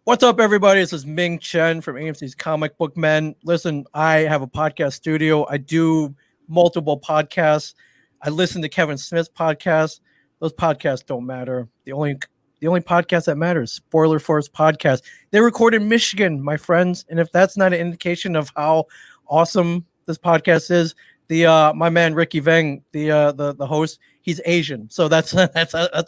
What's up, everybody? This is Ming Chen from AMC's Comic Book Men. Listen, I have a podcast studio. I do multiple podcasts. I listen to Kevin Smith's podcast. Those podcasts don't matter. The only podcast that matters, Spoiler Force Podcast. They record in Michigan, my friends. And if that's not an indication of how awesome this podcast is, my man Ricky Veng, the host, he's Asian. So that's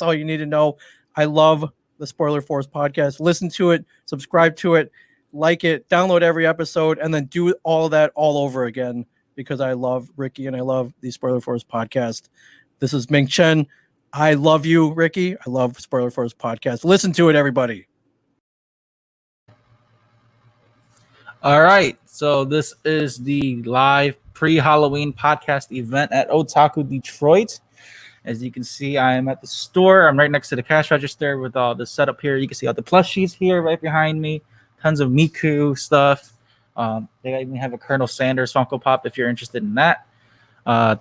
all you need to know. I love the Spoiler Force Podcast. Listen to it, subscribe to it, like it, download every episode, and then do all that all over again because I love Ricky and I love the Spoiler Force Podcast. This is Ming Chen. I love you, Ricky. I love Spoiler Force Podcast. Listen to it, everybody. All right. So this is the live pre-Halloween podcast event at Otaku Detroit. As you can see, I am at the store. I'm right next to the cash register with all the setup here. You can see all the plushies here right behind me. Tons of Miku stuff. They even have a Colonel Sanders Funko Pop if you're interested in that.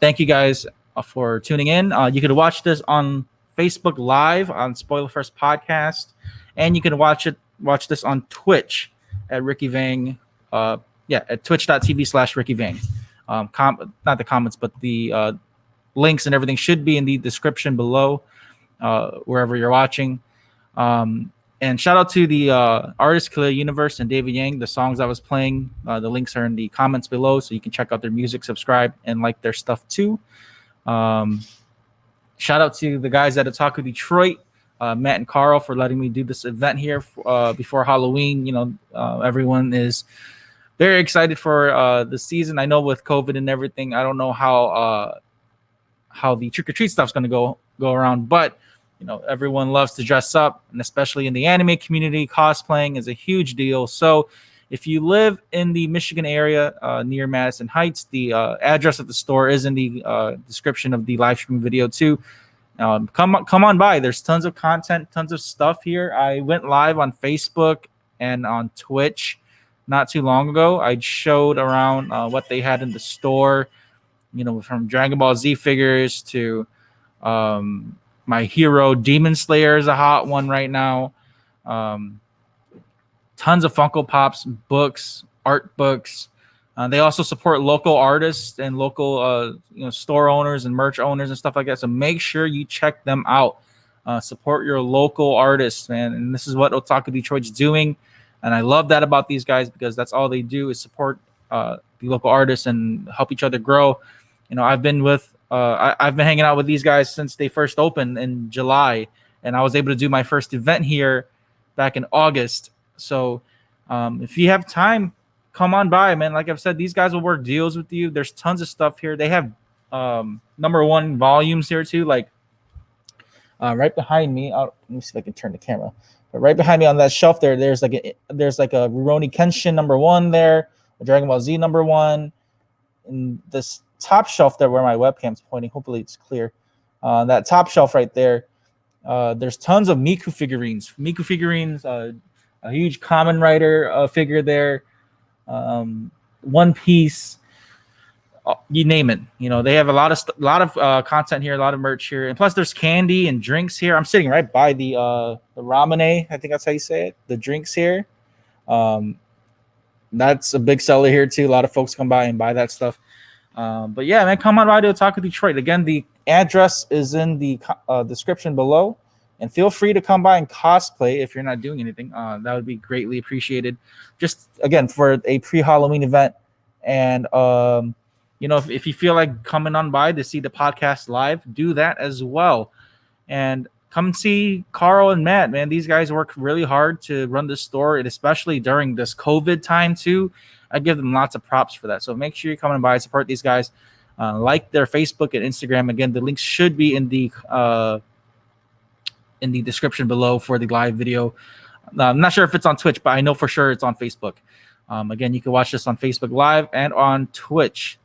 Thank you guys for tuning in. You can watch this on Facebook Live on Spoiler First Podcast. And you can watch this on Twitch at Ricky Vang. At twitch.tv/Ricky Vang. Not the comments, but the links and everything should be in the description below, wherever you're watching. And shout out to the artist Kalia Universe and David Yang. The songs I was playing, the links are in the comments below, so you can check out their music, subscribe, and like their stuff too. Shout out to the guys at Otaku Detroit, Matt and Carl, for letting me do this event here before Halloween. Everyone is very excited for the season. I know with COVID and everything, I don't know how the trick-or-treat stuff's going to go around, but everyone loves to dress up, and especially in the anime community, cosplaying is a huge deal. So if you live in the Michigan area near Madison Heights, the address of the store is in the description of the live stream video too. Come on by. There's tons of content, tons of stuff here. I went live on Facebook and on Twitch not too long ago. I showed around what they had in the store, from Dragon Ball Z figures to my hero Demon Slayer is a hot one right now. Tons of Funko Pops, books, art books. They also support local artists and local store owners and merch owners and stuff like that. So make sure you check them out. Support your local artists, man. And this is what Otaku Detroit's doing. And I love that about these guys because that's all they do is support the local artists and help each other grow. I've been hanging out with these guys since they first opened in July, and I was able to do my first event here back in August. So if you have time, come on by, man. Like I've said, these guys will work deals with you. There's tons of stuff here. They have number one volumes here too. Like right behind me, let me see if I can turn the camera. But right behind me on that shelf there's like a Rurouni Kenshin number one there, a Dragon Ball Z number one, and this top shelf there where my webcam's pointing, hopefully it's clear. That top shelf right there, there's tons of Miku figurines. A huge Kamen Rider figure there, One Piece, you name it. They have a lot of content here, a lot of merch here, and plus there's candy and drinks here. I'm sitting right by the Ramune, I think that's how you say it. The drinks here, that's a big seller here too. A lot of folks come by and buy that stuff. But yeah, man, come on by to Otaku Detroit. Again, the address is in the description below, and feel free to come by and cosplay if you're not doing anything. That would be greatly appreciated. Just again for a pre-Halloween event, and if you feel like coming on by to see the podcast live, do that as well. And come see Carl and Matt, man. These guys work really hard to run this store, and especially during this COVID time too. I give them lots of props for that. So make sure you're coming by, support these guys, like their Facebook and Instagram. Again, the links should be in the description below for the live video. I'm not sure if it's on Twitch, but I know for sure it's on Facebook. Again, you can watch this on Facebook Live and on Twitch.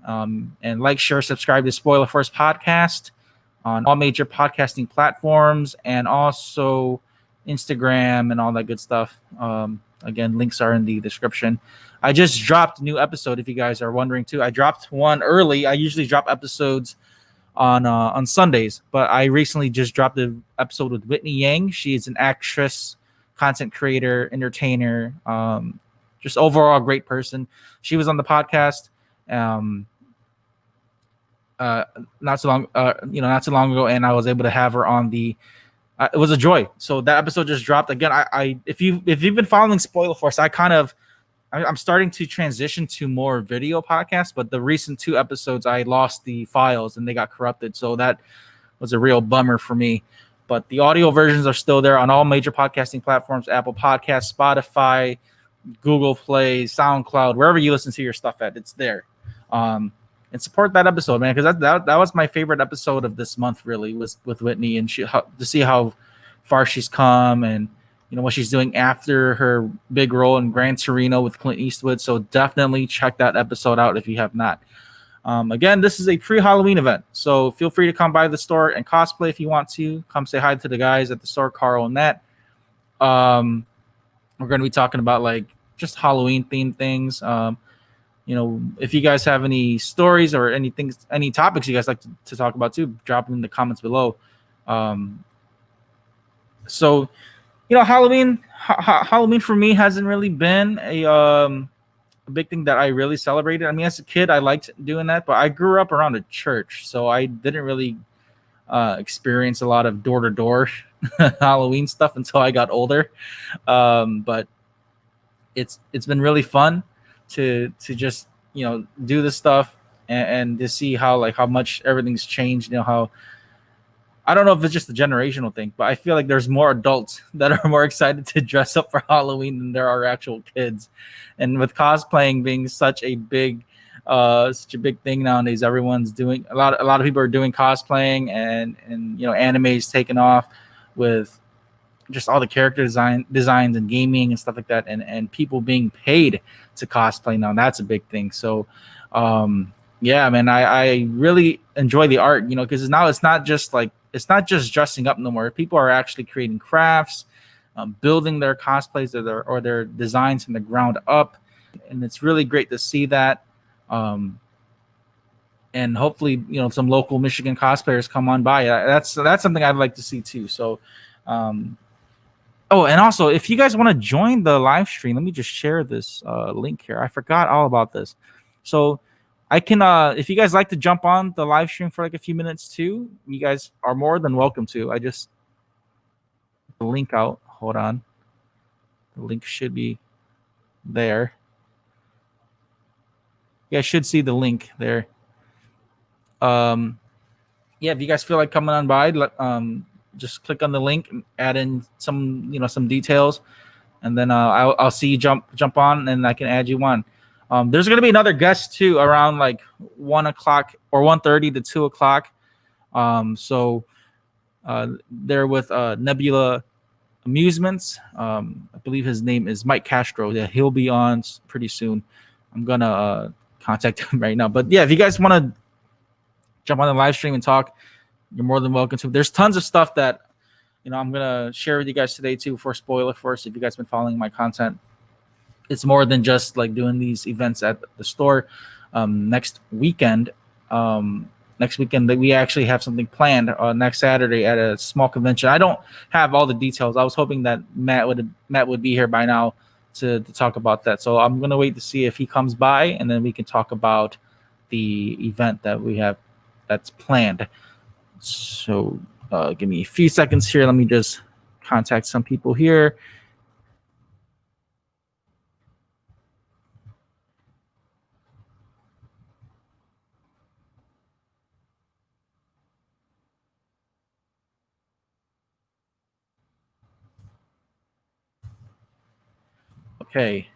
And like, share, subscribe to Spoiler First Podcast on all major podcasting platforms and also Instagram and all that good stuff. Again, links are in the description. I just dropped a new episode, if you guys are wondering too. I dropped one early. I usually drop episodes on Sundays, but I recently just dropped an episode with Whitney Yang. She is an actress, content creator, entertainer, just overall great person. She was on the podcast not so long not too long ago, and I was able to have her on the it was a joy. So that episode just dropped again. I if you've been following Spoiler Force, I'm starting to transition to more video podcasts, but the recent 2 episodes I lost the files and they got corrupted, so that was a real bummer for me. But the audio versions are still there on all major podcasting platforms: Apple Podcasts, Spotify, Google Play, SoundCloud, wherever you listen to your stuff at, it's there. And support that episode, man, because that was my favorite episode of this month. Really, was with Whitney, and to see how far she's come, and what she's doing after her big role in Gran Torino with Clint Eastwood. So definitely check that episode out if you have not. Again, this is a pre-Halloween event, so feel free to come by the store and cosplay if you want to. Come say hi to the guys at the store, Carl and Nat. We're going to be talking about like just Halloween themed things. If you guys have any stories or any topics you guys like to talk about too, drop them in the comments below. So Halloween for me hasn't really been a big thing that I really celebrated. I mean, as a kid, I liked doing that, but I grew up around a church, so I didn't really experience a lot of door-to-door Halloween stuff until I got older. But it's been really fun to just do this stuff and to see how much everything's changed. How I don't know if it's just a generational thing, but I feel like there's more adults that are more excited to dress up for Halloween than there are actual kids. And with cosplaying being such a big thing nowadays, everyone's doing a lot of people are doing cosplaying, and anime's taken off with just all the character designs and gaming and stuff like that, and people being paid to cosplay now. That's a big thing. So yeah, man, I really enjoy the art, because now it's not just dressing up no more. People are actually creating crafts, building their cosplays or their designs from the ground up, and it's really great to see that. And hopefully some local Michigan cosplayers come on by. That's something I'd like to see too. So oh, and also, if you guys want to join the live stream, let me just share this link here. I forgot all about this. So I can, if you guys like to jump on the live stream for like a few minutes too, you guys are more than welcome to. I just the link out. Hold on. The link should be there. You guys should see the link there. Yeah, if you guys feel like coming on by, just click on the link and add in some details, and then I'll see you jump on, and I can add you on. There's gonna be another guest too around like 1 o'clock or 1:30 to 2 o'clock. So they're with Nebula Amusements. I believe his name is Mike Castro. Yeah, he'll be on pretty soon. I'm gonna contact him right now. But yeah, if you guys want to jump on the live stream and talk, you're more than welcome to. There's tons of stuff that I'm gonna share with you guys today too for Spoiler Force. If you guys been following my content, it's more than just like doing these events at the store. Next weekend that we actually have something planned next Saturday at a small convention. I don't have all the details. I was hoping that Matt would be here by now to talk about that. So I'm gonna wait to see if he comes by, and then we can talk about the event that we have that's planned. So give me a few seconds here. Let me just contact some people here. Okay.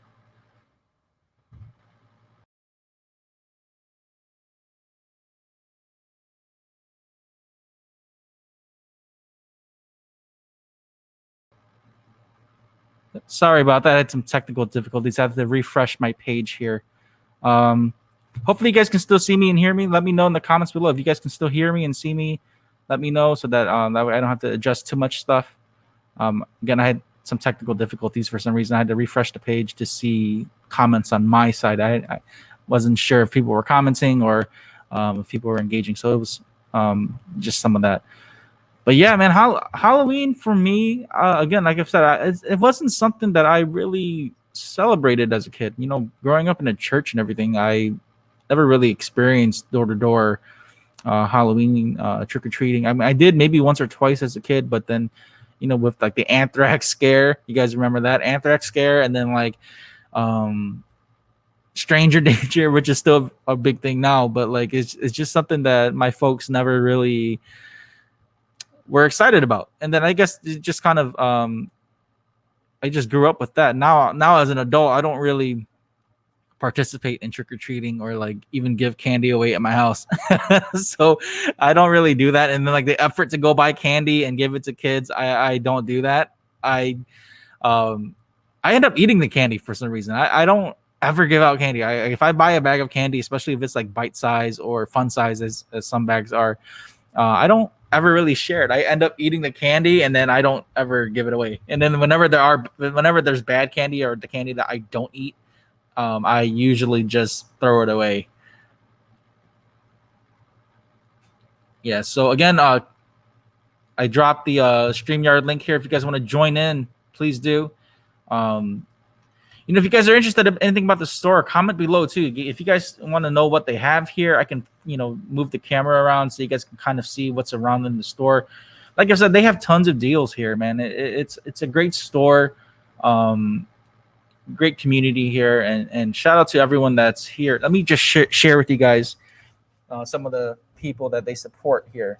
Sorry about that. I had some technical difficulties. I have to refresh my page here. Hopefully you guys can still see me and hear me. Let me know in the comments below if you guys can still hear me and see me. Let me know so that that way I don't have to adjust too much stuff. Again, I had some technical difficulties for some reason. I had to refresh the page to see comments on my side. I wasn't sure if people were commenting or if people were engaging. So it was just some of that. But yeah, man, Halloween for me, again, like I've said, it wasn't something that I really celebrated as a kid. You know, growing up in a church and everything, I never really experienced door to door Halloween trick or treating. I mean, I did maybe once or twice as a kid, but then, you know, with like the anthrax scare, you guys remember that anthrax scare, and then like um, stranger danger, which is still a big thing now, but like it's just something that my folks never really were excited about. And then I guess it just kind of I just grew up with that. Now as an adult, I don't really participate in trick or treating or like even give candy away at my house. So I don't really do that. And then like the effort to go buy candy and give it to kids, I don't do that. Um I end up eating the candy for some reason. I don't ever give out candy. If I buy a bag of candy, especially if it's like bite size or fun size as some bags are, I don't ever really share it. I end up eating the candy and then I don't ever give it away. And then whenever there's bad candy or the candy that I don't eat, I usually just throw it away. Yeah. So again, I dropped the StreamYard link here. If you guys want to join in, please do. You know, if you guys are interested in anything about the store, comment below too. If you guys want to know what they have here, I can, you know, move the camera around so you guys can kind of see what's around in the store. Like I said, they have tons of deals here, man. It's a great store, great community here, and shout out to everyone that's here. Let me just share with you guys some of the people that they support here.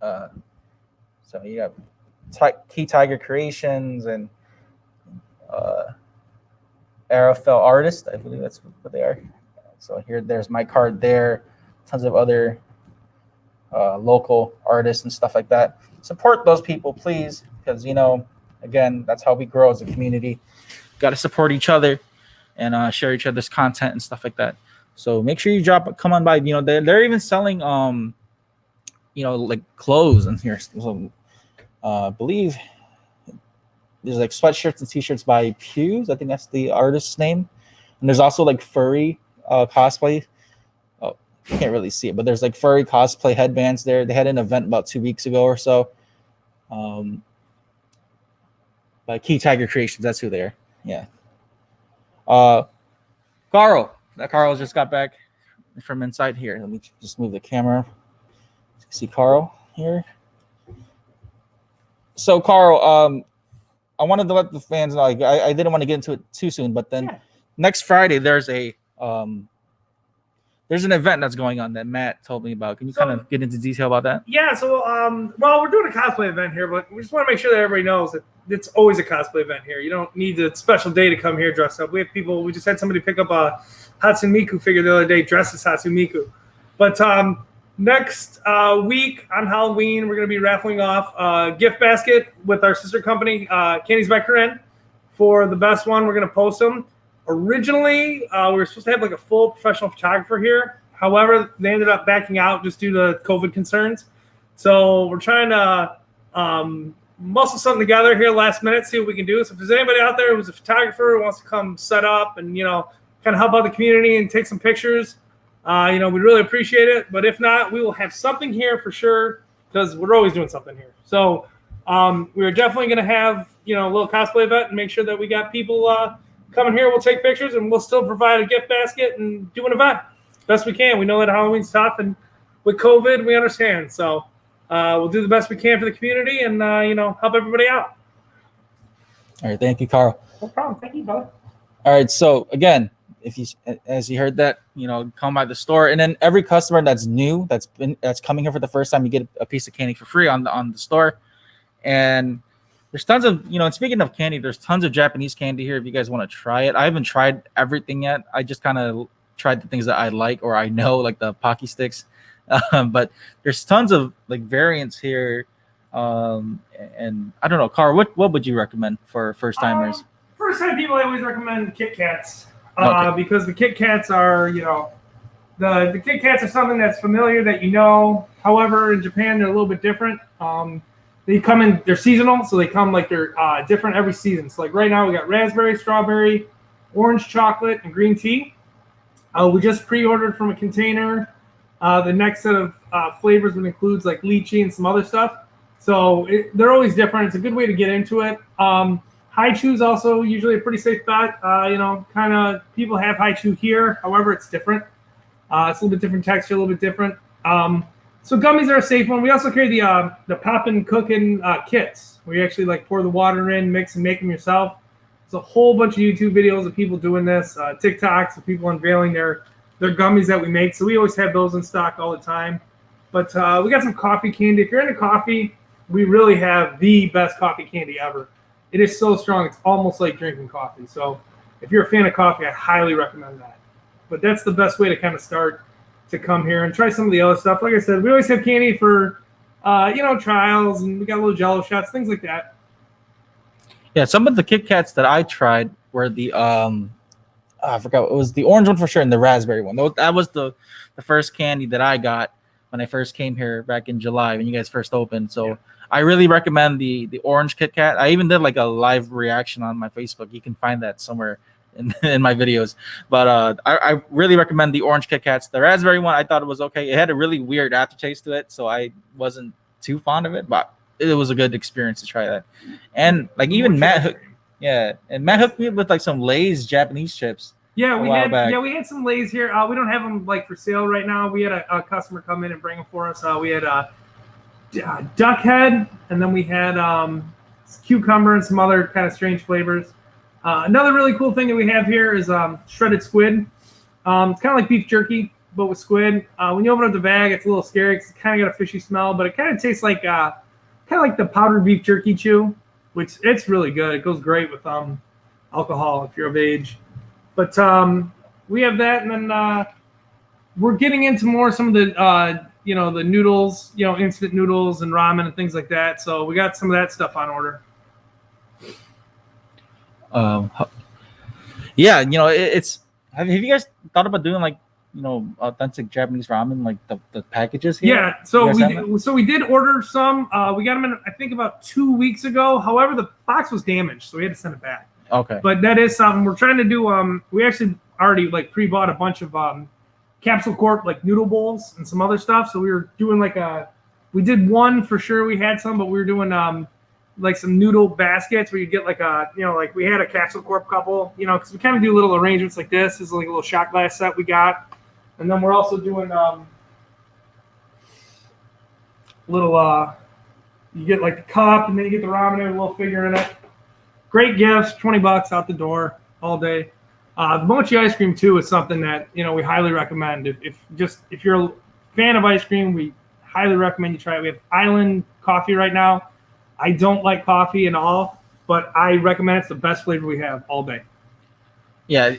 So you have Key Tiger Creations and Arafel Artist, I believe that's what they are. So there's my card there. Tons of other local artists and stuff like that. Support those people, please, because, you know, again, that's how we grow as a community. Got to support each other and share each other's content and stuff like that. So make sure you come on by. You know, they're even selling you know, like clothes in here. So I believe there's like sweatshirts and t-shirts by Pews. I think that's the artist's name. And there's also like furry cosplay. Oh, you can't really see it, but there's like furry cosplay headbands there. They had an event about 2 weeks ago or so. By Key Tiger Creations, that's who they are. Yeah. Carl just got back from inside here. Let me just move the camera. See Carl here. So Carl, I wanted to let the fans know. Like, I didn't want to get into it too soon, but then next Friday there's an event that's going on that Matt told me about. Can you kind of get into detail about that? Yeah. So well, we're doing a cosplay event here, but we just want to make sure that everybody knows that it's always a cosplay event here. You don't need a special day to come here dressed up. We have people. We just had somebody pick up a Hatsune Miku figure the other day dressed as Hatsune Miku. But next week on Halloween, we're going to be raffling off a gift basket with our sister company, Candies by Corinne. For the best one, we're going to post them. Originally, we were supposed to have like a full professional photographer here. However, they ended up backing out just due to COVID concerns. So we're trying to muscle something together here last minute, see what we can do. So if there's anybody out there who's a photographer who wants to come set up and, you know, kind of help out the community and take some pictures, you know, we'd really appreciate it. But if not, we will have something here for sure because we're always doing something here. So we're definitely going to have, you know, a little cosplay event and make sure that we got people coming here. We'll take pictures and we'll still provide a gift basket and do an event best we can. We know that Halloween's tough and with COVID, we understand. So we'll do the best we can for the community and, you know, help everybody out. All right. Thank you, Carl. No problem. Thank you, brother. All right. So again, as you heard that, you know, come by the store, and then every customer that's new, that's coming here for the first time, you get a piece of candy for free on the store. And there's tons of, you know, and speaking of candy, there's tons of Japanese candy here if you guys want to try it. I haven't tried everything yet. I just kind of tried the things that I like or I know, like the Pocky Sticks. But there's tons of like variants here. And I don't know, Carl, what would you recommend for first timers? First time people, I always recommend Kit Kats. Okay. Because the Kit Kats are, you know, the Kit Kats are something that's familiar that you know. However, in Japan, they're a little bit different. They're seasonal, so they come like they're different every season. So like right now, we got raspberry, strawberry, orange chocolate, and green tea. We just pre-ordered from a container the next set of flavors, which includes like lychee and some other stuff. So they're always different. It's a good way to get into it. Haichu is also usually a pretty safe bet. Kind of people have haichu here. However, it's different. It's a little bit different texture, a little bit different. So gummies are a safe one. We also carry the poppin' cooking kits where you actually like pour the water in, mix, and make them yourself. There's a whole bunch of YouTube videos of people doing this, TikToks of people unveiling their gummies that we make. So we always have those in stock all the time. But we got some coffee candy. If you're into coffee, we really have the best coffee candy ever. It is so strong, it's almost like drinking coffee. So if you're a fan of coffee, I highly recommend that. But that's the best way to kind of start to come here and try some of the other stuff. Like I said, we always have candy for, trials, and we got little Jello shots, things like that. Yeah, some of the Kit Kats that I tried were the I forgot, it was the orange one for sure and the raspberry one. That was the first candy that I got when I first came here back in July when you guys first opened. So yeah. I really recommend the orange Kit Kat. I even did like a live reaction on my Facebook. You can find that somewhere in my videos. But I really recommend the orange Kit Kats. The raspberry one, I thought it was okay. It had a really weird aftertaste to it, so I wasn't too fond of it, but it was a good experience to try that. And like even Matt hooked me up with like some Lay's Japanese chips. Yeah, we had some Lay's here. We don't have them like for sale right now. We had a customer come in and bring them for us. We had duck head, and then we had cucumber and some other kind of strange flavors. Another really cool thing that we have here is shredded squid. It's kind of like beef jerky, but with squid. When you open up the bag, it's a little scary because it's kind of got a fishy smell, but it kind of tastes like the powdered beef jerky chew, which it's really good. It goes great with alcohol if you're of age. But we have that, and then we're getting into more some of the the noodles, instant noodles and ramen and things like that. So we got some of that stuff on order. It's. Have you guys thought about doing like authentic Japanese ramen, like the packages here? Yeah, so we did order some. We got them in I think about 2 weeks ago. However, the box was damaged, so we had to send it back. Okay. But that is something we're trying to do. We actually already like pre-bought a bunch of Capsule Corp like noodle bowls and some other stuff. So we were doing we did one for sure. We had some, but we were doing like some noodle baskets where you get like like we had a Capsule Corp couple, because we kind of do little arrangements like this. This is like a little shot glass set we got. And then we're also doing you get like the cup and then you get the ramen and a little figure in it. Great gifts, $20 out the door all day. The mochi ice cream too is something that we highly recommend. If you're a fan of ice cream, we highly recommend you try it. We have Island coffee right now. I don't like coffee at all, but I recommend it's the best flavor we have all day. Yeah,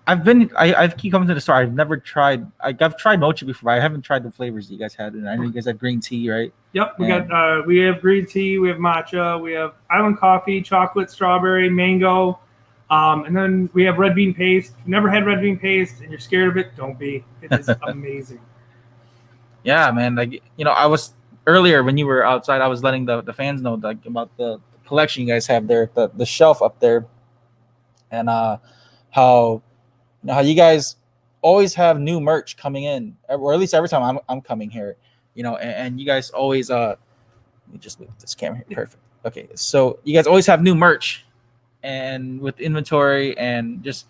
I've keep coming to the store. I've never tried. I've tried mochi before, but I haven't tried the flavors that you guys had. And I know you guys had green tea, right? Yep, we have green tea, we have matcha, we have Island coffee, chocolate, strawberry, mango, and then we have red bean paste. If you've never had red bean paste and you're scared of it, don't be. It is amazing. Yeah, man. I was earlier when you were outside, I was letting the fans know about the collection you guys have there, the shelf up there, and how you guys always have new merch coming in, or at least every time I'm coming here, and you guys always let me just move this camera here. Perfect. Okay, so you guys always have new merch, and with inventory and just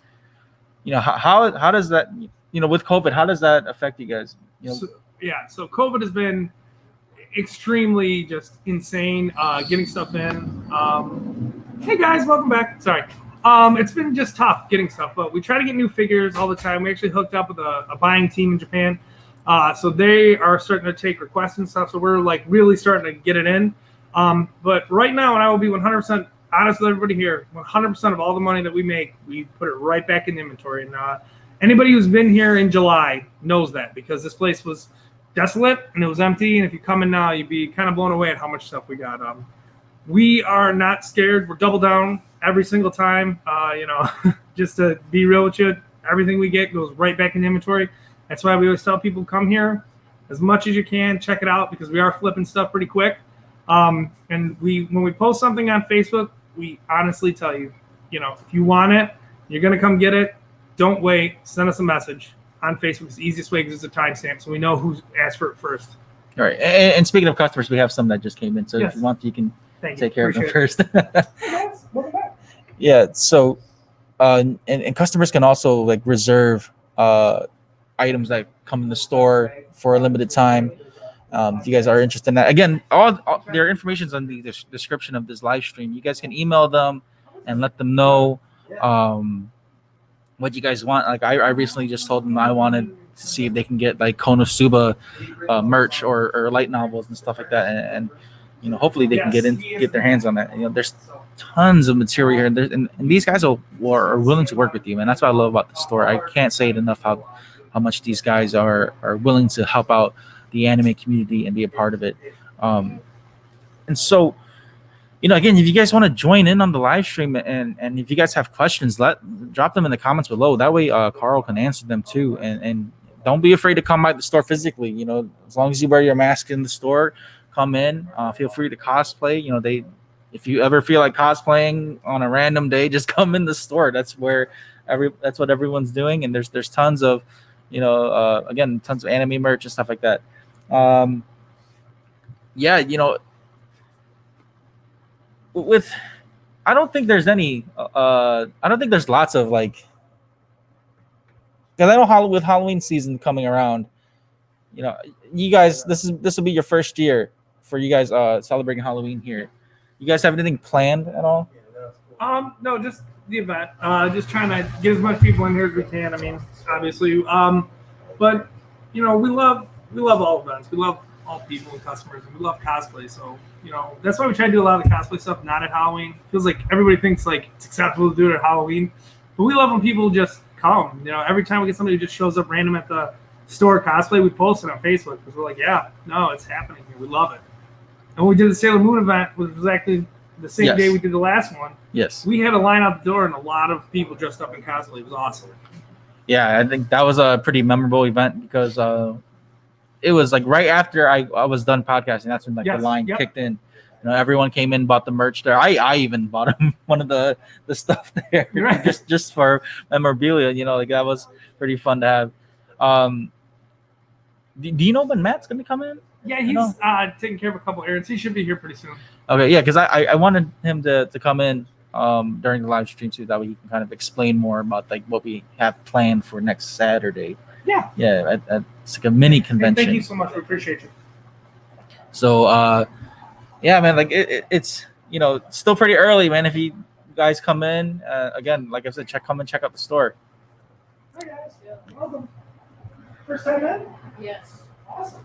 how does that with COVID, how does that affect you guys? So COVID has been extremely just insane getting stuff in. Hey guys, welcome back. Sorry. It's been just tough getting stuff, but we try to get new figures all the time. We actually hooked up with a buying team in Japan. So they are starting to take requests and stuff. So we're like really starting to get it in. But right now, and I will be 100% honest with everybody here, 100% of all the money that we make, we put it right back in inventory. And anybody who's been here in July knows that, because this place was desolate and it was empty. And if you come in now, you'd be kind of blown away at how much stuff we got. We are not scared. We're double down every single time. Just to be real with you, everything we get goes right back in inventory. That's why we always tell people, come here as much as you can, check it out, because we are flipping stuff pretty quick. And when we post something on Facebook, we honestly tell you, if you want it, you're going to come get it. Don't wait. Send us a message. on Facebook is the easiest way because it's a timestamp, so we know who's asked for it first. All right. And speaking of customers, we have some that just came in. So Yes. if you want, you can Thank you. take care of them Appreciate first. Hey guys, welcome back. Yeah. So, and customers can also like reserve items that come in the store for a limited time. If you guys are interested in that, again, all their information is on the description of this live stream. You guys can email them and let them know what you guys want. Like I recently just told them I wanted to see if they can get like Konosuba merch or light novels and stuff like that, and you know, hopefully they can get their hands on that. You know, there's tons of material here, and these guys are willing to work with you, man. That's what I love about the store. I can't say it enough how much these guys are willing to help out the anime community and be a part of it. And so, you know, again, if you guys want to join in on the live stream and if you guys have questions, drop them in the comments below. That way Carl can answer them too. And don't be afraid to come by the store physically. You know, as long as you wear your mask in the store, come in. Feel free to cosplay. You know, if you ever feel like cosplaying on a random day, just come in the store. That's what everyone's doing. And there's tons of, you know, again, tons of anime merch and stuff like that. Yeah, you know, I don't think there's any. I don't think there's lots of like. Because I know with Halloween season coming around, you know, you guys, this will be your first year for you guys celebrating Halloween here. You guys have anything planned at all? No, just the event. Just trying to get as much people in here as we can. I mean, obviously, but you know, we love all events. We love all people and customers, and we love cosplay. So, you know, that's why we try to do a lot of the cosplay stuff not at Halloween. Feels like everybody thinks like it's acceptable to do it at Halloween, but we love when people just come. You know, every time we get somebody who just shows up random at the store cosplay, we post it on Facebook because we're like, yeah, no, it's happening here. We love it. And when we did the Sailor Moon event, which was actually the same day we did the last one. Yes. We had a line out the door and a lot of people dressed up in cosplay. It was awesome. Yeah, I think that was a pretty memorable event because it was like right after I was done podcasting. That's when the line kicked in. You know, everyone came in, bought the merch there. I even bought one of the stuff there just for memorabilia. You know, like that was pretty fun to have. Do you know when Matt's going to come in? Yeah, he's taking care of a couple errands. He should be here pretty soon. Okay, yeah, because I wanted him to come in during the live stream too. That way he can kind of explain more about like what we have planned for next Saturday. Yeah. Yeah, it's like a mini convention. Hey, thank you so much. We appreciate you. So, yeah, man, like it's, you know, still pretty early, man. If you guys come in, again, like I said, come and check out the store. Hi, guys. Yeah. Welcome. First time in? Yes. Awesome.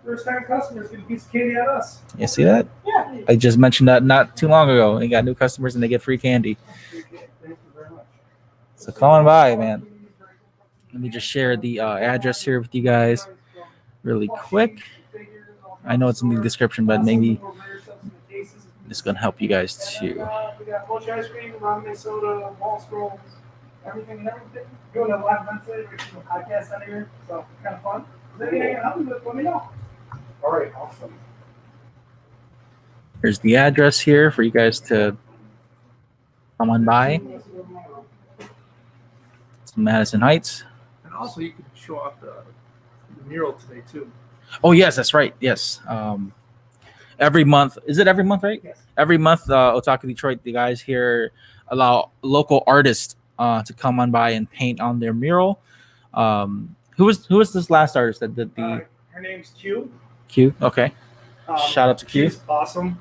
First time customers get a piece of candy at us. You see that? Yeah. I just mentioned that not too long ago. We got new customers and they get free candy. Thank you very much. So come on by, man. Let me just share the address here with you guys really quick. I know it's in the description, but maybe it's going to help you guys too. We got mochi ice cream, ramen soda, wall scrolls, everything and everything. Doing a live event today. We're doing a podcast out of here, so kind of fun. Is there anything I can help you with? Let me know. All right, awesome. Here's the address here for you guys to come on by. It's Madison Heights. And also, you can show off the mural today too. Oh yes, that's right. Yes. Every month, is it every month, right? Yes. Every month, Otaku Detroit, the guys here allow local artists to come on by and paint on their mural. Who was this last artist that did the? Her name's Q. Q. Okay. Shout out to Q. Q's awesome.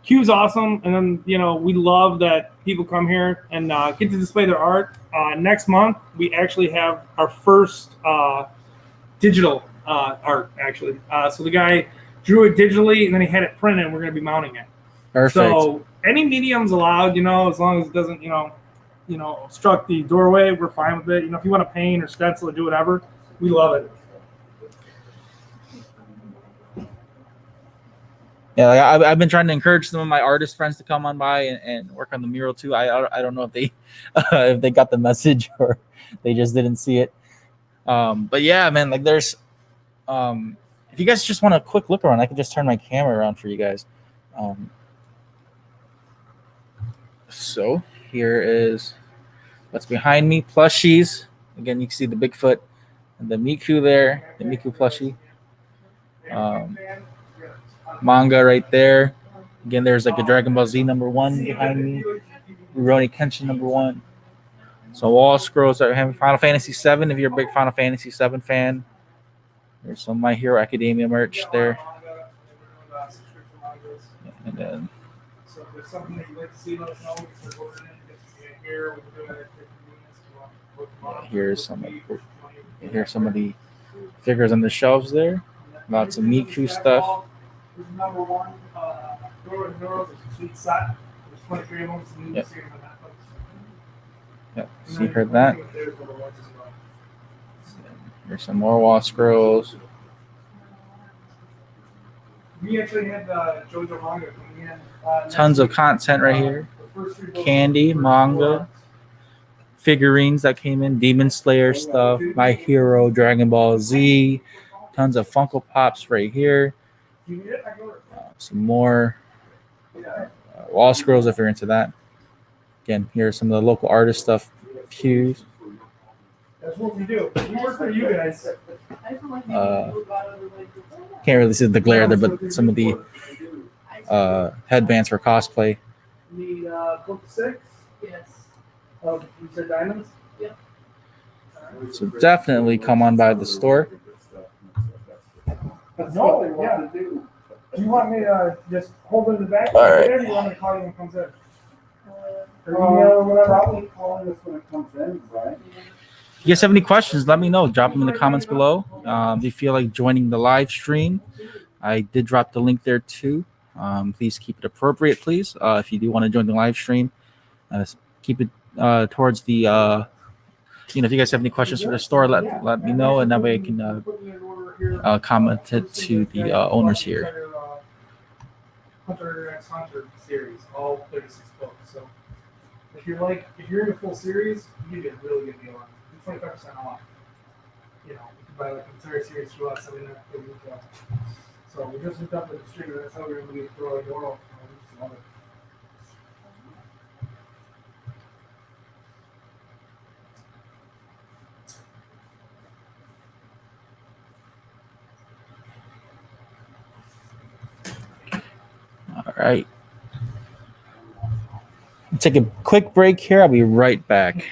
Q's awesome, and then we love that people come here and get to display their art. Next month, we actually have our first digital art. Actually, so the guy drew it digitally and then he had it printed, and we're going to be mounting it. Perfect. So any medium's allowed, as long as it doesn't, obstruct the doorway. We're fine with it. If you want to paint or stencil or do whatever, we love it. Yeah, like I've been trying to encourage some of my artist friends to come on by and work on the mural too. I don't know if they if they got the message or they just didn't see it. But yeah, man, like there's if you guys just want a quick look around, I can just turn my camera around for you guys. So here is What's behind me? Plushies. Again, you can see the Bigfoot and the Miku there, the Miku plushie. Manga right there. Again, there's like a Dragon Ball Z #1 behind me. Rurouni Kenshin #1. So wall scrolls are having Final Fantasy VII. If you're a big Final Fantasy VII fan, there's some My Hero Academia merch there. And then So if there's something that you'd like to see, let us know. We can order it here. We can do it at here's some of the figures on the shelves there. Lots of Miku stuff. Number one, Neuros is a sweet set. There's 23 of them. So you Yep. see them on Netflix. Yep, see, heard that. Here's some more wall scrolls. We actually had JoJo manga coming in. Tons of content right here. Candy, manga, figurines that came in, Demon Slayer stuff, My Hero, Dragon Ball Z, tons of Funko Pops right here. Some more wall scrolls if you're into that. Again, here's some of the local artist stuff. Pews. That's what we do. We work for you guys. Can't really see the glare there, but some of the headbands for cosplay. Need book 6? Yes. You said diamonds? Yep. So definitely come on by the store. No, yeah. Do you want me to just hold it in the back? All right. Or do you want me to call you when it comes in? Or email or whatever? Probably calling us when it comes in, right? If you guys have any questions, let me know. Drop them in the comments below. If you feel like joining the live stream, I did drop the link there too. Please keep it appropriate, please. If you do want to join the live stream, keep it towards the. If you guys have any questions for the store, let me know, and that way I can comment it to the owners here. Hunter x Hunter series, all 36 books. So if you're in a full series, you get a really good deal on it. 25% off. You can buy like an entire series through us. I mean, so we just hooked up with the distributor. That's how we're able to get through the world. We just love it. All right. Take a quick break here. I'll be right back.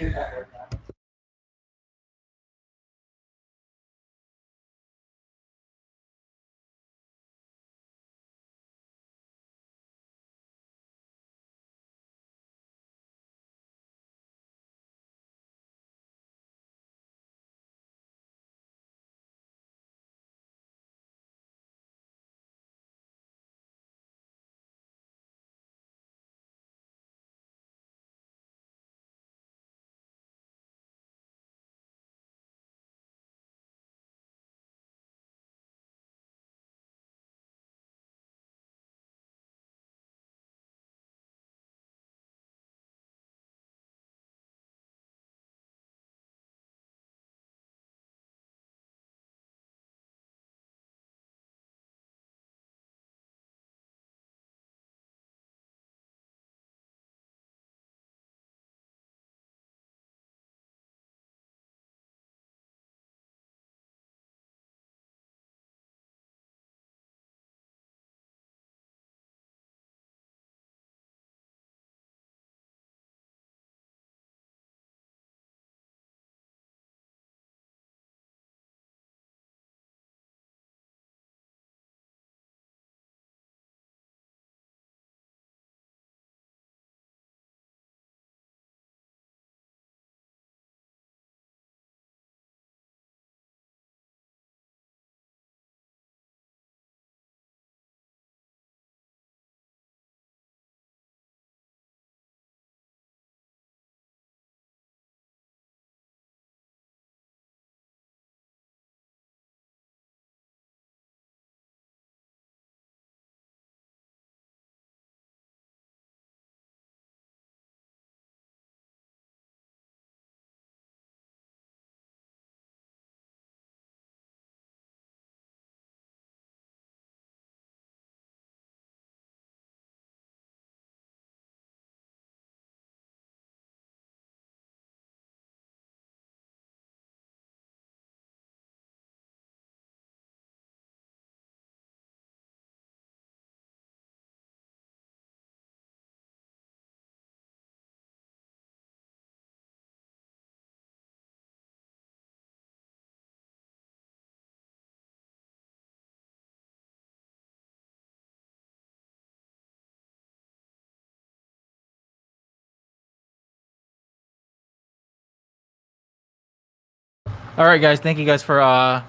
All right, guys. Thank you guys for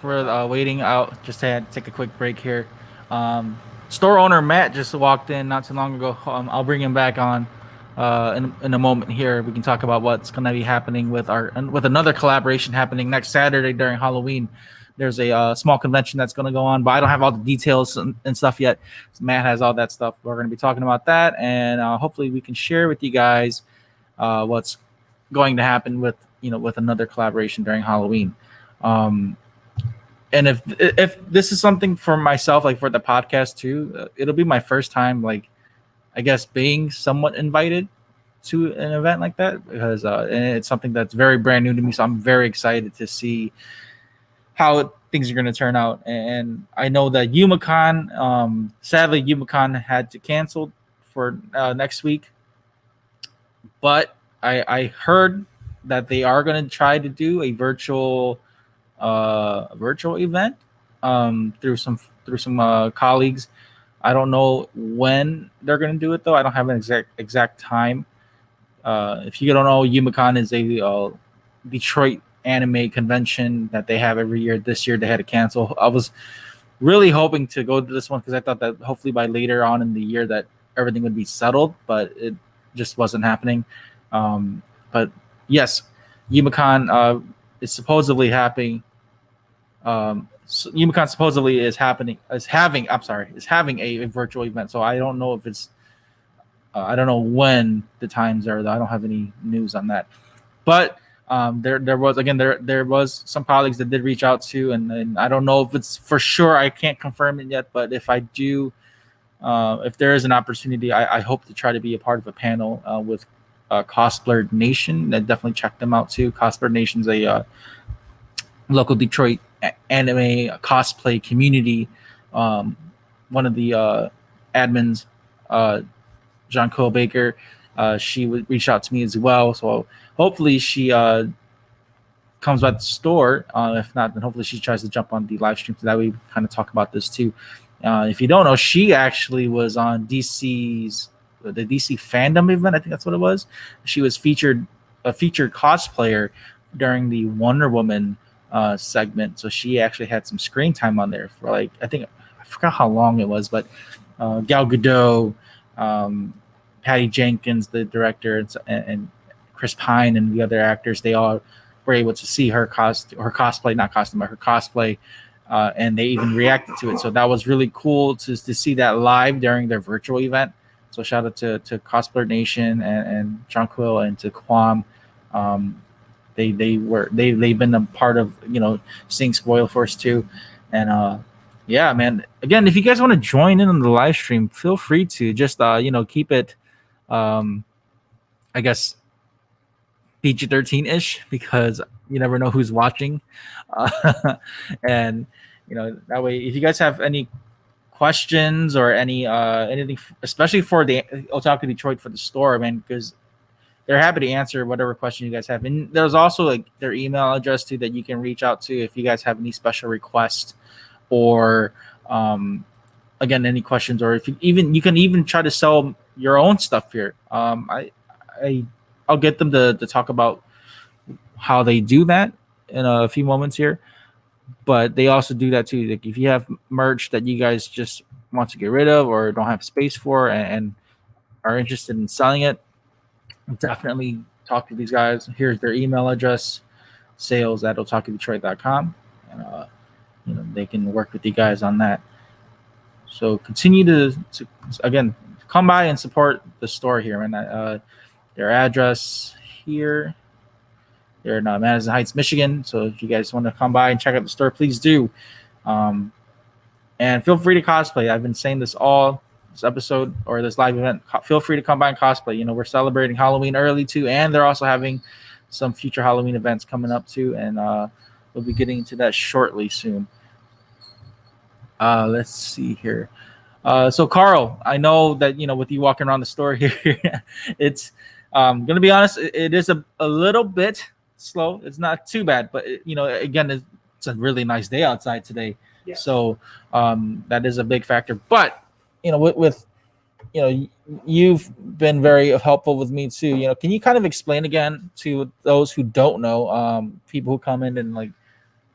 waiting out. Just had to take a quick break here. Store owner Matt just walked in not too long ago. I'll bring him back on in a moment here. We can talk about what's going to be happening with another collaboration happening next Saturday during Halloween. There's a small convention that's going to go on, but I don't have all the details and stuff yet. So Matt has all that stuff. We're going to be talking about that, and hopefully we can share with you guys what's going to happen with another collaboration during Halloween. And if this is something for myself, like for the podcast too, it'll be my first time, like I guess, being somewhat invited to an event like that, because and it's something that's very brand new to me. So I'm very excited to see how things are going to turn out. And I know that YumaCon, sadly, YumaCon had to cancel for next week, but I heard that they are going to try to do a virtual event through some colleagues. I don't know when they're going to do it though. I don't have an exact time. If you don't know, YumaCon is a Detroit anime convention that they have every year. This year they had to cancel. I was really hoping to go to this one because I thought that hopefully by later on in the year that everything would be settled, but it just wasn't happening. But yes, YumaCon is supposedly happening. YumaCon supposedly is having a virtual event. So I don't know if it's I don't know when the times are. I don't have any news on that. But there was some colleagues that did reach out to, and I don't know if it's for sure. I can't confirm it yet, but if I do, if there is an opportunity, I hope to try to be a part of a panel with Cosblerd Nation. I definitely check them out too. Cosblerd Nation's a local Detroit anime cosplay community. One of the admins, John Cole Baker, she would reach out to me as well. So hopefully she comes by the store. If not, then hopefully she tries to jump on the live stream so that we kind of talk about this too. If you don't know, she actually was on the DC fandom event. I think that's what it was. She was a featured cosplayer during the Wonder Woman segment. So she actually had some screen time on there for I forgot how long it was, but Gal Gadot, Patty Jenkins, the director, and Chris Pine and the other actors, they all were able to see her cosplay, and they even reacted to it. So that was really cool to see that live during their virtual event. So shout out to Cosplay Nation and John Quill and to Quam. They've been a part of seeing Spoil Force 2, and yeah, man. Again, if you guys want to join in on the live stream, feel free to just keep it I guess PG-13 ish, because you never know who's watching, and that way if you guys have any questions or anything, especially for the Otaku Detroit for the store, man, because they're happy to answer whatever question you guys have. And there's also their email address too that you can reach out to if you guys have any special requests or again any questions, or if you can even try to sell your own stuff here. I'll get them to talk about how they do that in a few moments here. But they also do that too. Like if you have merch that you guys just want to get rid of or don't have space for and are interested in selling it, definitely talk to these guys. Here's their email address, sales@otakudetroit.com, and they can work with you guys on that. So continue to again come by and support the store here, and their address here. They're in Madison Heights, Michigan. So if you guys want to come by and check out the store, please do. And feel free to cosplay. I've been saying this this episode or this live event. Feel free to come by and cosplay. We're celebrating Halloween early too, and they're also having some future Halloween events coming up too, and we'll be getting into that shortly soon. Let's see here. So Carl, I know that with you walking around the store here, it's gonna be honest, it is a little bit slow. It's not too bad, but again, it's a really nice day outside today. Yeah. So that is a big factor. But with you've been very helpful with me too. Can you kind of explain again to those who don't know, people who come in and like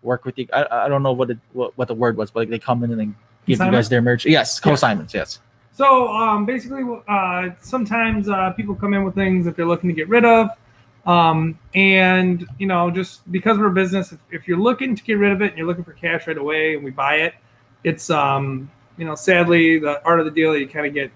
work with you? I don't know what the word was, but like they come in and they give you guys their merch. Yes, Coassignments. Yes. So basically, sometimes people come in with things that they're looking to get rid of. And just because we're a business, if you're looking to get rid of it and you're looking for cash right away and we buy it, it's sadly the art of the deal, you kind of get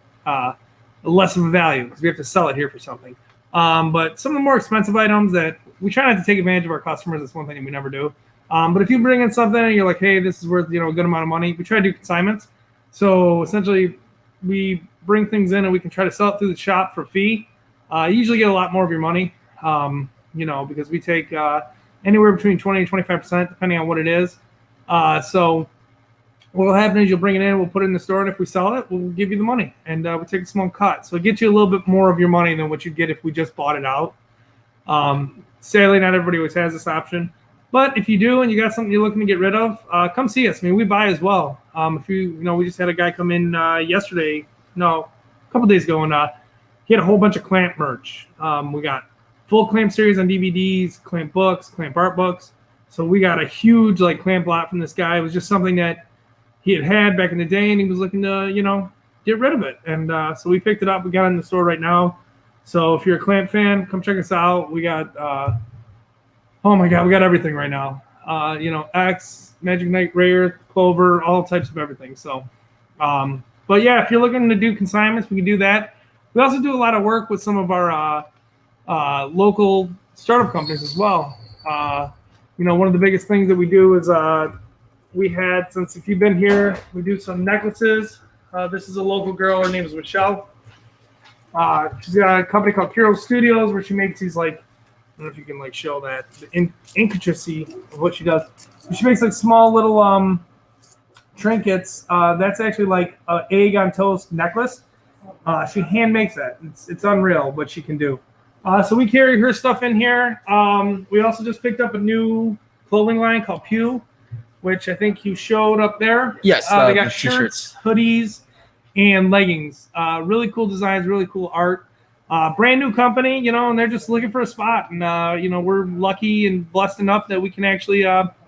less of a value because we have to sell it here for something. But some of the more expensive items that we try not to take advantage of our customers, that's one thing that we never do. But if you bring in something and you're like, hey, this is worth a good amount of money, we try to do consignments. So essentially, we bring things in and we can try to sell it through the shop for a fee. You usually get a lot more of your money. Because we take anywhere between 20 and 25%, depending on what it is. So what will happen is you'll bring it in, we'll put it in the store, and if we sell it, we'll give you the money, and we'll take a small cut. So it gets you a little bit more of your money than what you'd get if we just bought it out. Sadly, not everybody always has this option. But if you do and you got something you're looking to get rid of, come see us. I mean, we buy as well. We just had a guy come in a couple days ago, and he had a whole bunch of Clamp merch. We got full Clamp series on DVDs, Clamp books, Clamp art books. So we got a huge Clamp lot from this guy. It was just something that he had back in the day, and he was looking to, get rid of it. And so we picked it up. We got it in the store right now. So if you're a Clamp fan, come check us out. We got, oh my God, we got everything right now. X, Magic Knight, Rare, Clover, all types of everything. So, but yeah, if you're looking to do consignments, we can do that. We also do a lot of work with some of our local startup companies as well. One of the biggest things that we do is since if you've been here, we do some necklaces. This is a local girl. Her name is Michelle. She's got a company called Kiro Studios where she makes these I don't know if you can show that the intricacy of what she does. She makes small little trinkets. That's actually an egg on toast necklace. She hand makes that. It's unreal what she can do. So we carry her stuff in here. We also just picked up a new clothing line called Pew, which I think you showed up there. Yes, they got shirts, hoodies, and leggings. Really cool designs, really cool art. Brand new company, and they're just looking for a spot. And, we're lucky and blessed enough that we can actually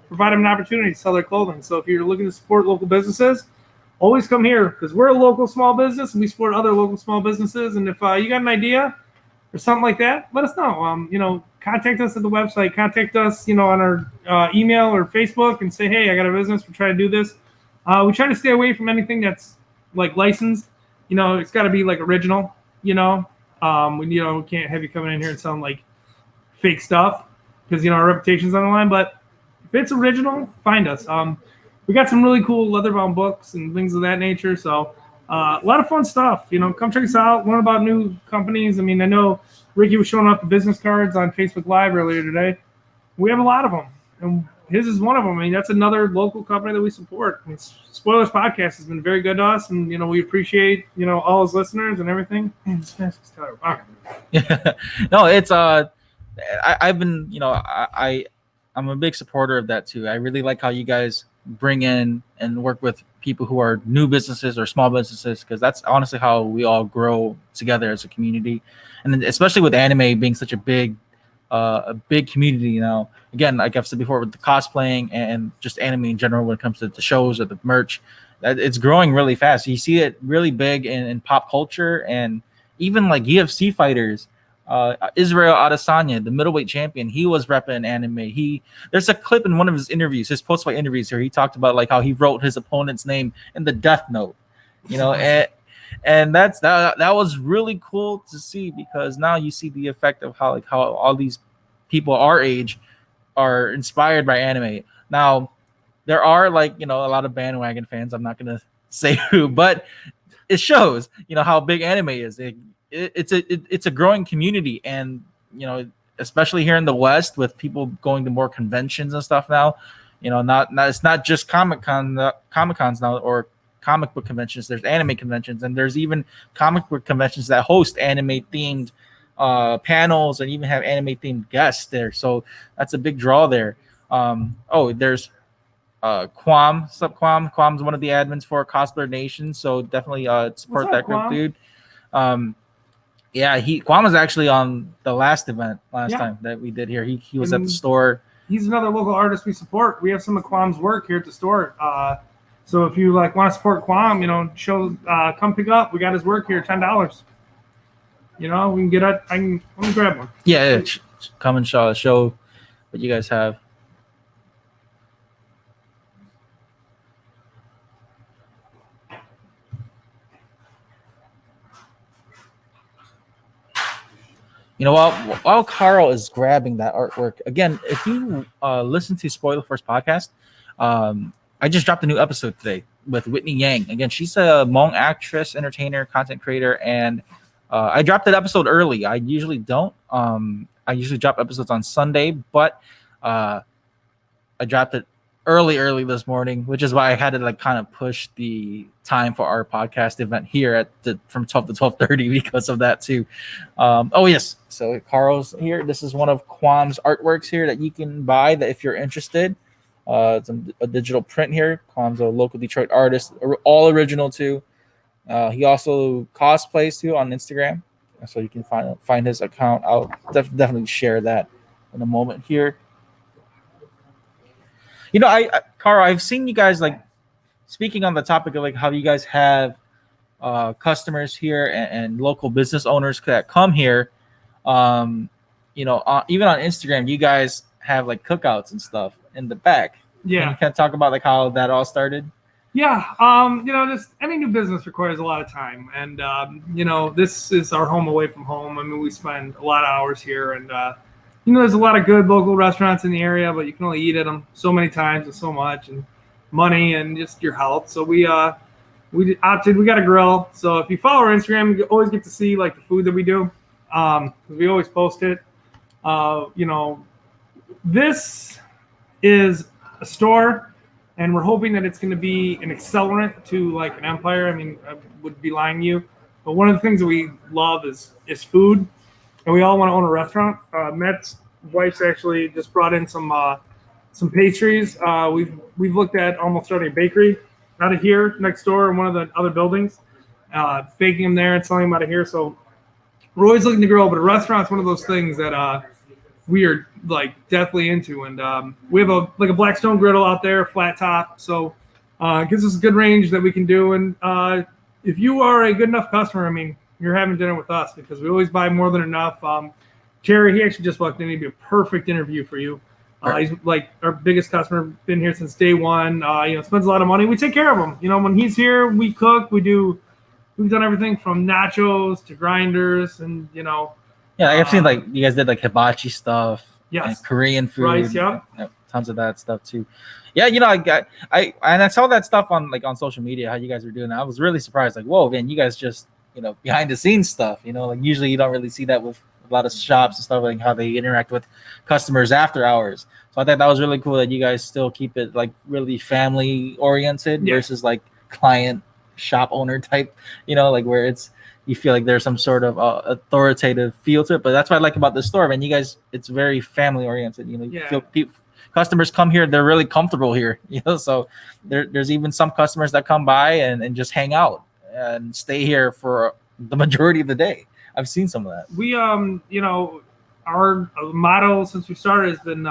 provide them an opportunity to sell their clothing. So if you're looking to support local businesses, always come here because we're a local small business and we support other local small businesses. And if you got an idea or something like that, let us know. Contact us at the website. Contact us, on our email or Facebook and say, hey, I got a business. We're trying to do this. We try to stay away from anything that's licensed. It's got to be original. We can't have you coming in here and selling fake stuff because our reputation's on the line. But if it's original, find us. We got some really cool leather-bound books and things of that nature. So a lot of fun stuff. Come check us out. Learn about new companies. I mean, I know Ricky was showing off the business cards on Facebook Live earlier today. We have a lot of them, and his is one of them. I mean, that's another local company that we support. I mean, Spoilers Podcast has been very good to us, and we appreciate all his listeners and everything. Man, this mask is terrible. Yeah. No, it's I've been I'm a big supporter of that too. I really like how you guys bring in and work with people who are new businesses or small businesses, because that's honestly how we all grow together as a community. And then especially with anime being such a big community now. Again, like I've said before, with the cosplaying and just anime in general, when it comes to the shows or the merch, it's growing really fast. You see it really big in pop culture, and even UFC fighters. Israel Adesanya, the middleweight champion, he was repping anime. There's a clip in one of his interviews, his post-fight interviews, where he talked about how he wrote his opponent's name in the Death Note, and that was really cool to see, because now you see the effect of how all these people our age are inspired by anime. Now there are a lot of bandwagon fans. I'm not gonna say who, but it shows how big anime is. It's a growing community, and especially here in the West, with people going to more conventions and stuff now. It's not just comic cons now or comic book conventions. There's anime conventions, and there's even comic book conventions that host anime themed panels and even have anime themed guests there. So that's a big draw there. There's Quam. What's up, Quam? Quam's one of the admins for Cosblerd Nation, so definitely support that group, dude. Yeah, Quam was actually on the last event last Yeah. time that we did here. He was at the And store. He's another local artist we support. We have some of Quam's work here at the store. So if you like want to support Quam, come pick up. We got his work here, $10. We can get it. Let me grab one. Yeah, come and show what you guys have. While Carl is grabbing that artwork, again, if you listen to Spoiler Force podcast, I just dropped a new episode today with Whitney Yang. Again, she's a Hmong actress, entertainer, content creator, and I dropped that episode early. I usually don't. I usually drop episodes on Sunday, but I dropped it early this morning, which is why I had to kind of push the time for our podcast event here from 12 to 12:30 because of that too. Oh yes, so Carl's here. This is one of Quam's artworks here that you can buy that if you're interested. It's a digital print here. Quam's a local Detroit artist, all original too. He also cosplays too on Instagram, so you can find his account. I'll definitely share that in a moment here. Carl, I've seen you guys speaking on the topic of how you guys have customers here and local business owners that come here. Even on Instagram, you guys have cookouts and stuff in the back. Yeah. Can you kind of talk about how that all started? Yeah. Just any new business requires a lot of time, and this is our home away from home. I mean, we spend a lot of hours here, and there's a lot of good local restaurants in the area, but you can only eat at them so many times and so much, and money and just your health. So we got a grill. So if you follow our Instagram, you always get to see the food that we do. We always post it. This is a store, and we're hoping that it's going to be an accelerant to an empire. I mean, I would be lying to you, but one of the things that we love is food. And we all want to own a restaurant. Matt's wife's actually just brought in some pastries. We've looked at almost starting a bakery out of here next door in one of the other buildings, baking them there and selling them out of here. So we're always looking to grow, but a restaurant's one of those things that we are definitely into. And we have a Blackstone griddle out there, flat top. So it gives us a good range that we can do. And if you are a good enough customer, I mean, you're having dinner with us because we always buy more than enough. Terry, he actually just walked in. He'd be a perfect interview for you. He's our biggest customer, been here since day one. Spends a lot of money. We take care of him. When he's here, we cook. We've done everything from nachos to grinders, and Yeah, I've seen you guys did hibachi stuff. Yes. And Korean food. Rice, yep. Tons of that stuff too. Yeah, I saw that stuff on on social media how you guys were doing that. I was really surprised. Whoa, man, you guys just behind the scenes stuff. Usually you don't really see that with a lot of shops and stuff, how they interact with customers after hours. So I thought that was really cool that you guys still keep it really family oriented versus client shop owner type, where you feel there's some sort of authoritative feel to it. But that's what I like about this store, man. You guys, it's very family oriented. You feel customers come here, they're really comfortable here. So there's even some customers that come by and just hang out and stay here for the majority of the day. I've seen some of that. We, our motto since we started has been,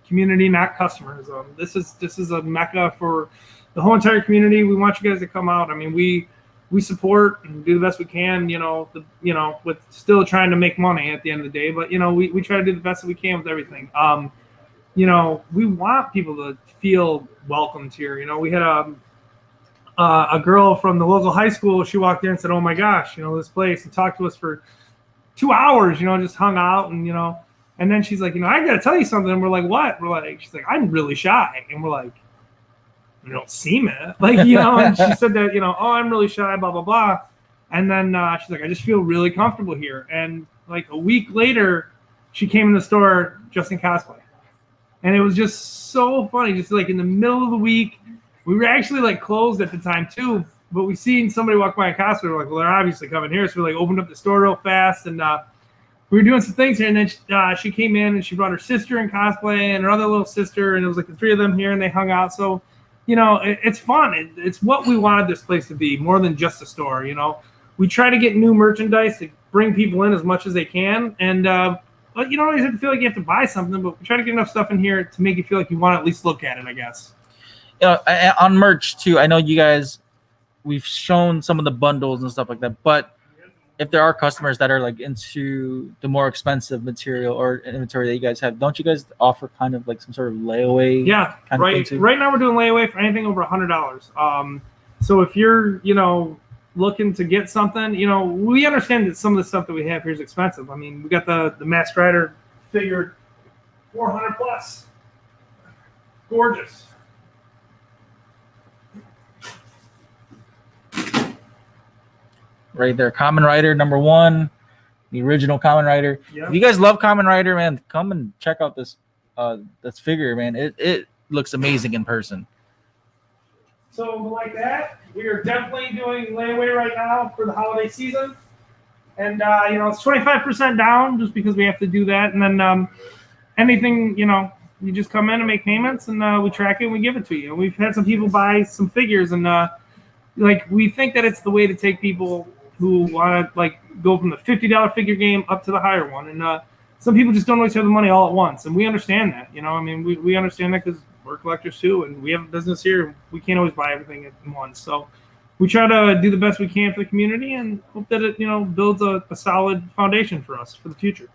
community, not customers. This is a mecca for the whole entire community. We want you guys to come out. I mean, we support and do the best we can, with still trying to make money at the end of the day. But, we try to do the best that we can with everything. We want people to feel welcomed here. We had a girl from the local high school. She walked in and said, "Oh my gosh, this place," and talked to us for 2 hours, just hung out and, and then she's like, "I got to tell you something." And we're like, "What?" We're like, she's like, "I'm really shy." And we're like, "You don't seem it." And she said that, "Oh, I'm really shy, blah, blah, blah." And then she's like, "I just feel really comfortable here." And a week later, she came in the store just in cosplay. And it was just so funny. Just in the middle of the week, we were actually closed at the time too, but we seen somebody walk by in cosplay. We're like, well, they're obviously coming here. So we opened up the store real fast, and we were doing some things here. And then she came in and she brought her sister in cosplay and her other little sister, and it was the three of them here, and they hung out. So, it's fun. It's what we wanted this place to be, more than just a store. we try to get new merchandise to bring people in as much as they can. And but you don't always have to feel like you have to buy something, but we try to get enough stuff in here to make you feel like you want to at least look at it, I guess. On merch too, I know you guys, we've shown some of the bundles and stuff like that, but if there are customers that are like into the more expensive material or inventory that you guys have, don't you guys offer kind of like some sort of layaway? Yeah, kind right. Of thing too? Right now we're doing layaway for anything over $100. So if you're, looking to get something, we understand that some of the stuff that we have here is expensive. I mean, we got the Masked Rider figure, 400 plus, gorgeous. Right there, Kamen Rider #1, the original Kamen Rider. Yep. If you guys love Kamen Rider, man, come and check out this figure, man. It looks amazing in person. So like that, we are definitely doing layaway right now for the holiday season, and it's 25% down just because we have to do that, and then anything you just come in and make payments, and we track it and we give it to you. And we've had some people buy some figures, and we think that it's the way to take people who want to go from the $50 figure game up to the higher one, and some people just don't always have the money all at once, and we understand that. We understand that because we're collectors too, and we have a business here. We can't always buy everything at once, so we try to do the best we can for the community and hope that it builds a solid foundation for us for the future.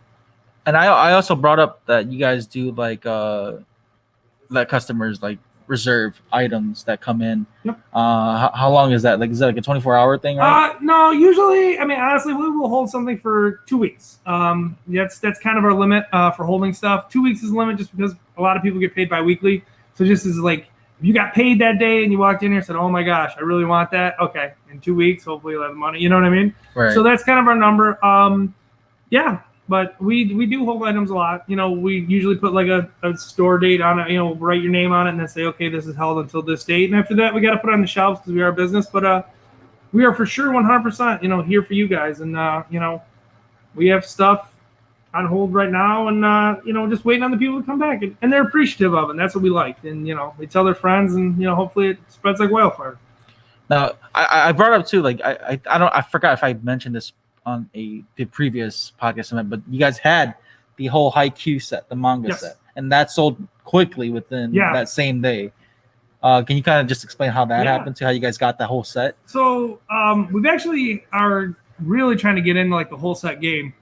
And I also brought up that you guys do let customers reserve items that come in. Yep. How long is that? Is that like a 24-hour thing? Right? No, usually, honestly, we will hold something for 2 weeks. That's kind of our limit for holding stuff. 2 weeks is the limit just because a lot of people get paid bi-weekly. So just as if you got paid that day and you walked in here and said, oh my gosh, I really want that. Okay, in 2 weeks, hopefully you'll have the money. You know what I mean? Right. So that's kind of our number. Yeah. But we do hold items a lot. We usually put a store date on it. Write your name on it and then say, okay, this is held until this date. And after that, we got to put it on the shelves because we are a business. But we are for sure 100%, here for you guys. And we have stuff on hold right now, and just waiting on the people to come back. And they're appreciative of it. And that's what we like. And they tell their friends, and hopefully it spreads like wildfire. Now, I brought up too. I forgot if I mentioned this on the previous podcast event, but you guys had the whole Haikyuu set, the manga set, and that sold quickly within that same day. Can you kind of just explain how that happened, to how you guys got the whole set? So we've actually are really trying to get into the whole set game.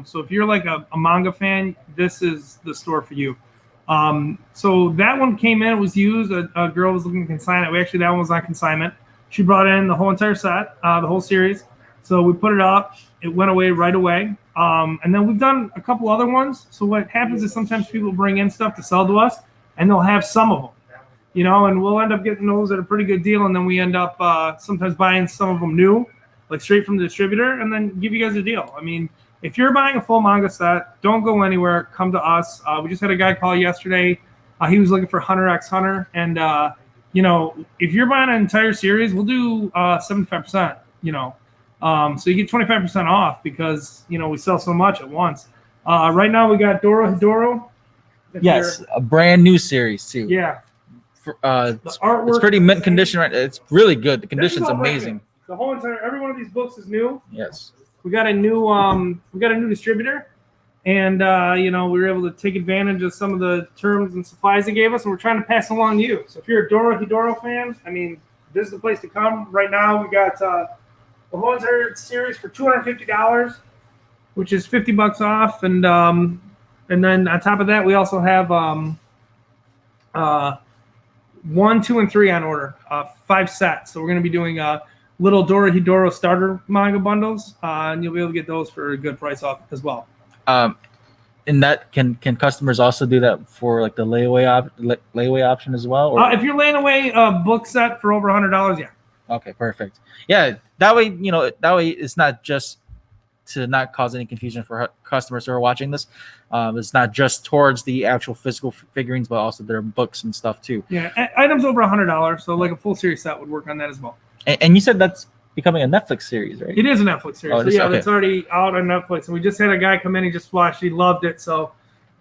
So if you're a manga fan, this is the store for you. So that one came in, it was used. A girl was looking to consign it. That one was on consignment. She brought in the whole entire set, the whole series. So we put it up. It went away right away. And then we've done a couple other ones. So what happens is sometimes people bring in stuff to sell to us, and they'll have some of them, and we'll end up getting those at a pretty good deal. And then we end up sometimes buying some of them new, straight from the distributor, and then give you guys a deal. If you're buying a full manga set, don't go anywhere. Come to us. We just had a guy call yesterday. He was looking for Hunter x Hunter. And, if you're buying an entire series, we'll do 75%, so you get 25% off because, we sell so much at once. Right now we got Doro Hidoro. Yes, a brand new series too. Yeah. The artwork, it's pretty mint condition, right? It's really good. The condition's amazing. The whole entire, every one of these books is new. Yes. We got a new distributor, and we were able to take advantage of some of the terms and supplies they gave us, and we're trying to pass along to you. So if you're a Doro Hidoro fan, this is the place to come. Right now we got the whole entire series for $250, which is $50 off, and then on top of that we also have 1, 2, and 3 on order, 5 sets. So we're going to be doing little Doro Hidoro starter manga bundles, and you'll be able to get those for a good price off as well. And that can customers also do that for the layaway option as well? Or? If you're laying away a book set for over $100, yeah. Okay, perfect. Yeah, that way it's not just to not cause any confusion for customers who are watching this. It's not just towards the actual physical figurines, but also their books and stuff too. Yeah, items over $100, so a full series set would work on that as well. And you said that's becoming a Netflix series, right? It is a Netflix series. Oh, okay. It's already out on Netflix. And we just had a guy come in, he just watched, he loved it. So,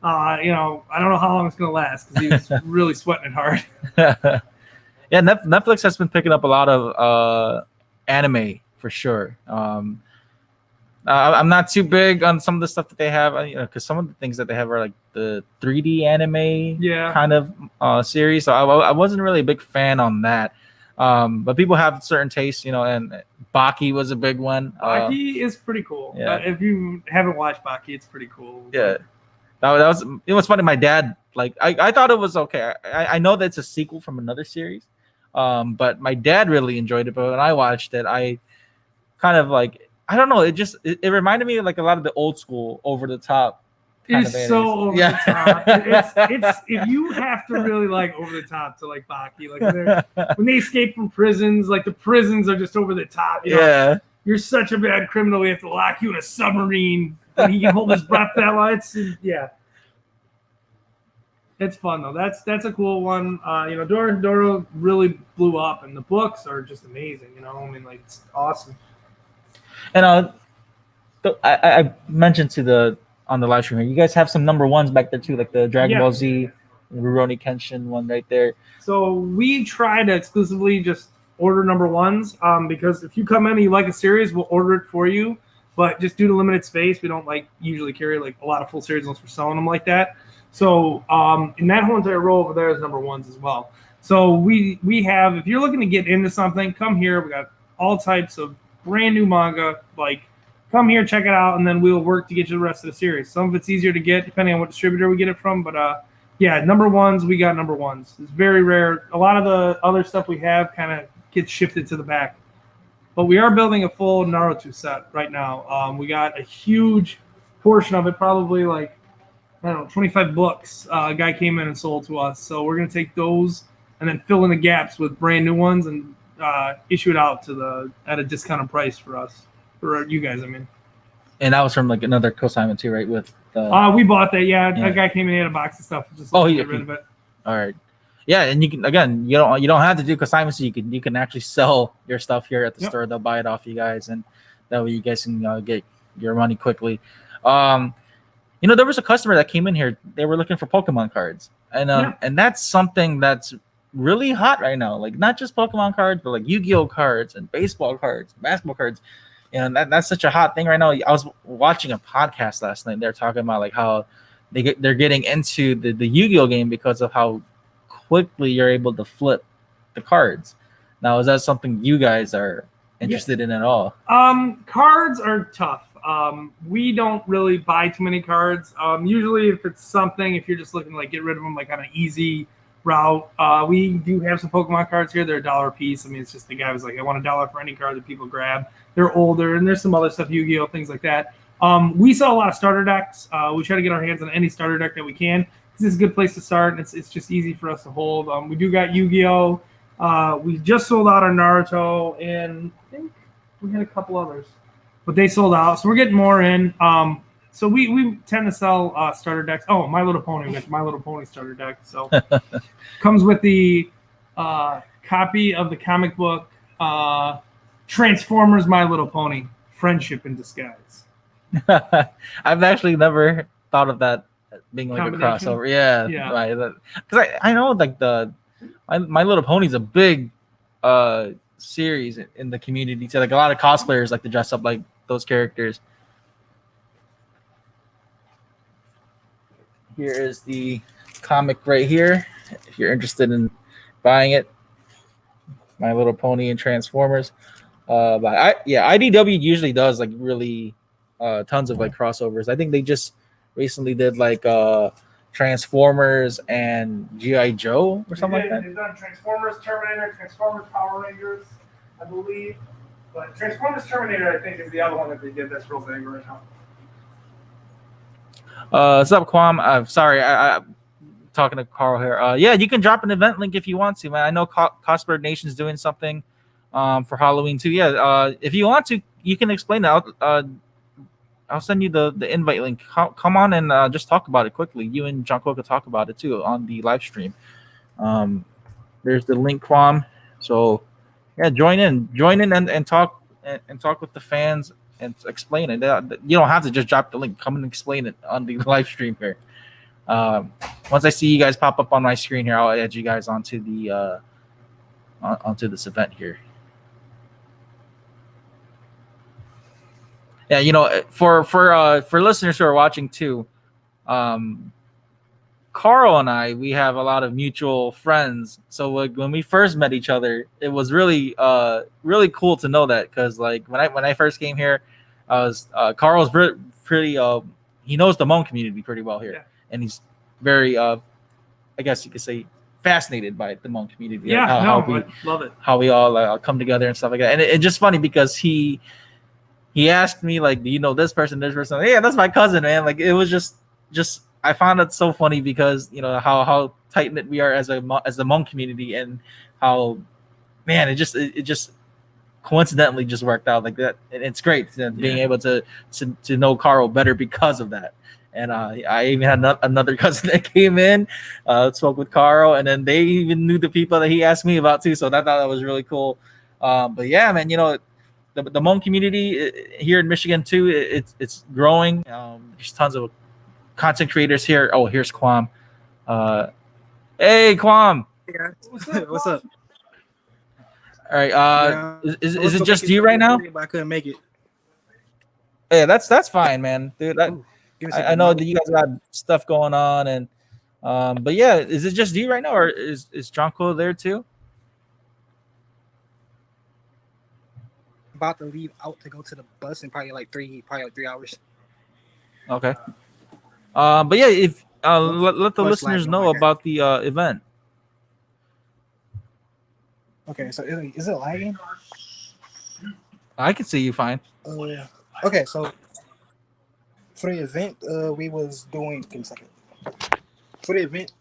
I don't know how long it's going to last because he was really sweating it hard. Yeah, Netflix has been picking up a lot of anime for sure. I'm not too big on some of the stuff that they have, because some of the things that they have are like the 3D anime kind of series. So I wasn't really a big fan on that. But people have certain tastes, and Baki was a big one. Baki is pretty cool. Yeah. If you haven't watched Baki, it's pretty cool. Yeah, that was. It was funny. My dad, I thought it was okay. I know that's a sequel from another series, but my dad really enjoyed it. But when I watched it, I kind of I don't know. It reminded me of like a lot of the old school over the top. It's so over the top. It's if you have to really like over the top to like Baki, like when they escape from prisons, like the prisons are just over the top. Yeah, you're such a bad criminal. We have to lock you in a submarine, and he can hold his breath that long. It's fun though. That's a cool one. Doro really blew up, and the books are just amazing. It's awesome. And I mentioned on the live stream here, you guys have some number ones back there too, like the Dragon Ball Z, Rurouni Kenshin one right there. So we try to exclusively just order number ones, because if you come in and you like a series, we'll order it for you. But just due to limited space, we don't usually carry a lot of full series unless we're selling them like that. So in that whole entire row over there is number ones as well. So we have, if you're looking to get into something, come here. We got all types of brand new manga. Come here, check it out, and then we'll work to get you the rest of the series. Some of it's easier to get depending on what distributor we get it from, but number ones, we got number ones. It's very rare. A lot of the other stuff we have kind of gets shifted to the back. But we are building a full Naruto set right now. We got a huge portion of it, probably 25 books. A guy came in and sold to us. So we're going to take those and then fill in the gaps with brand new ones and issue it out at a discounted price for us. For you guys, I mean. And that was from another Coassignment too, right? With we bought that. Yeah, that guy came in and had a box of stuff. Just get rid of it. All right. Yeah, and you can you don't have to do consignments. You can actually sell your stuff here at the store. They'll buy it off you guys, and that way you guys can get your money quickly. There was a customer that came in here. They were looking for Pokemon cards, and that's something that's really hot right now. Not just Pokemon cards, but Yu-Gi-Oh cards and baseball cards, basketball cards. And that's such a hot thing right now. I was watching a podcast last night. They're talking about how they're getting into the Yu-Gi-Oh game because of how quickly you're able to flip the cards. Now, is that something you guys are interested in at all? Cards are tough. We don't really buy too many cards. Usually, if you're just looking to get rid of them on an easy route, we do have some Pokemon cards here. They're $1 a piece. I mean, it's just the guy was I want $1 for any card that people grab. They're older, and there's some other stuff, Yu-Gi-Oh, things like that. We sell a lot of starter decks. We try to get our hands on any starter deck that we can. This is a good place to start, and it's just easy for us to hold. We do got Yu-Gi-Oh. We just sold out our Naruto, and I think we had a couple others, but they sold out. So we're getting more in. So we tend to sell starter decks. Oh, My Little Pony. We got My Little Pony starter deck. So comes with the copy of the comic book Transformers My Little Pony, Friendship in Disguise. I've actually never thought of that being a crossover. Yeah. Because I know My Little Pony's a big series in the community. So a lot of cosplayers like to dress up like those characters. Here is the comic right here. If you're interested in buying it, My Little Pony and Transformers. IDW usually does really tons of crossovers. I think they just recently did Transformers and G.I. Joe or something like that. They've done Transformers, Terminator, Transformers, Power Rangers, I believe. But Transformers Terminator, I think, is the other one that they did that's real big right now. What's up, Quam? I'm sorry, I'm talking to Carl here. You can drop an event link if you want to, man. I know Cosplay Nation is doing something for Halloween too. If you want to, you can explain it. I'll send you the invite link. Come on and just talk about it quickly. You and John Coca talk about it too on the live stream. There's the link, Quam. So join in and talk with the fans and explain it. You don't have to just drop the link. Come and explain it on the live stream here. Once I see you guys pop up on my screen here, I'll add you guys onto the onto this event here. Yeah, for listeners who are watching too, Carl and we have a lot of mutual friends. So like when we first met each other, it was really really cool to know that, because like when I first came here, I was Carl's pretty he knows the Hmong community pretty well here, Yeah. and he's very I guess you could say fascinated by the Hmong community. Yeah, like I love it. how we all come together and stuff like that. And it's just funny because he asked me like, do you know this person, this person? Yeah, that's my cousin, man. Like it was just I found it so funny because how tight knit we are as the Hmong community, and how, man, it just coincidentally just worked out like that. And it's great being able to know Carl better because of that. And I even had another cousin that came in, spoke with Carl, and then they even knew the people that he asked me about too. So I thought that was really cool. But yeah, man, the Hmong community here in Michigan too, it's growing. There's tons of content creators here. Oh, here's Quam. Hey, Quam. Yeah. What's up? All right. Yeah, Is it just you right now? But I couldn't make it. Yeah, that's fine, man, dude. Ooh, give me a I second. know that you guys got stuff going on, and but yeah, is it just you right now, or is Jonko there too? About to leave out to go to the bus in probably like 3 hours. Okay. But yeah, if let the Bus listeners lagging know like that. about the event. Okay, so is it lagging? I can see you fine. Yeah. Okay, so for the event, we was doing. Give me a second. For the event,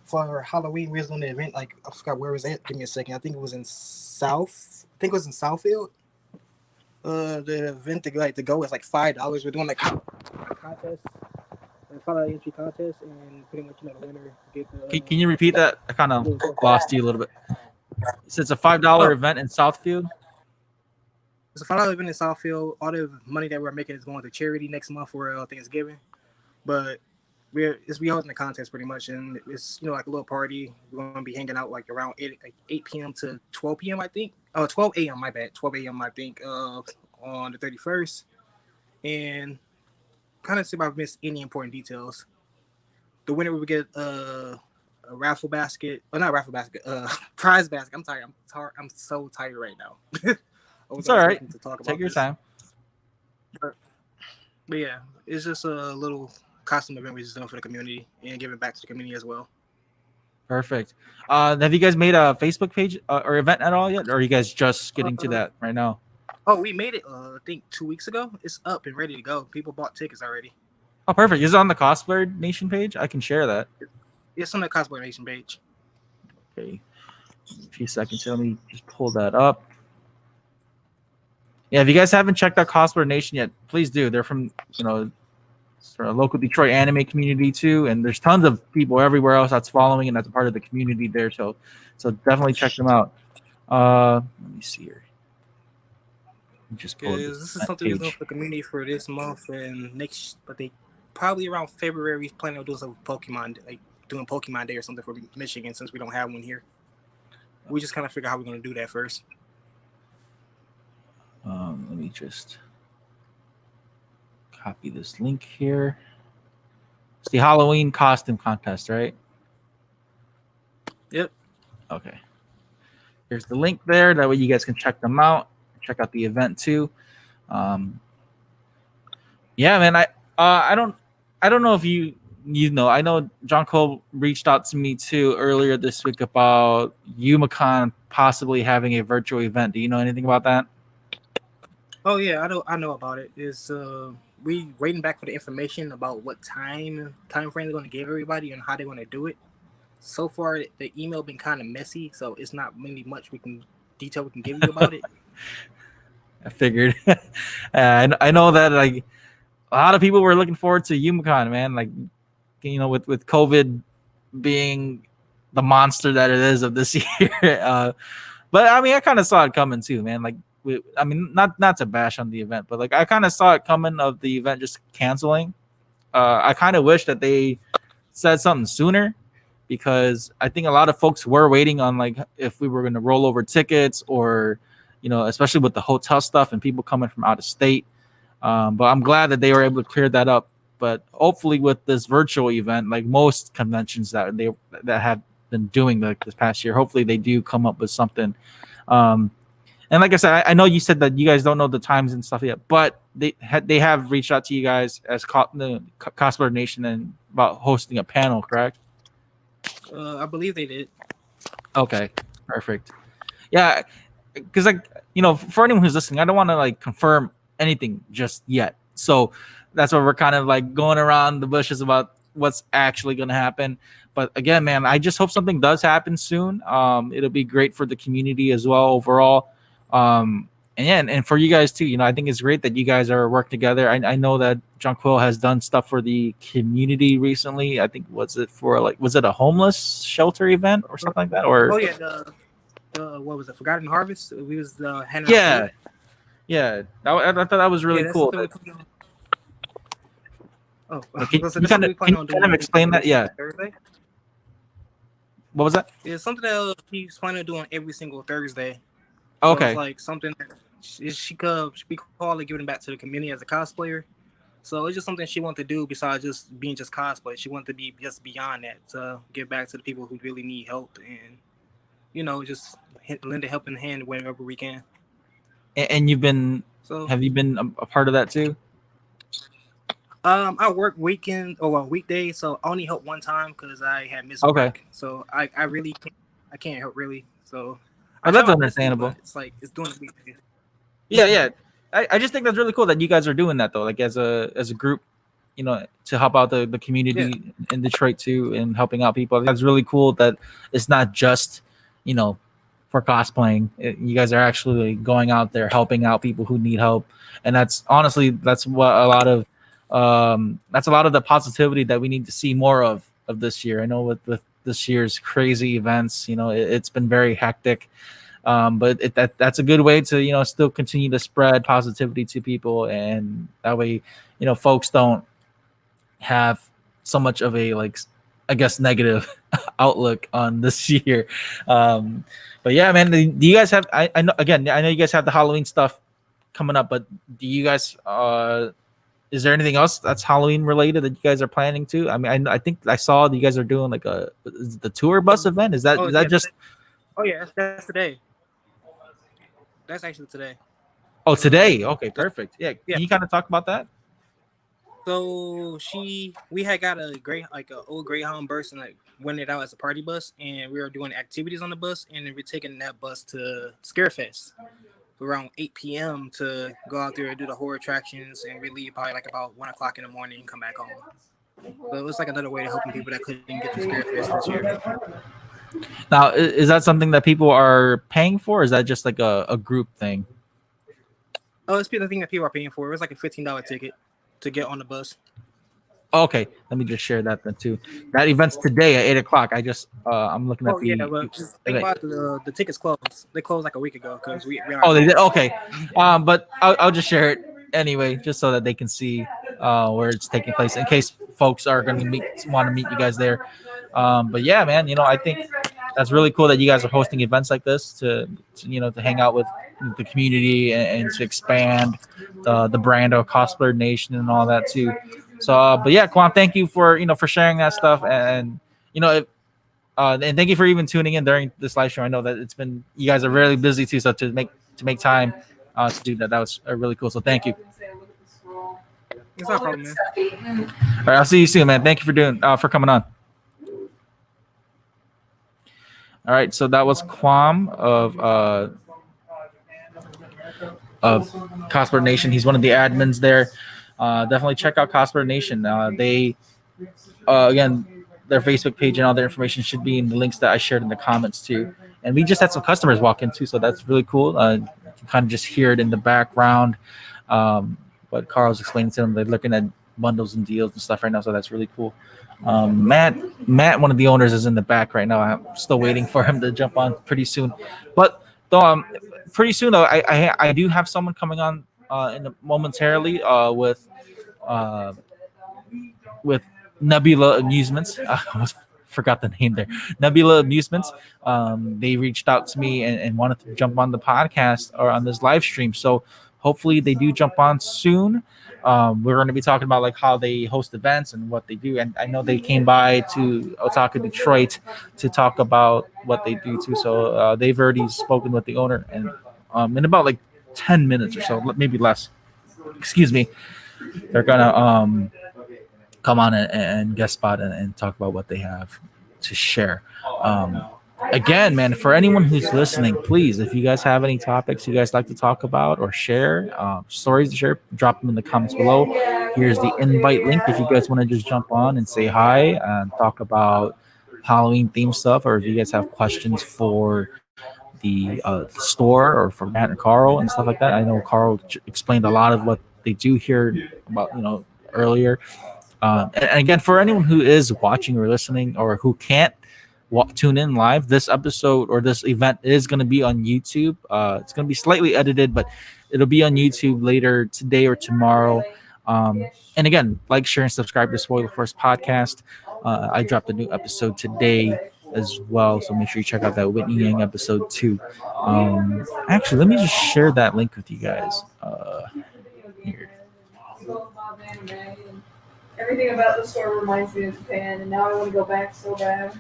for Halloween, we was doing the event. Like I forgot where it was at. Give me a second. I think it was in Southfield. The event to go is like $5. We're doing like a contest, like $5 entry contest, and pretty much the winner get the. Can you repeat that? I kind of lost you a little bit. So it's a $5 event in Southfield. It's a $5 event in Southfield. All the money that we're making is going to charity next month for Thanksgiving. But we holding a contest pretty much, and it's like a little party. We're gonna be hanging out like around 8 p.m. to 12 p.m. I think. Oh, 12 a.m. My bad. 12 a.m. I think on the 31st. And kind of see if I've missed any important details. The winner will get a raffle basket. Well, not raffle basket. Prize basket. I'm tired. I'm so tired right now. It's all right. To talk about Take your this. time. But yeah, it's just a little costume event we're just doing for the community and giving back to the community as well. Perfect. Have you guys made a Facebook page or event at all yet, or are you guys just getting to that right now? Oh, we made it. I think 2 weeks ago. It's up and ready to go. People bought tickets already. Oh, perfect. Is it on the Cosplay Nation page? I can share that. It's on the Cosplay Nation page. Okay. A few seconds. Let me just pull that up. Yeah, if you guys haven't checked out Cosplay Nation yet, please do. They're from sort of local Detroit anime community too, and there's tons of people everywhere else that's following and that's a part of the community there. So definitely check them out. Let me see here. Just pull Because this is something we're doing for the community for this month and next, but they probably around February planning on doing some Pokemon, like doing Pokemon Day or something for Michigan since we don't have one here. We just kind of figure out how we're going to do that first. Let me just copy this link here. It's the Halloween costume contest, right? Yep. Okay. Here's the link there. That way you guys can check them out. Check out the event too. Yeah, man. I don't know if you know. I know John Cole reached out to me too earlier this week about UMACon possibly having a virtual event. Do you know anything about that? Oh yeah, I know about it. Is we waiting back for the information about what time frame they're going to give everybody and how they're going to do it. So far, the email been kind of messy, so it's not really much we can give you about it. I figured. I know that like a lot of people were looking forward to UMACon, man. Like with COVID being the monster that it is of this year. But I mean, I kind of saw it coming too, man. Like. I mean, not to bash on the event, but like I kind of saw it coming of the event just canceling. I kind of wish that they said something sooner, because I think a lot of folks were waiting on like if we were going to roll over tickets or, especially with the hotel stuff and people coming from out of state. But I'm glad that they were able to clear that up. But hopefully, with this virtual event, like most conventions that have been doing this past year, hopefully they do come up with something. And like I said, I know you said that you guys don't know the times and stuff yet, but they have reached out to you guys as the Cosplay Nation and about hosting a panel, correct? I believe they did. Okay, perfect. Yeah, because for anyone who's listening, I don't want to like confirm anything just yet. So that's why we're kind of like going around the bushes about what's actually going to happen. But again, man, I just hope something does happen soon. It'll be great for the community as well overall. And for you guys too. I think it's great that you guys are working together. I know that Jonquil has done stuff for the community recently. I think was it a homeless shelter event or something like that? Or what was it? Forgotten Harvest. We was handing out food. Yeah. I thought that was really cool. Can you kind of explain that? Yeah. Thursday? What was that? It's something that he's planning on doing every single Thursday. Okay. So it's like something that she could call it giving back to the community as a cosplayer. So it's just something she wanted to do besides just being just cosplay. She wanted to be just beyond that to give back to the people who really need help and just lend a helping hand whenever we can. And have you been a part of that too? I work weekdays, so I only helped one time because I had missed work. So I really can't help really. So that's understandable. It's like it's doing the weekdays. Yeah. I just think that's really cool that you guys are doing that though, like as a group, to help out the community in Detroit too, and helping out people. That's really cool that it's not just for cosplaying. You guys are actually going out there helping out people who need help, and that's what a lot of the positivity that we need to see more of this year. I know with this year's crazy events, it's been very hectic, but that's a good way to still continue to spread positivity to people, and that way folks don't have so much of a negative outlook on this year. But yeah, man, do you guys have I know you guys have the Halloween stuff coming up, but do you guys is there anything else that's Halloween related that you guys are planning to? I mean, I think I saw that you guys are doing like the tour bus event. Is that just? Oh yeah, that's today. That's actually today. Oh, today. Okay, perfect. Yeah. Can you kind of talk about that? So we had got a old Greyhound bus and went it out as a party bus, and we were doing activities on the bus, and then we're taking that bus to Scarefest around 8 p.m. to go out there and do the horror attractions, and we leave probably about 1 o'clock in the morning and come back home. So it was like another way to helping people that couldn't get to Scarefest this year. Now, is that something that people are paying for? Or is that just like a group thing? Oh, it's the thing that people are paying for. It was like a $15 ticket to get on the bus. Okay, let me just share that then too. That event's today at 8 o'clock. I just I'm looking at but just think about the tickets closed. They closed like a week ago because we. They did. Okay, but I'll just share it anyway, just so that they can see where it's taking place in case folks are going to want to meet you guys there. But yeah, man, I think that's really cool that you guys are hosting events like this to hang out with the community and to expand the brand of Cosplay Nation and all that too. So, but yeah, Quam, thank you for sharing that stuff, and and thank you for even tuning in during this live stream. I know that you guys are really busy too, so to make time to do that was really cool. So thank you. It's no problem, man. All right, I'll see you soon, man. Thank you for coming on. All right, so that was Quam of Cosblerd Nation. He's one of the admins there. Definitely check out Cosplay Nation. They again, their Facebook page and all their information should be in the links that I shared in the comments too. And we just had some customers walk in too, so that's really cool. You can kind of just hear it in the background. But Carl's explaining to them, they're looking at bundles and deals and stuff right now, so that's really cool. Matt, one of the owners, is in the back right now. I'm still waiting for him to jump on pretty soon. But pretty soon though, I do have someone coming on momentarily with Nebula Amusements. I almost forgot the name there. Nebula Amusements. They reached out to me and wanted to jump on the podcast or on this live stream. So hopefully they do jump on soon. We're going to be talking about like how they host events and what they do. And I know they came by to Otaku Detroit to talk about what they do too. So they've already spoken with the owner, and in about like 10 minutes or so, maybe less. Excuse me. They're gonna come on and guest spot and talk about what they have to share. Again, man, for anyone who's listening, please, if you guys have any topics you guys like to talk about or share, stories to share, drop them in the comments below. Here's the invite link if you guys want to just jump on and say hi and talk about Halloween themed stuff, or if you guys have questions for the store or for Matt and Carl and stuff like that. I know Carl explained a lot of what they do here about earlier. And again, for anyone who is watching or listening or who can't tune in live, this episode or this event is going to be on YouTube. It's going to be slightly edited, but it'll be on YouTube later today or tomorrow. And again, like, share, and subscribe to Spoiler Force Podcast. I dropped a new episode today as well, so make sure you check out that Whitney Yang episode too. Actually, let me just share that link with you guys here. Everything about the store reminds me of Japan, and now I want to go back so bad.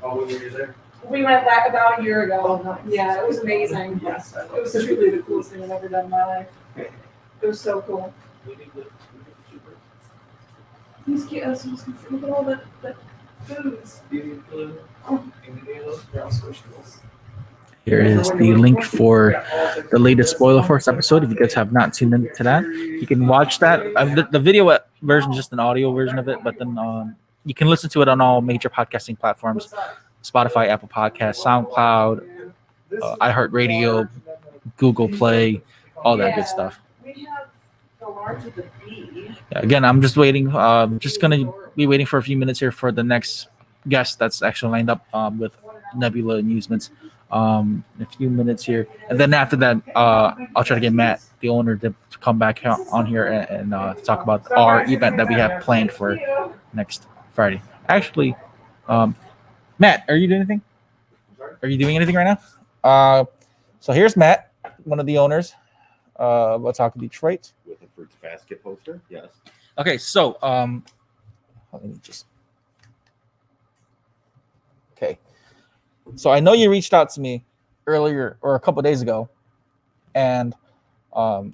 Oh, when were you there? We went back about a year ago. Yeah, it was amazing. It was truly the coolest thing I've ever done in my life. It was so cool. These kids, look at all the foods. Here is the link for the latest Spoiler Force episode. If you guys have not tuned into that, you can watch that. The video version is just an audio version of it, but then you can listen to it on all major podcasting platforms: Spotify, Apple Podcasts, SoundCloud, iHeartRadio, Google Play, all that good stuff. Yeah, again, I'm just waiting. Just gonna be waiting for a few minutes here for the next guest that's actually lined up with Nebula Amusements. A few minutes here, and then after that, I'll try to get Matt, the owner, to come back on here and talk about our event that we have planned for next Friday. Actually, Matt, are you doing anything? Are you doing anything right now? So here's Matt, one of the owners of Otaku Detroit. With a fruits basket poster, yes. Okay, so let me just. Okay. So I know you reached out to me earlier or a couple of days ago, and can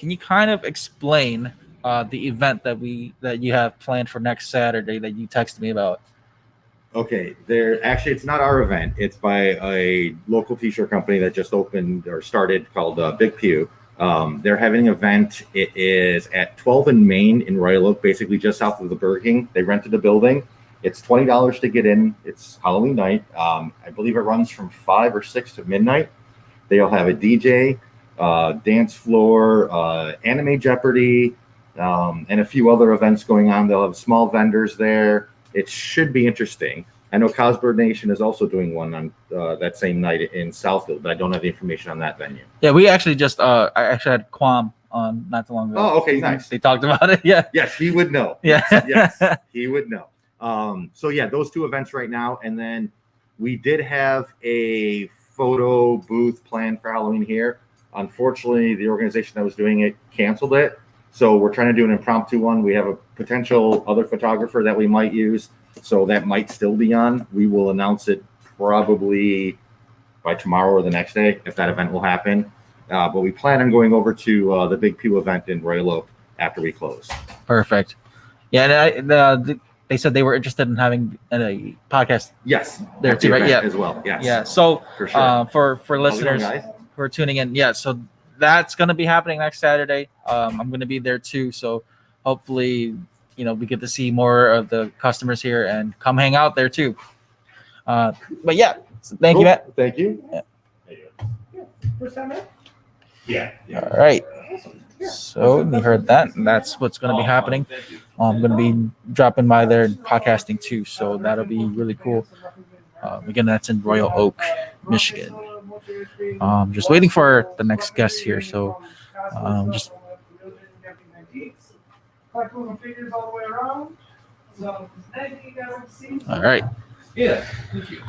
you kind of explain the event that you have planned for next Saturday that you texted me about? Okay, it's not our event. It's by a local t-shirt company that just opened or started called Big Pew. They're having an event. It is at 12 and Main in Royal Oak, basically just south of the Burger King. They rented a building. It's $20 to get in. It's Halloween night. I believe it runs from 5 or 6 to midnight. They'll have a DJ, dance floor, anime Jeopardy, and a few other events going on. They'll have small vendors there. It should be interesting. I know Cosblerd Nation is also doing one on that same night in Southfield, but I don't have the information on that venue. Yeah, we actually just I actually had Quam on not too long ago. Oh, okay, nice. They talked about it. Yeah. Yes, he would know. Yeah. Yes, he would know. So yeah, those two events right now, and then we did have a photo booth planned for Halloween here. Unfortunately, the organization that was doing it canceled it, so we're trying to do an impromptu one. We have a potential other photographer that we might use, so that might still be on. We will announce it probably by tomorrow or the next day if that event will happen. But we plan on going over to the Big Pew event in Royal Oak after we close. Perfect. Yeah, and they said they were interested in having a podcast. Yes, there too, right? Yeah, as well. Yes. Yeah. So for sure. For listeners who are tuning in, yeah. So that's going to be happening next Saturday. I'm going to be there too. So hopefully, we get to see more of the customers here and come hang out there too. But yeah, thank you, Matt. Thank you. Yeah. First time, man? Yeah. All right. So you heard that, and that's what's going to be happening. I'm going to be dropping by there and podcasting too, so that'll be really cool. Again, that's in Royal Oak, Michigan. Just waiting for the next guest here, so just. All right. Yeah. Thank you.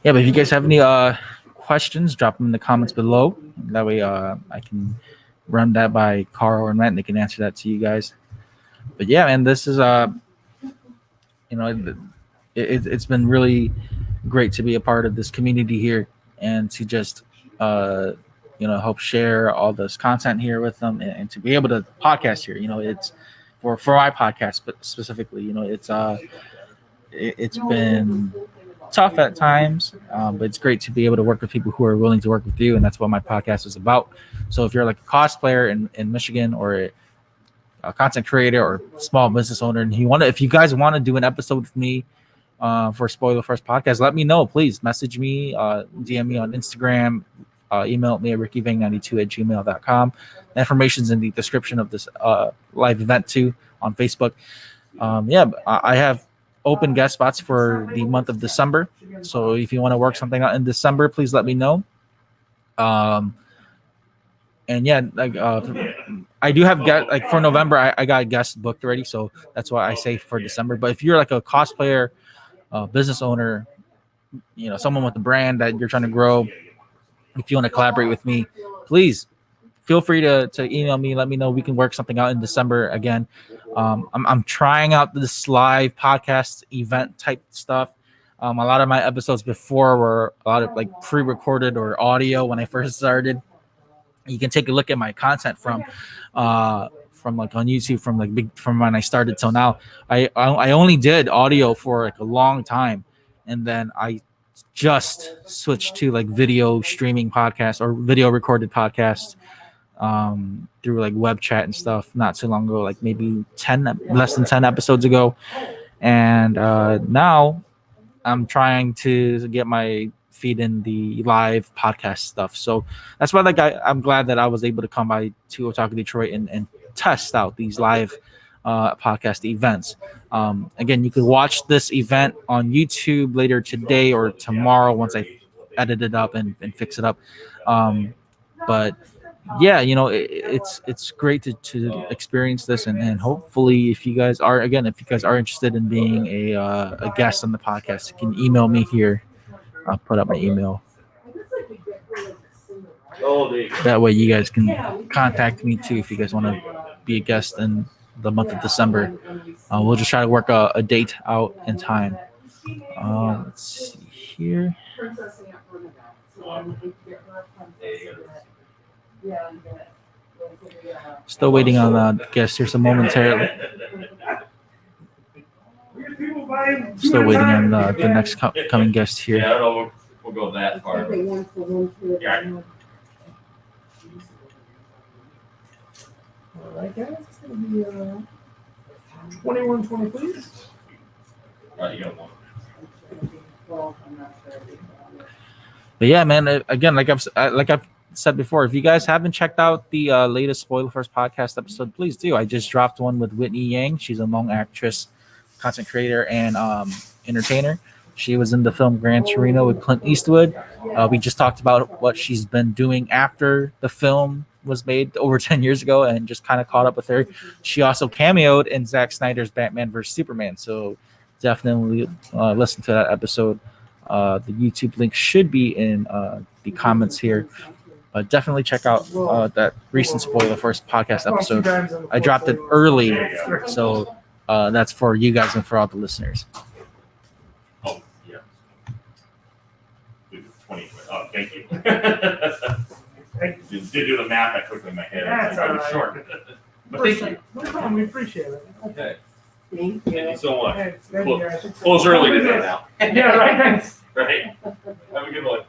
yeah, but if you guys have any questions, drop them in the comments below. That way I can run that by Carl or Matt, and they can answer that to you guys. But yeah, man, this is it's been really great to be a part of this community here and to just help share all this content here with them, and to be able to podcast here. It's for my podcast, but specifically, it's been tough at times, but it's great to be able to work with people who are willing to work with you, and that's what my podcast is about. So if you're like a cosplayer in Michigan, or a content creator or small business owner, and if you guys want to do an episode with me for Spoiler First Podcast, let me know. Please message me, DM me on Instagram, email me at rickyvang92@gmail.com. The information's in the description of this live event too on Facebook. I have open guest spots for the month of December. So if you want to work something out in December, please let me know. I do have for November, I got guests booked already, so that's why I say for December. But if you're like a cosplayer, business owner, someone with a brand that you're trying to grow, if you want to collaborate with me, please feel free to email me. Let me know. We can work something out in December again. I'm trying out this live podcast event type stuff. A lot of my episodes before were a lot of like pre-recorded or audio when I first started. You can take a look at my content from like on YouTube from when I started till now. I only did audio for like a long time, and then I just switched to like video streaming podcast or video recorded podcast through like web chat and stuff not too long ago, like maybe less than 10 episodes ago. And now I'm trying to get my feed in the live podcast stuff. So that's why I'm glad that I was able to come by to Otaku Detroit and test out these live podcast events. Again, you can watch this event on YouTube later today or tomorrow once I edit it up and fix it up. But yeah, it's great to experience this, and hopefully if you guys are interested in being a guest on the podcast, you can email me here. I'll put up my email. That way you guys can contact me too if you guys want to be a guest in the month of December. We'll just try to work a date out in time. Let's see here. Still waiting on the guest here, so momentarily. Still waiting on the next coming guest here. Yeah, I don't know we'll go that far. Yeah. All right, guys. It's going to be 2120, please. You got one. But yeah, man. Again, like I've said before, if you guys haven't checked out the latest Spoiler First podcast episode, please do. I just dropped one with Whitney Yang. She's a Hmong actress, content creator, and entertainer. She was in the film Gran Torino with Clint Eastwood. We just talked about what she's been doing after the film was made over 10 years ago, and just kind of caught up with her. She also cameoed in Zack Snyder's Batman vs. Superman, so definitely listen to that episode. The YouTube link should be in the comments here. But definitely check out that recent Spoiler First podcast episode. I dropped it early, so that's for you guys and for all the listeners. Oh, yeah. 20. Oh, thank you. Did do the math I quickly in my head. That's I was all short. But thank you. No problem. We appreciate it. Okay. Thank Thank you so much. Hey, thank you, guys. Close early today now. Yeah, right. Thanks. Right. Have a good one.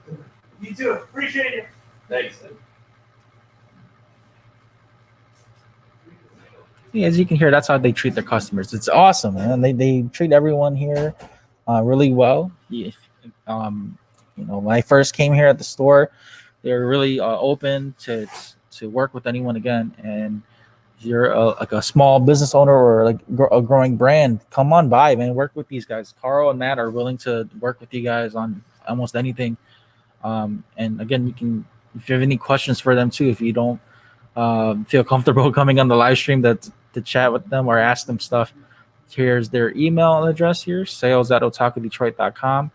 You too. Appreciate it. Thanks. Yeah, as you can hear, that's how they treat their customers. It's awesome, man. They treat everyone here really well. When I first came here at the store, they were really open to work with anyone again. And if you're like a small business owner or like a growing brand, come on by, man. Work with these guys. Carl and Matt are willing to work with you guys on almost anything. And again, if you have any questions for them too, if you don't feel comfortable coming on the live stream to chat with them or ask them stuff, here's their email address here, sales@otakudetroit.com.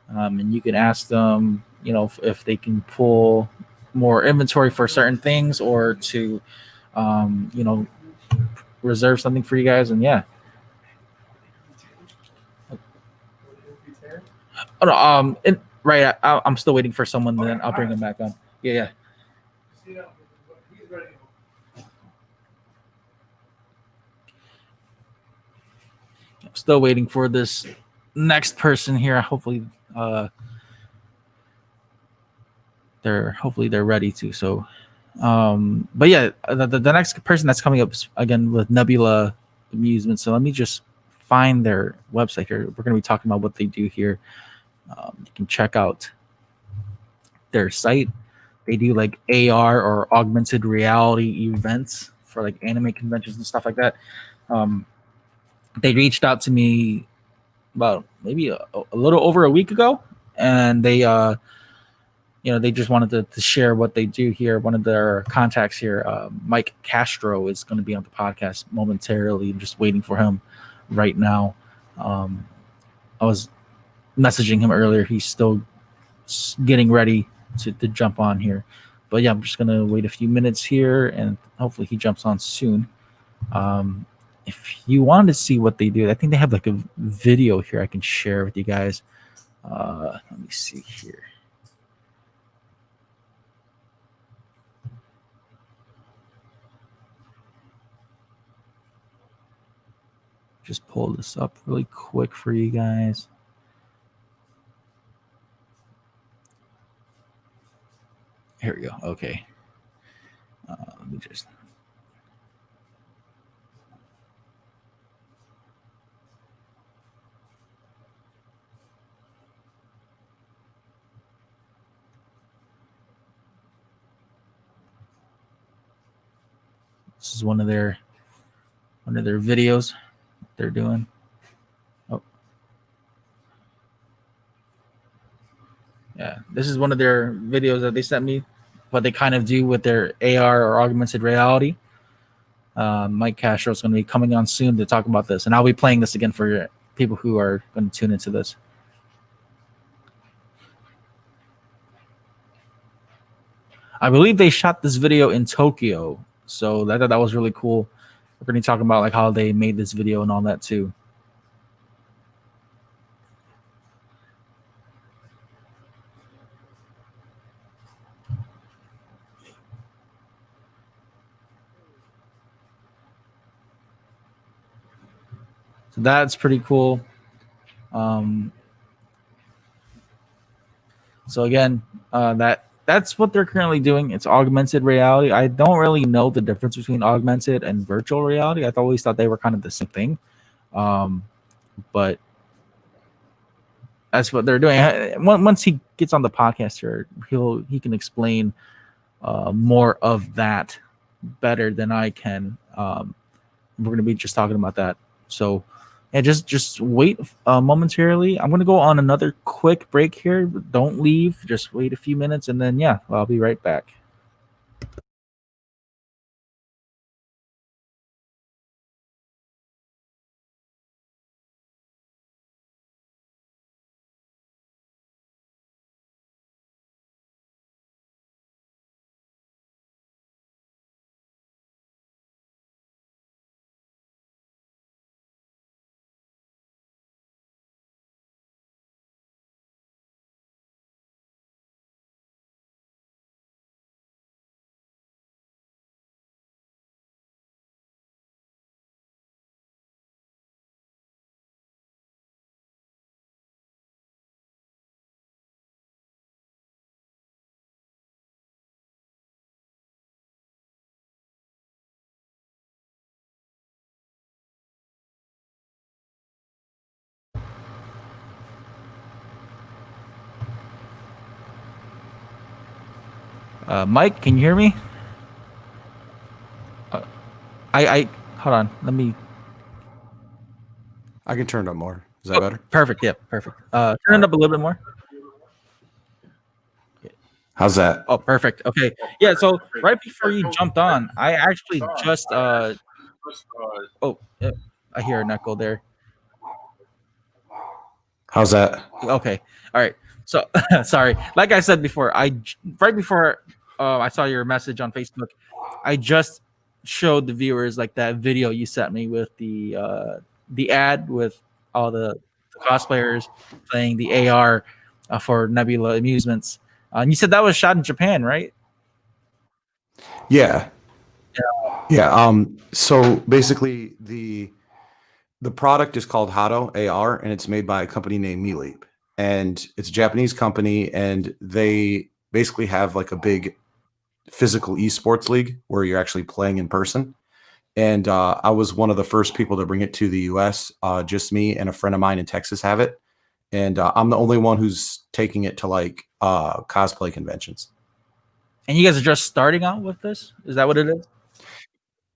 and you can ask them, if they can pull more inventory for certain things or to, reserve something for you guys. And yeah. Oh, no, right. I'm still waiting for someone. Then I'll bring them back on. Yeah. I'm still waiting for this next person here. Hopefully, they're ready to. So, but yeah, the next person that's coming up is, again, with Nebula Amusements. So let me just find their website here. We're going to be talking about what they do here. You can check out their site. They do like AR or augmented reality events for like anime conventions and stuff like that. They reached out to me about maybe a little over a week ago, and they they just wanted to share what they do here. One of their contacts here, Mike Castro, is going to be on the podcast momentarily. I'm just waiting for him right now. I was messaging him earlier. He's still getting ready to jump on here. But yeah, I'm just going to wait a few minutes here, and hopefully he jumps on soon. If you want to see what they do, I think they have like a video here I can share with you guys. Let me see here. Just pull this up really quick for you guys. Here we go. Okay. Let me just. This is one of their videos they're doing. Oh. Yeah, this is one of their videos that they sent me, what they kind of do with their AR or augmented reality. Mike Castro is going to be coming on soon to talk about this, and I'll be playing this again for people who are going to tune into this. I believe they shot this video in Tokyo, so I thought that was really cool. We're going to be talking about like how they made this video and all that too. So that's pretty cool. So again, that's what they're currently doing. It's augmented reality. I don't really know the difference between augmented and virtual reality. I always thought they were kind of the same thing. But that's what they're doing. Once he gets on the podcast here, he can explain more of that better than I can. We're going to be just talking about that. So yeah, just wait momentarily. I'm going to go on another quick break here. Don't leave. Just wait a few minutes, and then yeah, I'll be right back. Mike, can you hear me? I hold on. Let me. I can turn it up more. Is that better? Perfect. Yeah, perfect. Turn it up a little bit more. How's that? Oh, perfect. Okay. Yeah. So right before you jumped on, I actually just oh, yeah, I hear an echo there. How's that? Okay. All right. So sorry. Like I said before, right before I saw your message on Facebook, I just showed the viewers like that video you sent me with the ad with all the cosplayers playing the AR for Nebula Amusements. And you said that was shot in Japan, right? Yeah. Yeah. So basically the product is called Hado AR, and it's made by a company named Meeleap. And it's a Japanese company, and they basically have like a big physical esports league where you're actually playing in person. And I was one of the first people to bring it to the US. Just me and a friend of mine in Texas have it. And I'm the only one who's taking it to like cosplay conventions. And you guys are just starting out with this? Is that what it is?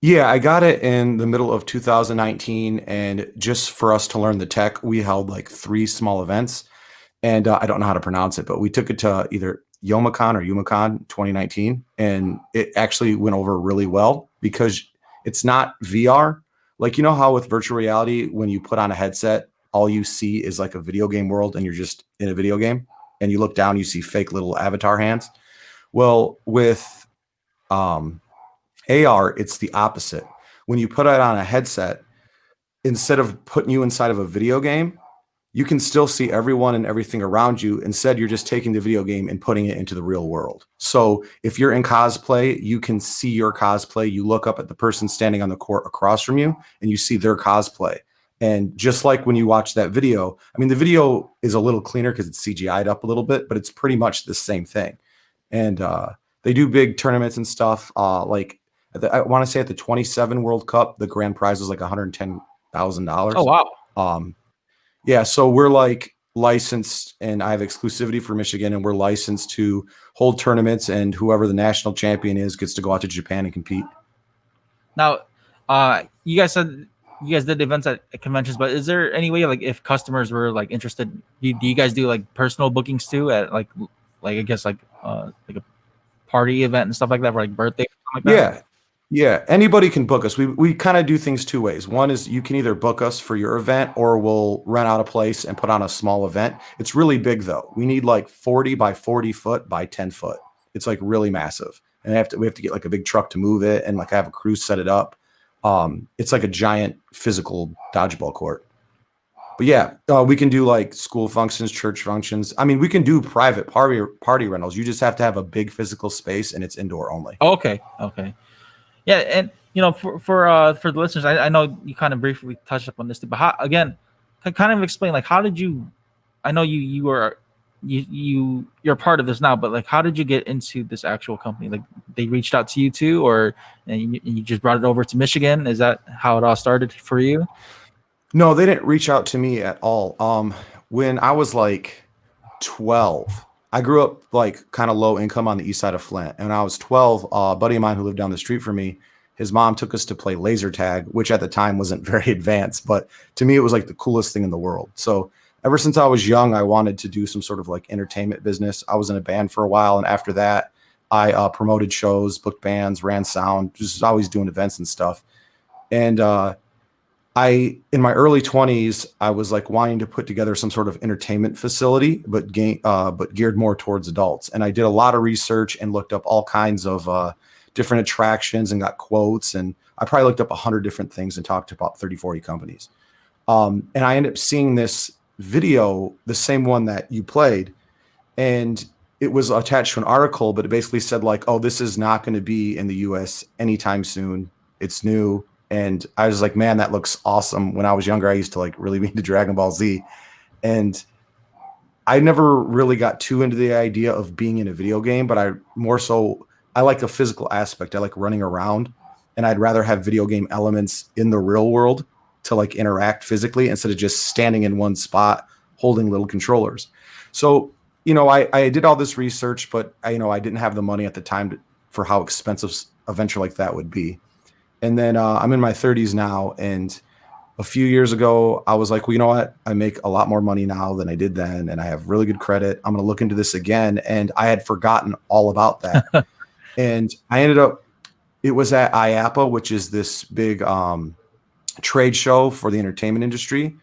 Yeah, I got it in the middle of 2019, and just for us to learn the tech, we held like 3 small events, and I don't know how to pronounce it, but we took it to either Youmacon or Youmacon 2019, and it actually went over really well because it's not VR. Like, you know how with virtual reality, when you put on a headset, all you see is like a video game world, and you're just in a video game, and you look down, you see fake little avatar hands. Well, with AR, it's the opposite. When you put it on a headset, instead of putting you inside of a video game, you can still see everyone and everything around you. Instead, you're just taking the video game and putting it into the real world. So if you're in cosplay, you can see your cosplay. You look up at the person standing on the court across from you, and you see their cosplay. And just like when you watch that video, I mean, the video is a little cleaner because it's CGI'd up a little bit, but it's pretty much the same thing. And they do big tournaments and stuff. Like I want to say at the 27 World Cup, the grand prize was like $110,000. Oh, wow. Yeah, so we're like licensed, and I have exclusivity for Michigan, and we're licensed to hold tournaments, and whoever the national champion is gets to go out to Japan and compete. Now, you guys said you guys did events at conventions, but is there any way, like, if customers were like interested, do you guys do like personal bookings too at like I guess like a party event and stuff like that, for like birthday, something like that? Yeah, anybody can book us. We kind of do things 2 ways. One is you can either book us for your event, or we'll rent out a place and put on a small event. It's really big though. We need like 40 by 40 foot by 10 foot. It's like really massive, and we have to get like a big truck to move it, and like have a crew set it up. It's like a giant physical dodgeball court. But yeah, we can do like school functions, church functions. I mean, we can do private party rentals. You just have to have a big physical space, and it's indoor only. Okay. Yeah, and for the listeners, I know you kind of briefly touched up on this too, but how, again, kind of explain, like, how did you? I know you're part of this now, but like, how did you get into this actual company? Like, they reached out to you too, or and you just brought it over to Michigan? Is that how it all started for you? No, they didn't reach out to me at all. When I was like 12, I grew up like kind of low income on the east side of Flint. And when I was 12, a buddy of mine who lived down the street from me, his mom took us to play laser tag, which at the time wasn't very advanced, but to me, it was like the coolest thing in the world. So ever since I was young, I wanted to do some sort of like entertainment business. I was in a band for a while. And after that, I promoted shows, booked bands, ran sound, just always doing events and stuff. And in my early 20s, I was like wanting to put together some sort of entertainment facility, but geared more towards adults. And I did a lot of research and looked up all kinds of different attractions and got quotes. And I probably looked up 100 different things and talked to about 30, 40 companies. And I ended up seeing this video, the same one that you played, and it was attached to an article, but it basically said like, oh, this is not going to be in the US anytime soon. It's new. And I was like, man, that looks awesome. When I was younger, I used to like really be into Dragon Ball Z. And I never really got too into the idea of being in a video game, but I like a physical aspect. I like running around, and I'd rather have video game elements in the real world to like interact physically instead of just standing in one spot holding little controllers. So, I did all this research, but I didn't have the money at the time for how expensive a venture like that would be. And then I'm in my 30s now, and a few years ago, I was like, well, you know what? I make a lot more money now than I did then, and I have really good credit. I'm going to look into this again. And I had forgotten all about that. And I ended up, it was at IAPA, which is this big trade show for the entertainment industry.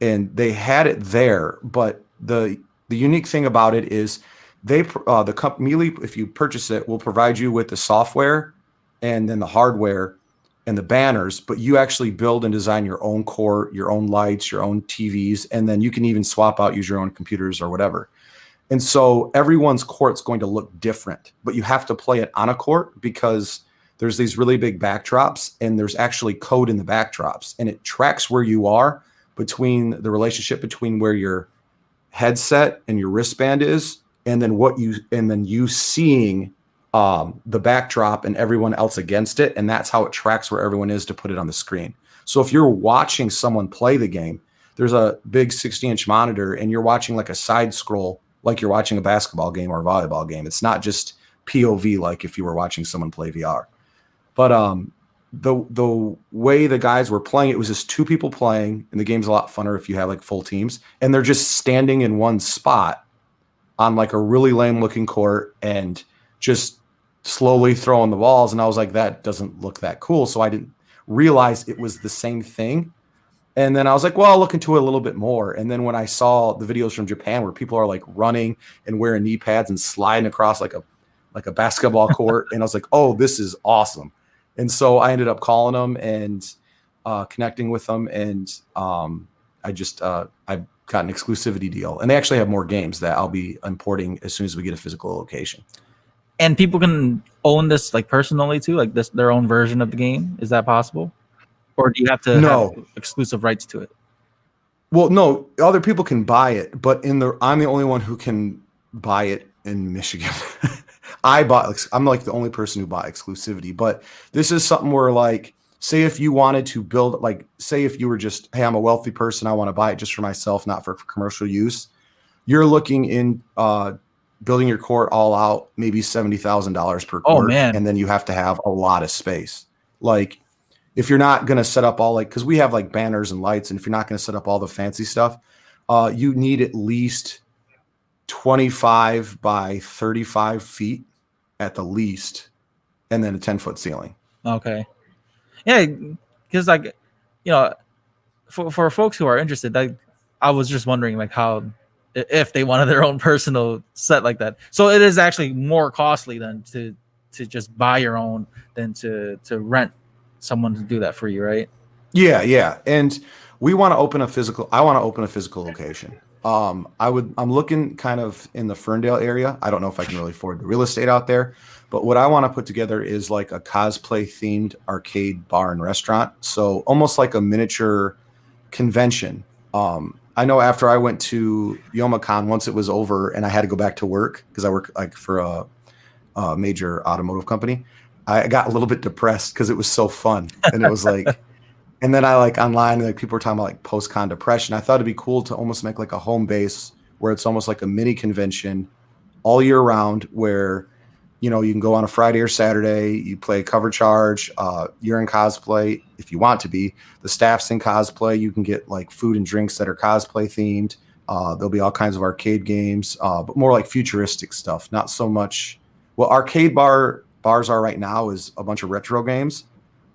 and they had it there. But the unique thing about it is Melee, if you purchase it, will provide you with the software and then the hardware and the banners, but you actually build and design your own court, your own lights, your own TVs, and then you can even swap out, use your own computers or whatever. And so everyone's court's going to look different, but you have to play it on a court because there's these really big backdrops and there's actually code in the backdrops, and it tracks where you are between the relationship between where your headset and your wristband is, and then you seeing the backdrop and everyone else against it, and that's how it tracks where everyone is to put it on the screen. So if you're watching someone play the game, there's a big 60-inch monitor, and you're watching like a side scroll, like you're watching a basketball game or a volleyball game. It's not just POV like if you were watching someone play VR. But the way the guys were playing, it was just two people playing, and the game's a lot funner if you have like full teams, and they're just standing in one spot on like a really lame looking court and just slowly throwing the balls. And I was like, that doesn't look that cool. So I didn't realize it was the same thing. And then I was like, well, I'll look into it a little bit more. And then when I saw the videos from Japan where people are like running and wearing knee pads and sliding across like a basketball court, and I was like, oh, this is awesome. And so I ended up calling them and connecting with them. And I got an exclusivity deal, and they actually have more games that I'll be importing as soon as we get a physical location. And people can own this like personally too, like this their own version of the game. Is that possible, or do you have to have exclusive rights to it? Well, no, other people can buy it, but I'm the only one who can buy it in Michigan. I'm like the only person who bought exclusivity, but this is something where like, say if you wanted to build, like, say if you were just, hey, I'm a wealthy person, I want to buy it just for myself, not for commercial use. You're looking in building your court all out, maybe $70,000 per court. Oh, man. And then you have to have a lot of space. Like if you're not going to set up all like, cause we have like banners and lights, and if you're not going to set up all the fancy stuff, you need at least 25 by 35 feet at the least, and then a 10-foot ceiling. Okay. Yeah, because like, you know, for folks who are interested, I was just wondering like how, if they wanted their own personal set like that. So it is actually more costly than to just buy your own than to rent someone to do that for you, right? Yeah. And I want to open a physical location. I'm looking kind of in the Ferndale area. I don't know if I can really afford the real estate out there, but what I want to put together is like a cosplay themed arcade bar and restaurant. So almost like a miniature convention. I know after I went to YomaCon, once it was over and I had to go back to work because I work like for a major automotive company, I got a little bit depressed because it was so fun. And it was like, and then I like online, like people were talking about like post-con depression. I thought it'd be cool to almost make like a home base where it's almost like a mini convention all year round where, you know, you can go on a Friday or Saturday, you play cover charge, you're in cosplay if you want to be. The staff's in cosplay. You can get like food and drinks that are cosplay themed. There'll be all kinds of arcade games, but more like futuristic stuff, not so much. Well, arcade bars are right now is a bunch of retro games,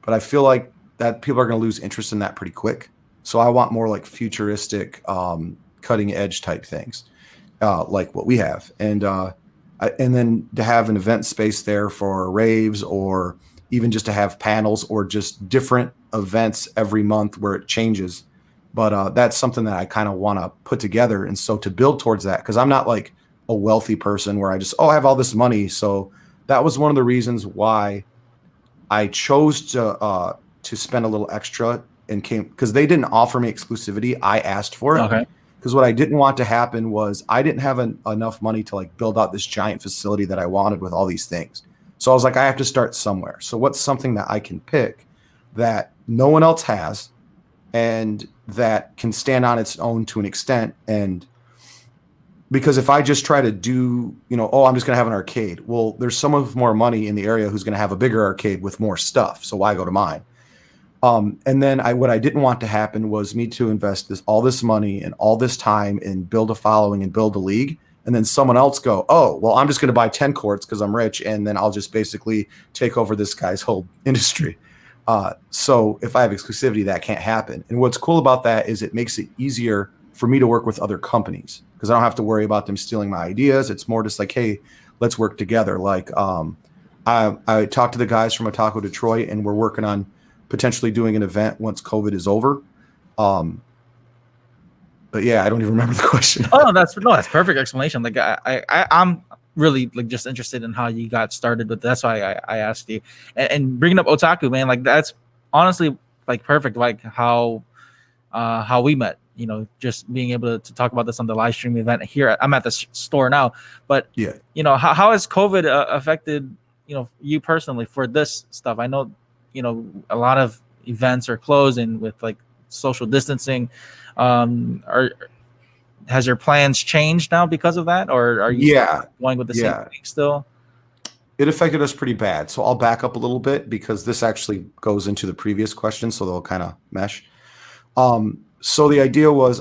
but I feel like that people are going to lose interest in that pretty quick. So I want more like futuristic, cutting edge type things, like what we have. And then to have an event space there for raves, or even just to have panels or just different events every month where it changes. But that's something that I kind of want to put together. And so to build towards that, because I'm not like a wealthy person where I just, I have all this money. So that was one of the reasons why I chose to spend a little extra and came, because they didn't offer me exclusivity. I asked for it. Okay. Because what I didn't want to happen was I didn't have enough money to like build out this giant facility that I wanted with all these things. So I was like, I have to start somewhere. So what's something that I can pick that no one else has and that can stand on its own to an extent? And because if I just try to do, I'm just going to have an arcade. Well, there's someone with more money in the area who's going to have a bigger arcade with more stuff. So why go to mine? And then what I didn't want to happen was me to invest all this money and all this time and build a following and build a league. And then someone else go, I'm just going to buy 10 courts because I'm rich. And then I'll just basically take over this guy's whole industry. So if I have exclusivity, that can't happen. And what's cool about that is it makes it easier for me to work with other companies because I don't have to worry about them stealing my ideas. It's more just like, hey, let's work together. Like I talked to the guys from Otaku Detroit, and we're working on potentially doing an event once COVID is over. But yeah, I don't even remember the question. Oh, that's perfect explanation. Like I'm really like just interested in how you got started with. That's why I asked you. And bringing up Otaku, man, like that's honestly like perfect. Like how we met. You know, just being able to talk about this on the live stream event here. I'm at the store now, but Yeah, you know, how has COVID affected you personally for this stuff? I know a lot of events are closing with like social distancing. Has your plans changed now because of that, or are you going with the same thing still? It affected us pretty bad. So I'll back up a little bit because this actually goes into the previous question, so they'll kind of mesh. So the idea was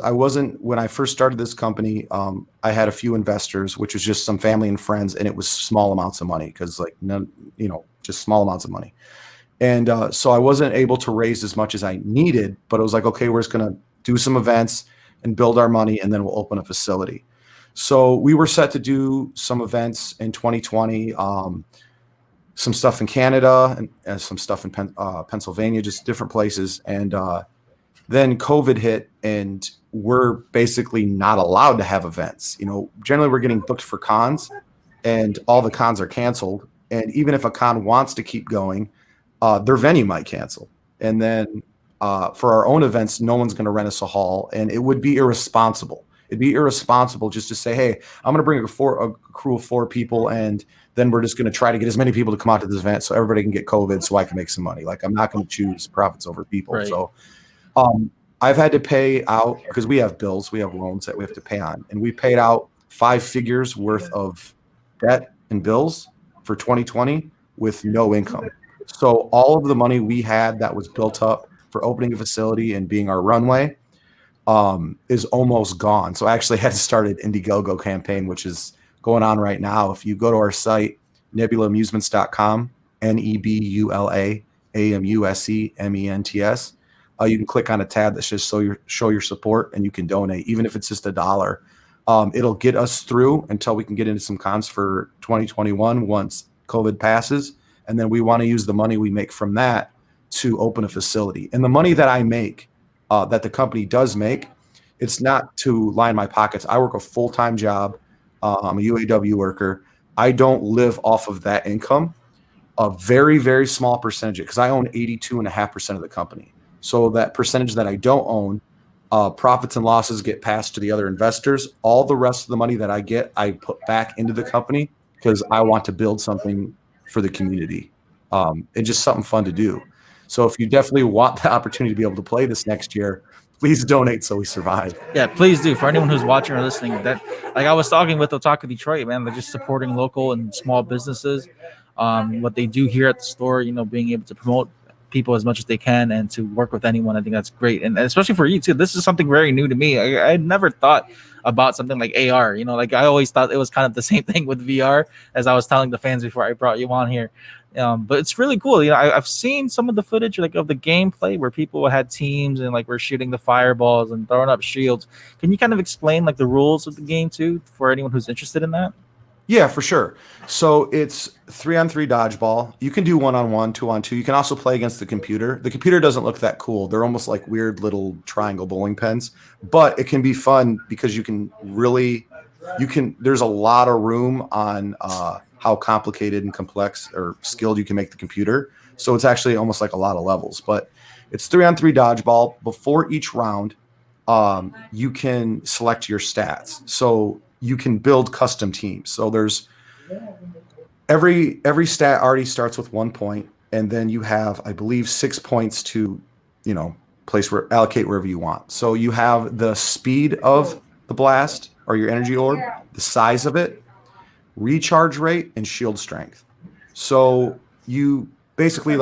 when I first started this company, I had a few investors, which was just some family and friends, and it was small amounts of money because like just small amounts of money. And so I wasn't able to raise as much as I needed, but it was like, okay, we're just going to do some events and build our money, and then we'll open a facility. So we were set to do some events in 2020, some stuff in Canada and some stuff in Pennsylvania, just different places. And then COVID hit, and we're basically not allowed to have events. Generally we're getting booked for cons, and all the cons are canceled. And even if a con wants to keep going, their venue might cancel. And then for our own events, no one's going to rent us a hall, and it would be irresponsible. It'd be irresponsible just to say, hey, I'm going to bring a crew of 4 people, and then we're just going to try to get as many people to come out to this event so everybody can get COVID so I can make some money. Like, I'm not going to choose profits over people. Right. So I've had to pay out because we have bills, we have loans that we have to pay on, and we paid out 5 figures worth of debt and bills for 2020 with no income. So all of the money we had that was built up for opening a facility and being our runway is almost gone. So I actually had to start an Indiegogo campaign, which is going on right now. If you go to our site, nebulaamusements.com, NEBULAAMUSEMENTS, you can click on a tab that says show your support, and you can donate, even if it's just $1. It'll get us through until we can get into some cons for 2021 once COVID passes. And then we want to use the money we make from that to open a facility. And the money that I make, that the company does make, it's not to line my pockets. I work a full-time job. I'm a UAW worker. I don't live off of that income. A very, very small percentage, because I own 82.5% of the company. So that percentage that I don't own, profits and losses get passed to the other investors. All the rest of the money that I get, I put back into the company because I want to build something for the community. And just something fun to do. So if you definitely want the opportunity to be able to play this next year, please donate so we survive. Yeah, please do. For anyone who's watching or listening, that like I was talking with Otaku Detroit, man, they're just supporting local and small businesses. What they do here at the store, being able to promote people as much as they can and to work with anyone, I think that's great. And especially for you too, this is something very new to me. I never thought about something like AR, like I always thought it was kind of the same thing with VR, as I was telling the fans before I brought you on here. But it's really cool. I've seen some of the footage like of the gameplay where people had teams and like were shooting the fireballs and throwing up shields. Can you kind of explain like the rules of the game too for anyone who's interested in that? Yeah, for sure. So it's 3-on-3 dodgeball. You can do 1-on-1, 2-on-2. You can also play against the computer. The computer doesn't look that cool. They're almost like weird little triangle bowling pins, but it can be fun because there's a lot of room on how complicated and complex or skilled you can make the computer. So it's actually almost like a lot of levels, but it's 3-on-3 dodgeball. Before each round, you can select your stats. So you can build custom teams. So there's every stat already starts with 1 point, and then you have, I believe, 6 points to, allocate wherever you want. So you have the speed of the blast or your energy orb, the size of it, recharge rate, and shield strength. So you basically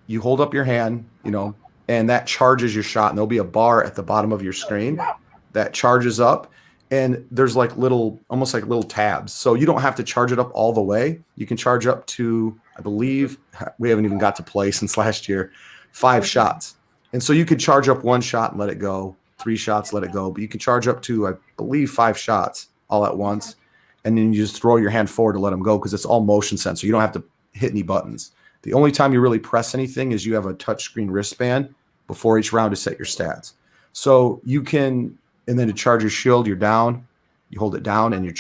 you hold up your hand, and that charges your shot, and there'll be a bar at the bottom of your screen that charges up. And there's almost like little tabs. So you don't have to charge it up all the way. You can charge up to, I believe, we haven't even got to play since last year. 5 shots. And so you could charge up 1 shot and let it go, 3 shots, let it go. But you can charge up to, I believe, 5 shots all at once. And then you just throw your hand forward to let them go because it's all motion sensor. You don't have to hit any buttons. The only time you really press anything is you have a touchscreen wristband before each round to set your stats. So you can, and then to charge your shield, you're down. You hold it down and your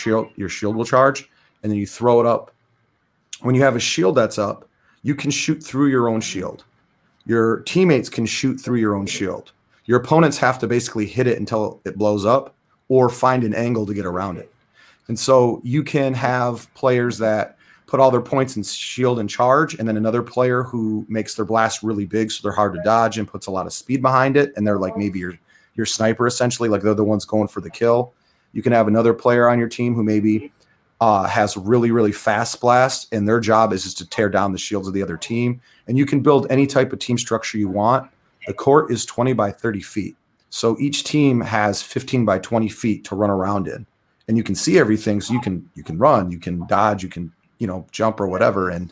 shield will charge. And then you throw it up. When you have a shield that's up, you can shoot through your own shield. Your teammates can shoot through your own shield. Your opponents have to basically hit it until it blows up or find an angle to get around it. And so you can have players that put all their points in shield and charge, and then another player who makes their blast really big so they're hard to dodge and puts a lot of speed behind it, and they're like maybe your sniper essentially, like they're the ones going for the kill. You can have another player on your team who maybe has really, really fast blast, and their job is just to tear down the shields of the other team. And you can build any type of team structure you want. The court is 20 by 30 feet. So each team has 15 by 20 feet to run around in. And you can see everything. So you can run, you can dodge, you can, jump or whatever. And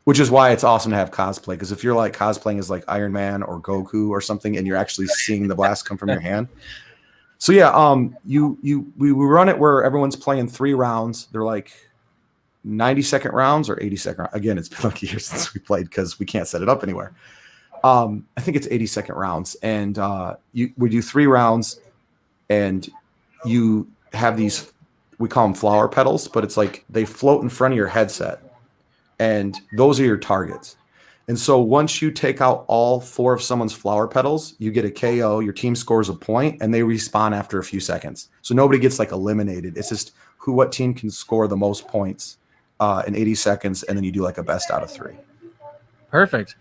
which is why it's awesome to have cosplay. Because if you're like cosplaying as like Iron Man or Goku or something, and you're actually seeing the blast come from your hand. So yeah, we run it where everyone's playing 3 rounds. They're like 90-second rounds or 80-second. Again, it's been like a year since we played because we can't set it up anywhere. I think it's 80-second rounds, and we do 3 rounds, and you have these, we call them flower petals, but it's like they float in front of your headset, and those are your targets. And so once you take out all 4 of someone's flower petals, you get a KO, your team scores a point, and they respawn after a few seconds. So nobody gets like eliminated. It's just what team can score the most points in 80 seconds, and then you do like a best out of 3. Perfect.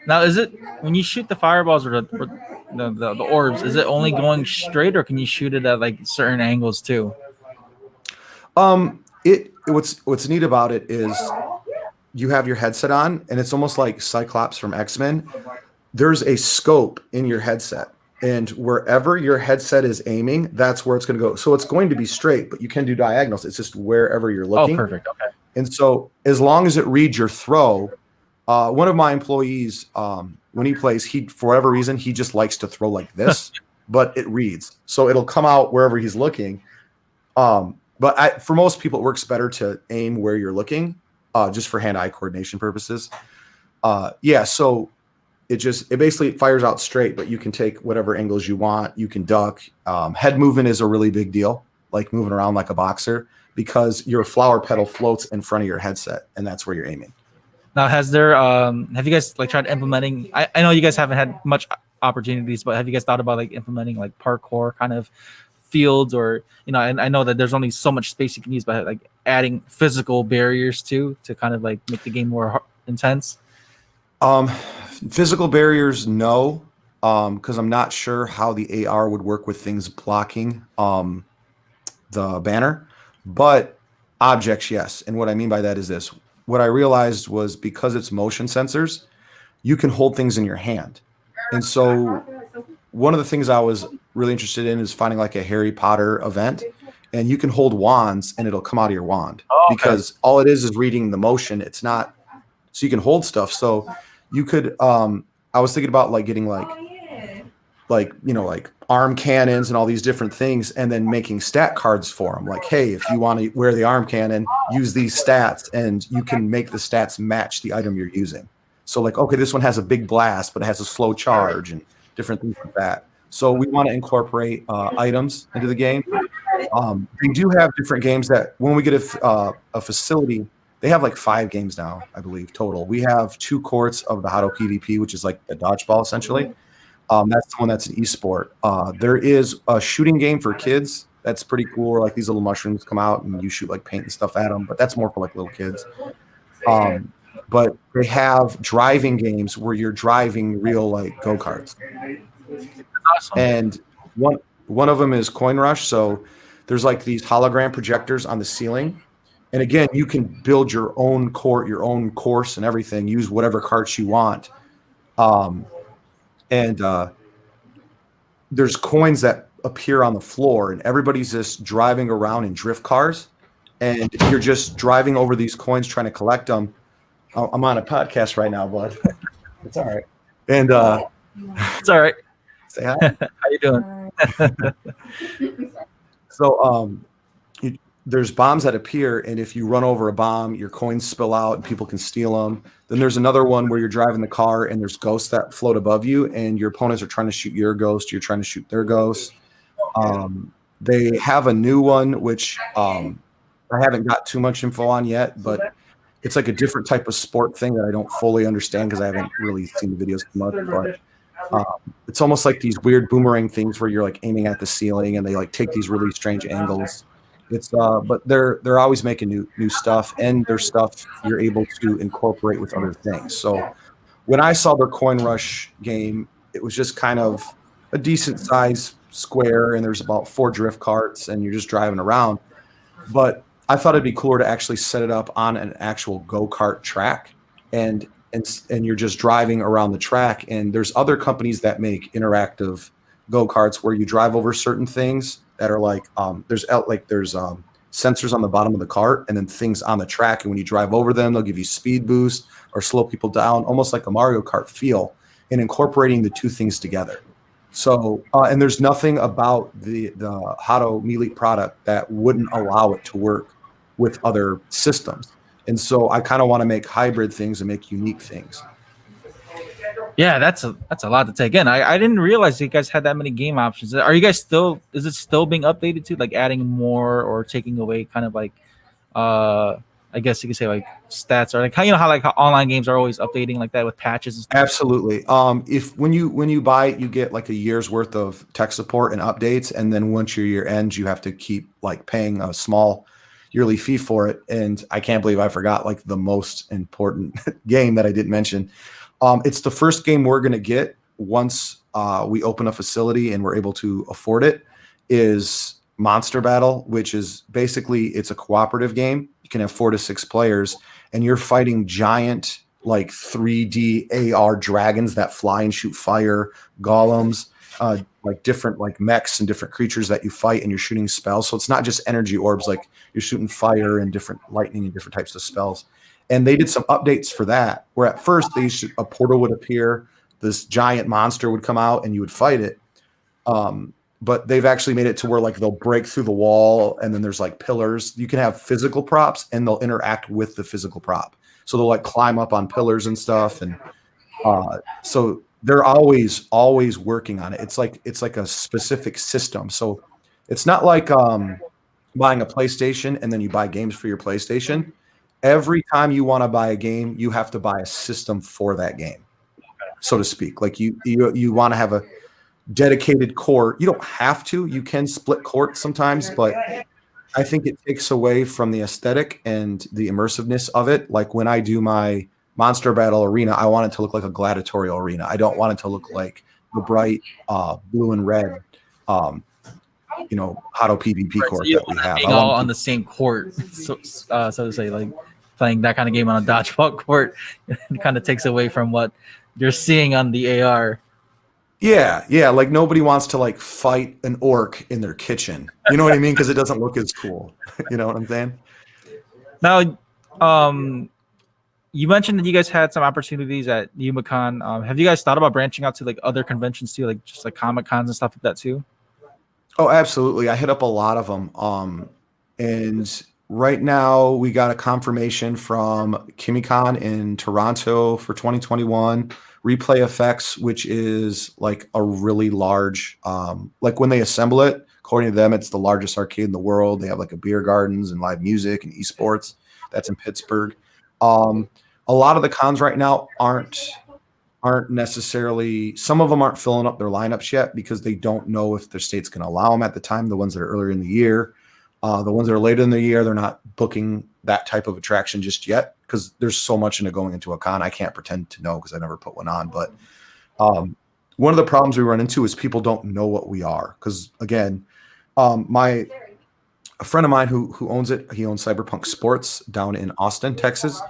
Now, is it when you shoot the fireballs or the orbs, is it only going straight, or can you shoot it at like certain angles too? What's neat about it is you have your headset on, and it's almost like Cyclops from X-Men. There's a scope in your headset, and wherever your headset is aiming, that's where it's going to go. So it's going to be straight, but you can do diagonals. It's just wherever you're looking. Oh, perfect. Okay. And so as long as it reads your throw, one of my employees, when he plays, for whatever reason, he just likes to throw like this, but it reads. So it'll come out wherever he's looking. But for most people, it works better to aim where you're looking, just for hand-eye coordination purposes. So it basically fires out straight, but you can take whatever angles you want. You can duck. Head movement is a really big deal, like moving around like a boxer, because your flower petal floats in front of your headset, and that's where you're aiming. Now, have you guys like tried implementing? I know you guys haven't had much opportunities, but have you guys thought about like implementing like parkour kind of fields, or and I know that there's only so much space you can use, but like adding physical barriers to kind of like make the game more intense? Physical barriers, no, because I'm not sure how the AR would work with things blocking the banner, but objects, yes. And what I mean by that is this. What I realized was because it's motion sensors, you can hold things in your hand. And so one of the things I was really interested in is finding like a Harry Potter event, and you can hold wands and it'll come out of your wand. Okay. Because all it is reading the motion. It's not, so you can hold stuff. So you could, I was thinking about like getting like arm cannons and all these different things, and then making stat cards for them. Like, hey, if you want to wear the arm cannon, use these stats, and you can make the stats match the item you're using. So like, okay, this one has a big blast, but it has a slow charge and different things like that. So we want to incorporate items into the game. We do have different games that when we get a facility, they have like 5 games now, I believe, total. We have 2 courts of the Hado PvP, which is like the dodgeball essentially. That's the one that's an esport. There is a shooting game for kids. That's pretty cool. Where, like these little mushrooms come out and you shoot like paint and stuff at them, but that's more for like little kids. But they have driving games where you're driving real like go-karts. Awesome. And one of them is Coin Rush. So there's like these hologram projectors on the ceiling. And again, you can build your own court, your own course and everything, use whatever carts you want. And there's coins that appear on the floor, and everybody's just driving around in drift cars, and you're just driving over these coins trying to collect them. I'm on a podcast right now, bud. It's all right. And It's all right. say hi. How you doing? So there's bombs that appear, and if you run over a bomb, your coins spill out and people can steal them. Then there's another one where you're driving the car and there's ghosts that float above you, and your opponents are trying to shoot your ghost. You're trying to shoot their ghost. They have a new one, which I haven't got too much info on yet, but it's like a different type of sport thing that I don't fully understand because I haven't really seen the videos come up. But it's almost like these weird boomerang things where you're like aiming at the ceiling and they like take these really strange angles. It's but they're always making new stuff, and their stuff you're able to incorporate with other things. So when I saw their Coin Rush game, it was just kind of a decent size square, and there's about 4 drift carts, and you're just driving around. But I thought it'd be cooler to actually set it up on an actual go-kart track, and you're just driving around the track. And there's other companies that make interactive go-karts where you drive over certain things that are like there's sensors on the bottom of the cart and then things on the track, and when you drive over them, they'll give you speed boost or slow people down, almost like a Mario Kart feel, and incorporating the two things together. So and there's nothing about the Hato Melee product that wouldn't allow it to work with other systems. And so I kind of want to make hybrid things and make unique things. Yeah, that's a lot to take in. I didn't realize you guys had that many game options. Are you guys still? Is it still being updated to like adding more or taking away kind of like I guess you could say like stats or like how how online games are always updating like that with patches and stuff? Absolutely. If when you buy it, you get like a year's worth of tech support and updates, and then once your year ends, you have to keep like paying a small yearly fee for it. And I can't believe I forgot like the most important game that I didn't mention. It's the first game we're going to get once we open a facility and we're able to afford it, is Monster Battle, which is basically it's a cooperative game. You can have 4 to 6 players, and you're fighting giant like 3D AR dragons that fly and shoot fire, golems, like different like mechs and different creatures that you fight, and you're shooting spells. So it's not just energy orbs, like you're shooting fire and different lightning and different types of spells. And they did some updates for that, where at first a portal would appear, this giant monster would come out, and you would fight it. But they've actually made it to where like they'll break through the wall, and then there's like pillars. You can have physical props, and they'll interact with the physical prop. So they'll like climb up on pillars and stuff, and so they're always working on it. It's like a specific system. So it's not like buying a PlayStation and then you buy games for your PlayStation. Every time you want to buy a game, you have to buy a system for that game, so to speak. Like you want to have a dedicated court. You don't have to. You can split court sometimes, but I think it takes away from the aesthetic and the immersiveness of it. Like when I do my Monster Battle arena, I want it to look like a gladiatorial arena. I don't want it to look like the bright blue and red Hato PvP court that we have. Being all on the same court, so to say, like playing that kind of game on a dodgeball court, it kind of takes away from what you're seeing on the AR. Yeah. Like nobody wants to like fight an orc in their kitchen. You know what I mean? Because it doesn't look as cool. You know what I'm saying? Now, you mentioned that you guys had some opportunities at UmaCon. Have you guys thought about branching out to like other conventions too, like just like Comic Cons and stuff like that too? Oh, absolutely. I hit up a lot of them. And right now we got a confirmation from KimiCon in Toronto for 2021. Replay Effects, which is like a really large, like when they assemble it, according to them, it's the largest arcade in the world. They have like a beer gardens and live music and esports. That's in Pittsburgh. A lot of the cons right now aren't necessarily, some of them aren't filling up their lineups yet because they don't know if their state's going to allow them at the time. The ones that are earlier in the year, the ones that are later in the year, they're not booking that type of attraction just yet because there's so much into going into a con. I can't pretend to know because I never put one on. But one of the problems we run into is people don't know what we are. Because again, a friend of mine who owns it, he owns Cyberpunk Sports down in Austin, Texas.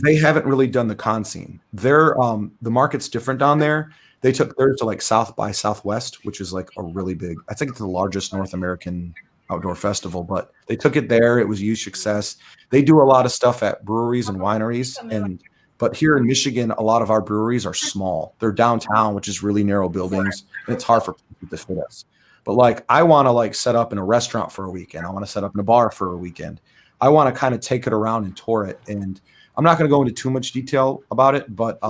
They haven't really done the con scene. The market's different down there. They took theirs to like South by Southwest, which is like a really big, I think it's the largest North American outdoor festival, but they took it there. It was a huge success. They do a lot of stuff at breweries and wineries, and But here in Michigan, a lot of our breweries are small. They're downtown, which is really narrow buildings, and it's hard for people to fit us. But like, I want to like set up in a restaurant for a weekend. I want to set up in a bar for a weekend. I want to kind of take it around and tour it. And I'm not going to go into too much detail about it, but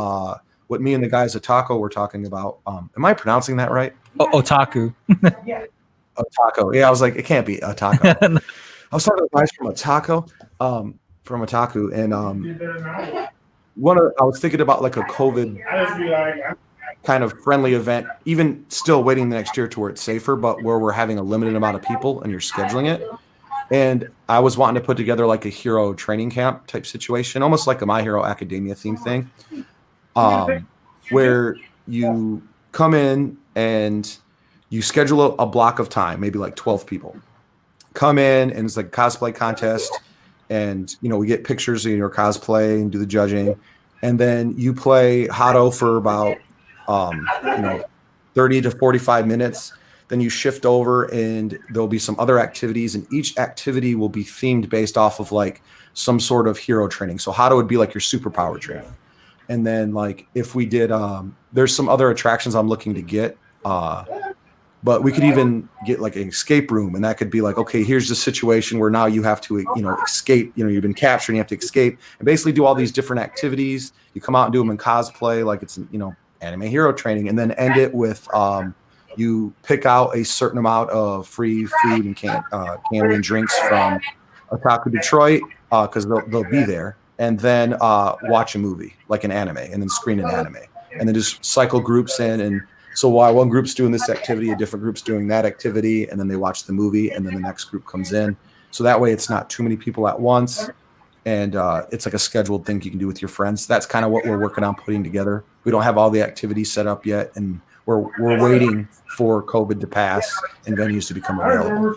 what me and the guys at Otaku were talking about, am I pronouncing that right? Otaku. Otaku. Yeah, I was like, it can't be Otaku. I was talking to guys from Otaku, and I was thinking about like a COVID kind of friendly event, even still waiting the next year to where it's safer, but where we're having a limited amount of people and you're scheduling it. And I was wanting to put together like a hero training camp type situation, almost like a My Hero Academia theme thing, where you come in and you schedule a block of time, maybe like 12 people. Come in and it's like a cosplay contest, and we get pictures of your cosplay and do the judging, and then you play Hado for about 30 to 45 minutes. Then you shift over and there'll be some other activities, and each activity will be themed based off of like some sort of hero training. So Hado would be like your superpower training. And then like if we did, there's some other attractions I'm looking to get, but we could even get like an escape room, and that could be like, okay, here's the situation where now you have to, escape, you've been captured and you have to escape, and basically do all these different activities. You come out and do them in cosplay, like it's, anime hero training, and then end it with, you pick out a certain amount of free food and candy and drinks from Otaku Detroit, because they'll be there, and then watch a movie, like an anime, and then screen an anime, and then just cycle groups in. And so while one group's doing this activity, a different group's doing that activity, and then they watch the movie, and then the next group comes in. So that way it's not too many people at once, and it's like a scheduled thing you can do with your friends. That's kind of what we're working on putting together. We don't have all the activities set up yet, and we're waiting for COVID to pass and venues to become available.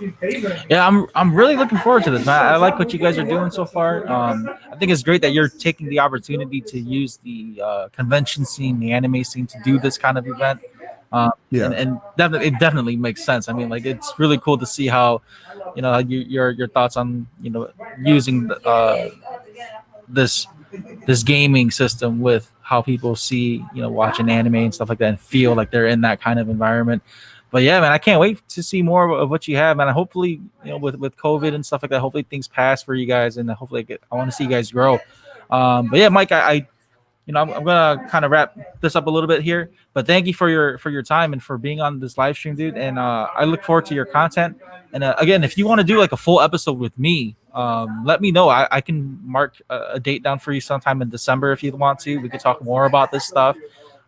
Yeah, I'm really looking forward to this, man. I like what you guys are doing so far. I think it's great that you're taking the opportunity to use the convention scene, the anime scene, to do this kind of event. And it definitely makes sense. I mean, like, it's really cool to see how, your thoughts on, using this gaming system with how people see, watching anime and stuff like that, and feel like they're in that kind of environment. But yeah, man, I can't wait to see more of what you have, man. Hopefully, with COVID and stuff like that, hopefully things pass for you guys, and hopefully I want to see you guys grow. But yeah, Mike, I'm gonna kind of wrap this up a little bit here, but thank you for your time and for being on this live stream, dude. And I look forward to your content. And again, if you want to do like a full episode with me, let me know. I can mark a date down for you sometime in December if you want to. We could talk more about this stuff,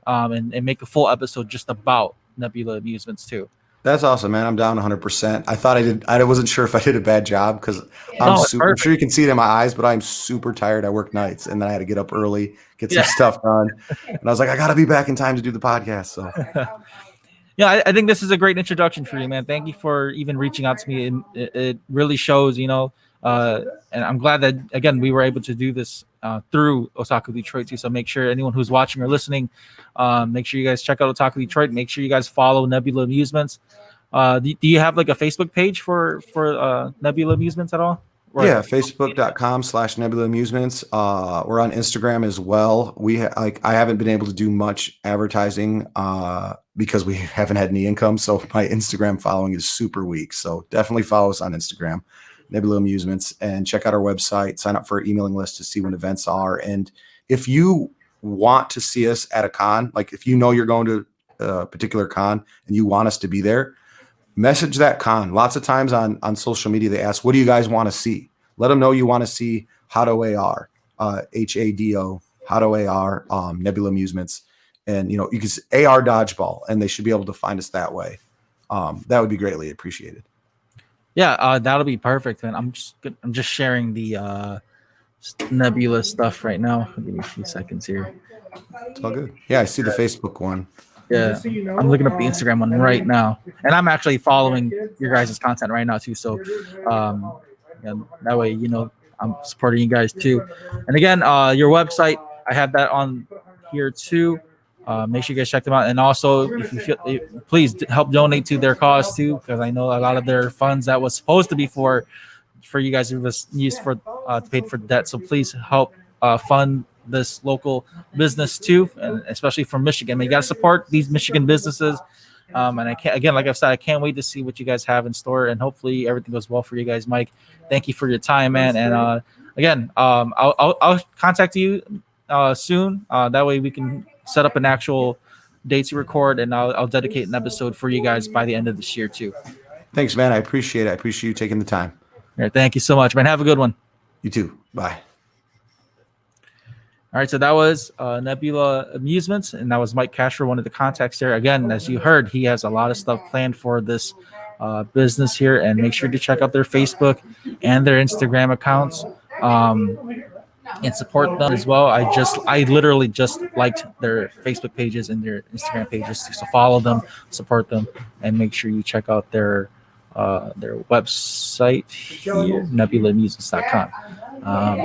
and make a full episode just about Nebula Amusements too. That's awesome, man. I'm down 100%. I thought I wasn't sure if I did a bad job, because I'm sure you can see it in my eyes, but I'm super tired. I work nights, and then I had to get up early, get some stuff done. And I was like, I got to be back in time to do the podcast. So, yeah, I think this is a great introduction for you, man. Thank you for even reaching out to me. It really shows, and I'm glad that, again, we were able to do this through Otaku Detroit too. So make sure anyone who's watching or listening, make sure you guys check out Otaku Detroit. Make sure you guys follow Nebula Amusements. Do you have like a Facebook page for Nebula Amusements at all? Yeah, facebook.com/Nebula Amusements. We're on Instagram as well. I haven't been able to do much advertising because we haven't had any income. So my Instagram following is super weak. So definitely follow us on Instagram, Nebula Amusements, and check out our website. Sign up for our emailing list to see when events are. And if you want to see us at a con, like if you're going to a particular con and you want us to be there, message that con. Lots of times on social media, they ask, what do you guys want to see? Let them know you want to see Hado AR, HADO, Hado AR, Nebula Amusements. And, you can say AR Dodgeball, and they should be able to find us that way. That would be greatly appreciated. Yeah, that'll be perfect. And I'm just sharing the Nebula stuff right now. Give me a few seconds here. It's all good. Yeah, I see the Facebook one. Yeah, I'm looking up the Instagram one right now, and I'm actually following your guys' content right now too. So, and that way, I'm supporting you guys too. And again, your website, I have that on here too. Make sure you guys check them out, and also if you feel, please help donate to their cause too, because I know a lot of their funds that was supposed to be for you guys, it was used for to pay for debt. So please help fund this local business too, and especially from Michigan. You got to support these Michigan businesses. And I can't, again, like I've said, I can't wait to see what you guys have in store, and hopefully everything goes well for you guys. Mike, thank you for your time, man. And again, I'll contact you soon. That way we can set up an actual day to record, and I'll dedicate an episode for you guys by the end of this year too. Thanks, man. I appreciate it. I appreciate you taking the time. All right, thank you so much, man. Have a good one. You too. Bye. All right, so that was Nebula Amusements, and that was Mike Castro, one of the contacts there. Again, as you heard, he has a lot of stuff planned for this business here, and make sure to check out their Facebook and their Instagram accounts and support them as well. I literally just liked their Facebook pages and their Instagram pages, so follow them, support them, and make sure you check out their website here, nebulaamusements.com.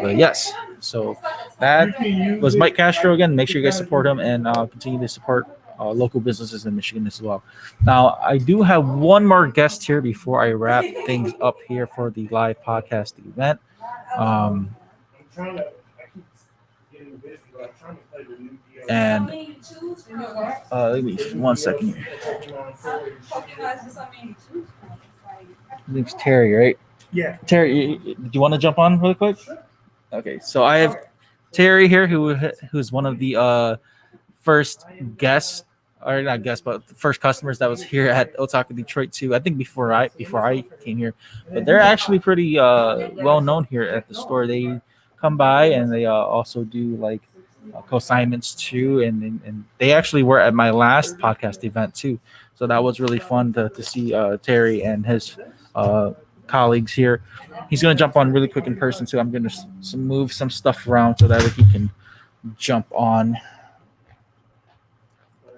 But yes, so that was Mike Castro again. Make sure you guys support him, and continue to support local businesses in Michigan as well. Now, I do have one more guest here before I wrap things up here for the live podcast event. And let me 1 second here. I think it's Terry, right? Yeah. Terry, do you want to jump on really quick? Okay, so I have Terry here, who's one of the first guests, or not guests, but the first customers that was here at Otaku Detroit too. I think before I came here, but they're actually pretty well known here at the store. They come by and they also do like Coassignments too, and they actually were at my last podcast event too. So that was really fun to see Terry and his colleagues here. He's going to jump on really quick in person too. I'm going to move some stuff around so that he can jump on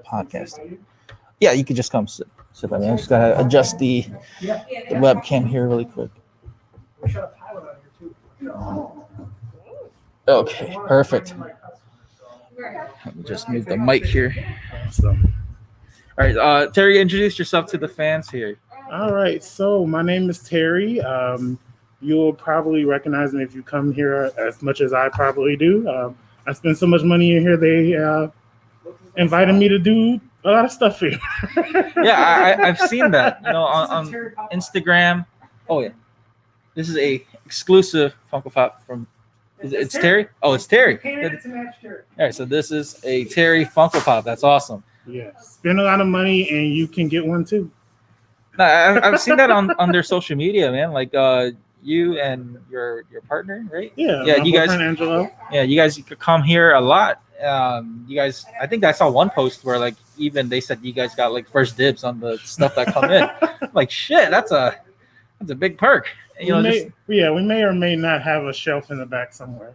podcasting. Yeah, you can just come sit by me. I just got to adjust the webcam here really quick. Okay, perfect. Let me just move the mic here. All right, Terry, introduce yourself to the fans here. All right, so my name is Terry. You'll probably recognize me if you come here as much as I probably do. I spend so much money in here, they invited me to do a lot of stuff here. Yeah, I've seen that, on Instagram. Oh yeah, this is a exclusive Funko Pop from. It's Terry. Oh, it's Terry. All right, so this is a Terry Funko Pop. That's awesome. Yeah, spend a lot of money and you can get one too. No, I've seen that on their social media, man. Like you and your partner, right? Yeah, you guys. Angelo. Yeah, you guys come here a lot. You guys, I think I saw one post where like even they said you guys got like first dibs on the stuff that come in. Like shit, that's a big perk. We may or may not have a shelf in the back somewhere.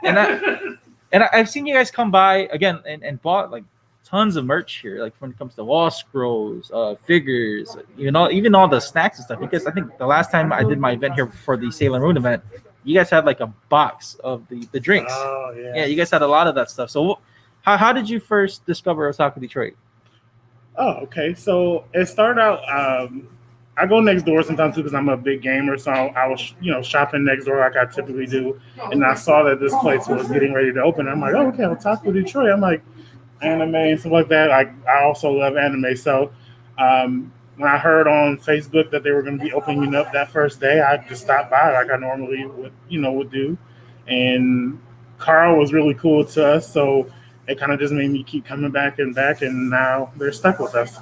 and I've seen you guys come by again and bought like tons of merch here, like when it comes to wall scrolls, figures, even all the snacks and stuff. Because I think the last time I did my event here for the Sailor Moon event, you guys had like a box of the drinks. Oh yeah. Yeah, you guys had a lot of that stuff. So how did you first discover Otaku Detroit? Oh, okay. So it started out. I go next door sometimes too because I'm a big gamer. So I was, shopping next door like I typically do, and I saw that this place was getting ready to open. I'm like, oh, okay, Otaku Detroit. I'm like, anime and stuff like that. I also love anime. So when I heard on Facebook that they were going to be opening up that first day, I just stopped by like I normally would do. And Carl was really cool to us, so it kind of just made me keep coming back, and now they're stuck with us.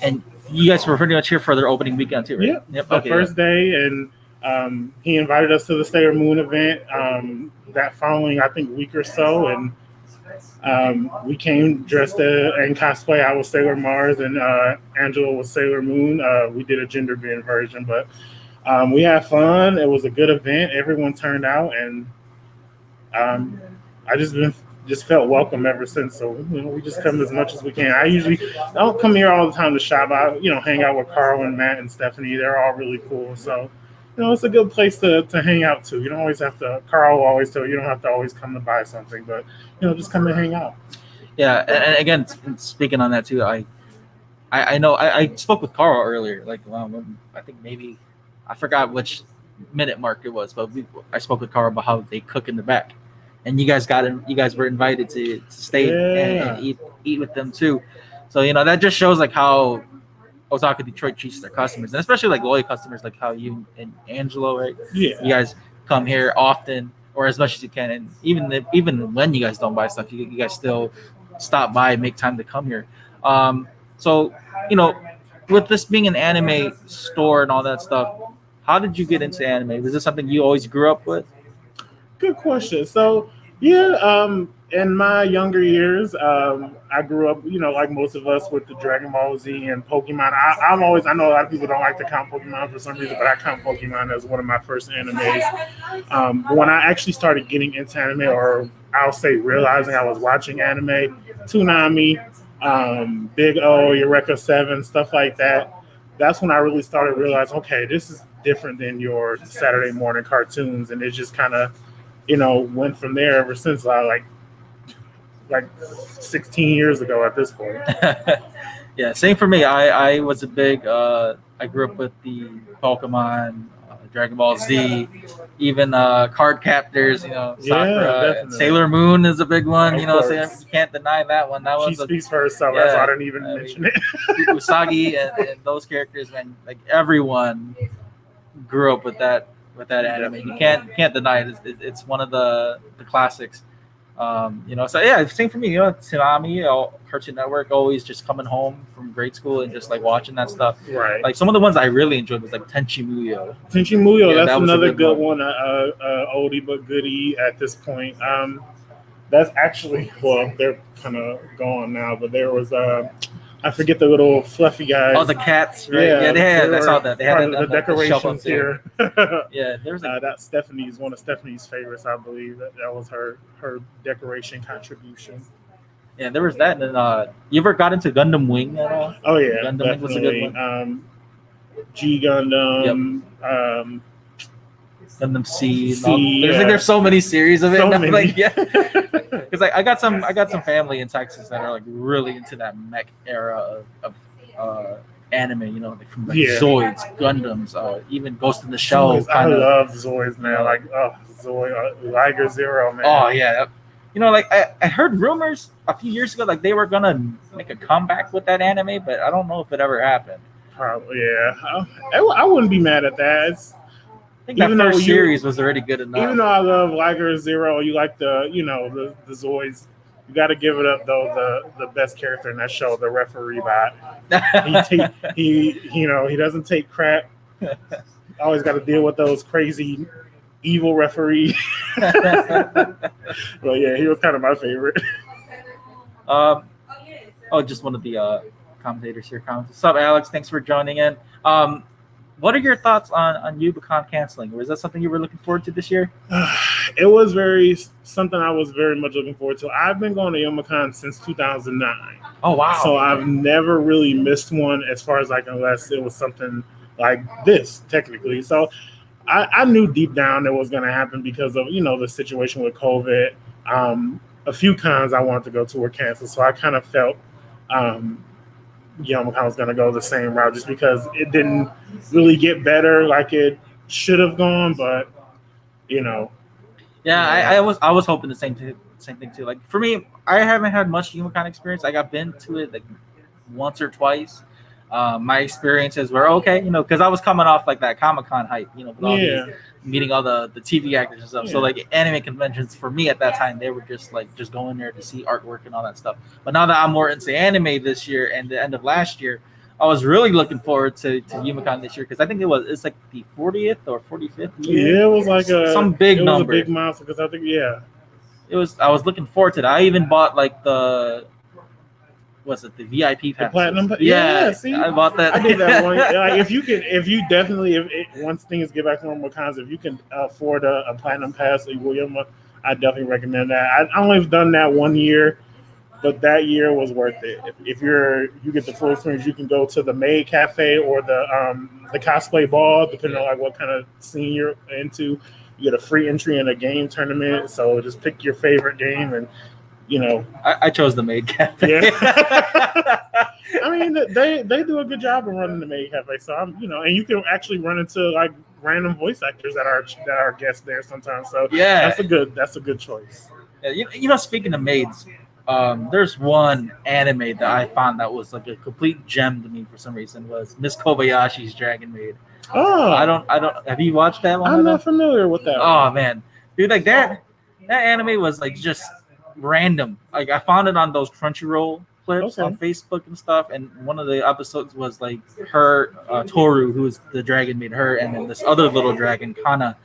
And you guys were pretty much here for their opening weekend too, right? Yep. The first day, and he invited us to the Sailor Moon event that following, I think, week or so, and we came dressed in cosplay. I was Sailor Mars, and Angela was Sailor Moon. We did a gender bend version, but we had fun. It was a good event. Everyone turned out, and I just felt welcome ever since. So we just come as much as we can. I don't come here all the time to shop. I hang out with Carl and Matt and Stephanie. They're all really cool. So it's a good place to hang out too. You don't always have to. Carl will always tell you don't have to always come to buy something, but just come and hang out. Yeah, and again, speaking on that too, I know I spoke with Carl earlier. Like, I think maybe I forgot which minute mark it was, but I spoke with Carl about how they cook in the back. and you guys were invited to stay and eat with them too. So that just shows like how Otaku Detroit treats their customers, and especially like loyal customers, like how you and Angelo, right? Yeah. You guys come here often or as much as you can, and even when you guys don't buy stuff, you guys still stop by and make time to come here. So with this being an anime store and all that stuff, how did you get into anime? Was this something you always grew up with? Good question. So in my younger years, I grew up, like most of us, with the Dragon Ball Z and Pokemon. I know a lot of people don't like to count Pokemon for some reason, but I count Pokemon as one of my first animes. But when I actually started getting into anime, or I'll say realizing I was watching anime, Toonami, Big O, Eureka 7, stuff like that, that's when I really started realizing, okay, this is different than your Saturday morning cartoons, and it just kind of, went from there ever since. Like 16 years ago at this point. Yeah, same for me. I was a big. I grew up with the Pokemon, Dragon Ball Z, even card captors. Sakura, Sailor Moon is a big one. So you can't deny that one. That was. She speaks for herself. That's why I didn't even mention it. Usagi and those characters, man. Like everyone grew up with that anime. You can't deny it. It's one of the classics. So yeah, same for me. Toonami, Cartoon Network, always just coming home from grade school and just like watching that stuff. Right. Like some of the ones I really enjoyed was like Tenchi Muyo. Tenchi Muyo, that's another good one. Oldie but goodie at this point. That's actually, well, they're kind of gone now, but there was I forget the little fluffy guys. Oh, the cats, right? Yeah, I saw that. They had the decorations here. Yeah, there's that's Stephanie's, one of Stephanie's favorites, I believe. That was her decoration contribution. Yeah, there was that. And then, you ever got into Gundam Wing at all? Oh yeah, Gundam definitely. Wing was a good one. G Gundam. Yep. Gundam C. C, There's so many series of it. So many. Like, yeah. Because I got some family in Texas that are like really into that mech era of anime, like from like Zoids, Gundams, even Ghost in the Shell. Zoids, I love Zoids, man. Like Zoid, Liger Zero, man. Oh yeah. Like I heard rumors a few years ago like they were gonna make a comeback with that anime, but I don't know if it ever happened. Probably, yeah. I wouldn't be mad at that. I think that first series was already good enough. Even though I love Liger Zero, you like the Zoids. You got to give it up though. The best character in that show, the referee bot. He doesn't take crap. Always got to deal with those crazy, evil referees. But yeah, he was kind of my favorite. Just one of the commentators here. What's up, Alex? Thanks for joining in. What are your thoughts on UbiCon canceling? Was that something you were looking forward to this year? It was something I was very much looking forward to. I've been going to UbiCon since 2009. Oh, wow. So I've never really missed one as far as unless it was something like this, technically. So I knew deep down it was going to happen because of, the situation with COVID. A few cons I wanted to go to were canceled. So I kind of felt UbiCon was going to go the same route just because it didn't really get better like it should have gone, but I was hoping the same thing too. Like for me, I haven't had much UbiCon experience. I've been to it like once or twice. My experiences were okay, because I was coming off like that Comic-Con hype, with all meeting all the TV actors and stuff. So like anime conventions for me at that time, they were just going there to see artwork and all that stuff. But now that I'm more into anime this year and the end of last year, I was really looking forward to UbiCon this year because I think it's like the 40th or 45th year. Yeah, it was like some big number. It was a big milestone because I think it was. I was looking forward to that. I even bought like the VIP pass? The platinum? Yeah, see, I bought that. I did that one. Once things get back to normal cons, if you can afford a platinum pass, I definitely recommend that. I only have done that 1 year, but that year was worth it. If you get the full experience, you can go to the Maid Cafe or the cosplay ball, depending on what kind of scene you're into. You get a free entry in a game tournament, so just pick your favorite game and. I chose the Maid Cafe. Yeah. I mean, they do a good job of running the Maid Cafe. So and you can actually run into random voice actors that are guests there sometimes. So Yeah. that's a good choice. Yeah, you know, speaking of maids, there's one anime that I found that was like a complete gem to me for some reason, was Miss Kobayashi's Dragon Maid. Oh, I don't. Have you watched that one? I'm not familiar with that. Oh man, dude, like that anime was like just random. Like I found it on those Crunchyroll clips on Facebook and stuff, and one of the episodes was like her Toru, who is the dragon maid, her, and then this other little dragon Kana.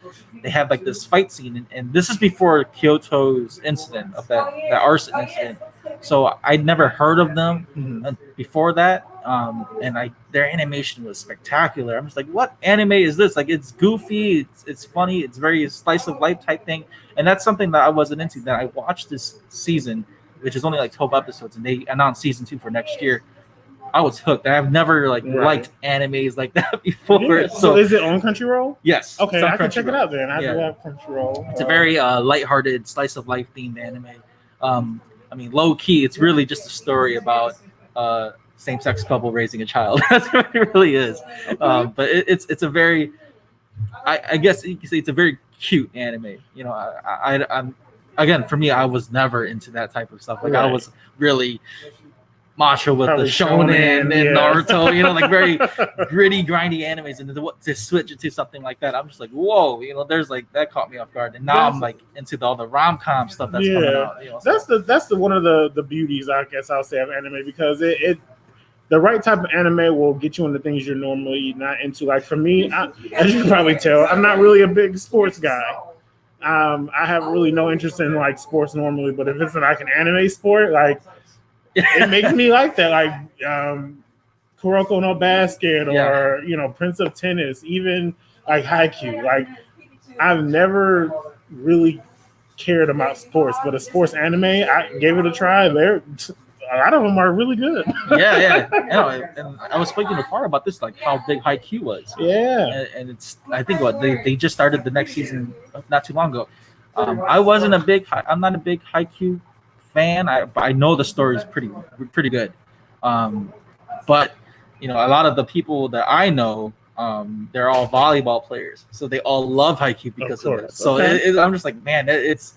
They have like this fight scene, and this is before Kyoto's incident of that arson incident. So I'd never heard of them before that, and their animation was spectacular. I'm just like, what anime is this? Like, it's goofy, it's funny, it's very slice of life type thing, and that's something that I wasn't into. That I watched this season, which is only like 12 episodes, and they announced season 2 for next year. I was hooked. I've never liked animes like that before. Yeah. So is it on Crunchyroll? Yes. Okay, I can check it out then. I do have Crunchyroll. It's a very lighthearted, slice of life themed anime. I mean, low key, it's really just a story about same-sex couple raising a child. That's what it really is. But it's a very, I guess you can say it's a very cute anime. You know, I'm again, for me, I was never into that type of stuff. Like I was really macho with the shonen and Naruto, you know, like very gritty, grindy animes, and to switch it to something like that, I'm just like, whoa, you know, there's like that caught me off guard, and now I'm like into all the rom-com stuff that's coming out. You know, that's one of the beauties, I guess I'll say, of anime, because it the right type of anime will get you into things you're normally not into. Like for me, as you can probably tell, I'm not really a big sports guy. I have really no interest in like sports normally, but if it's like an anime sport, like it makes me like that, like Kuroko no Basket or you know, Prince of Tennis, even like Haikyuu. Like I've never really cared about sports, but a sports anime, I gave it a try. A lot of them are really good. Yeah. And I was speaking to Farah about this, like how big Haikyuu was. Yeah. And it's, I think they just started the next season not too long ago. I'm not a big Haikyuu fan. I know the story is pretty good. But you know, a lot of the people that I know, they're all volleyball players, so they all love Haikyuu because of it. So I'm just like, man, it's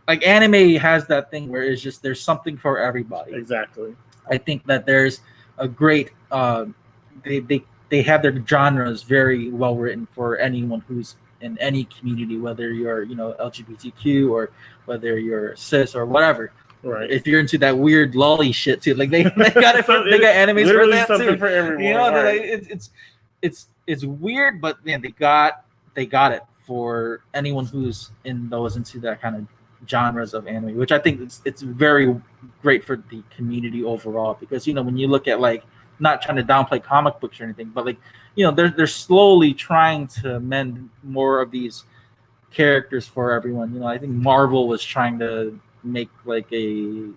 like anime has that thing where it's just there's something for everybody. Exactly. I think that there's a great they have their genres very well written for anyone who's in any community, whether you're, you know, LGBTQ or whether you're cis or whatever. Right. If you're into that weird lolly shit too, like they got it. They got animes for that too. For everyone, you know, right. it's weird, but man, they got it for anyone who's into that kind of genres of anime, which I think it's very great for the community overall, because, you know, when you look at, like, not trying to downplay comic books or anything, but like, you know, they're slowly trying to mend more of these characters for everyone. You know, I think Marvel was trying to make like a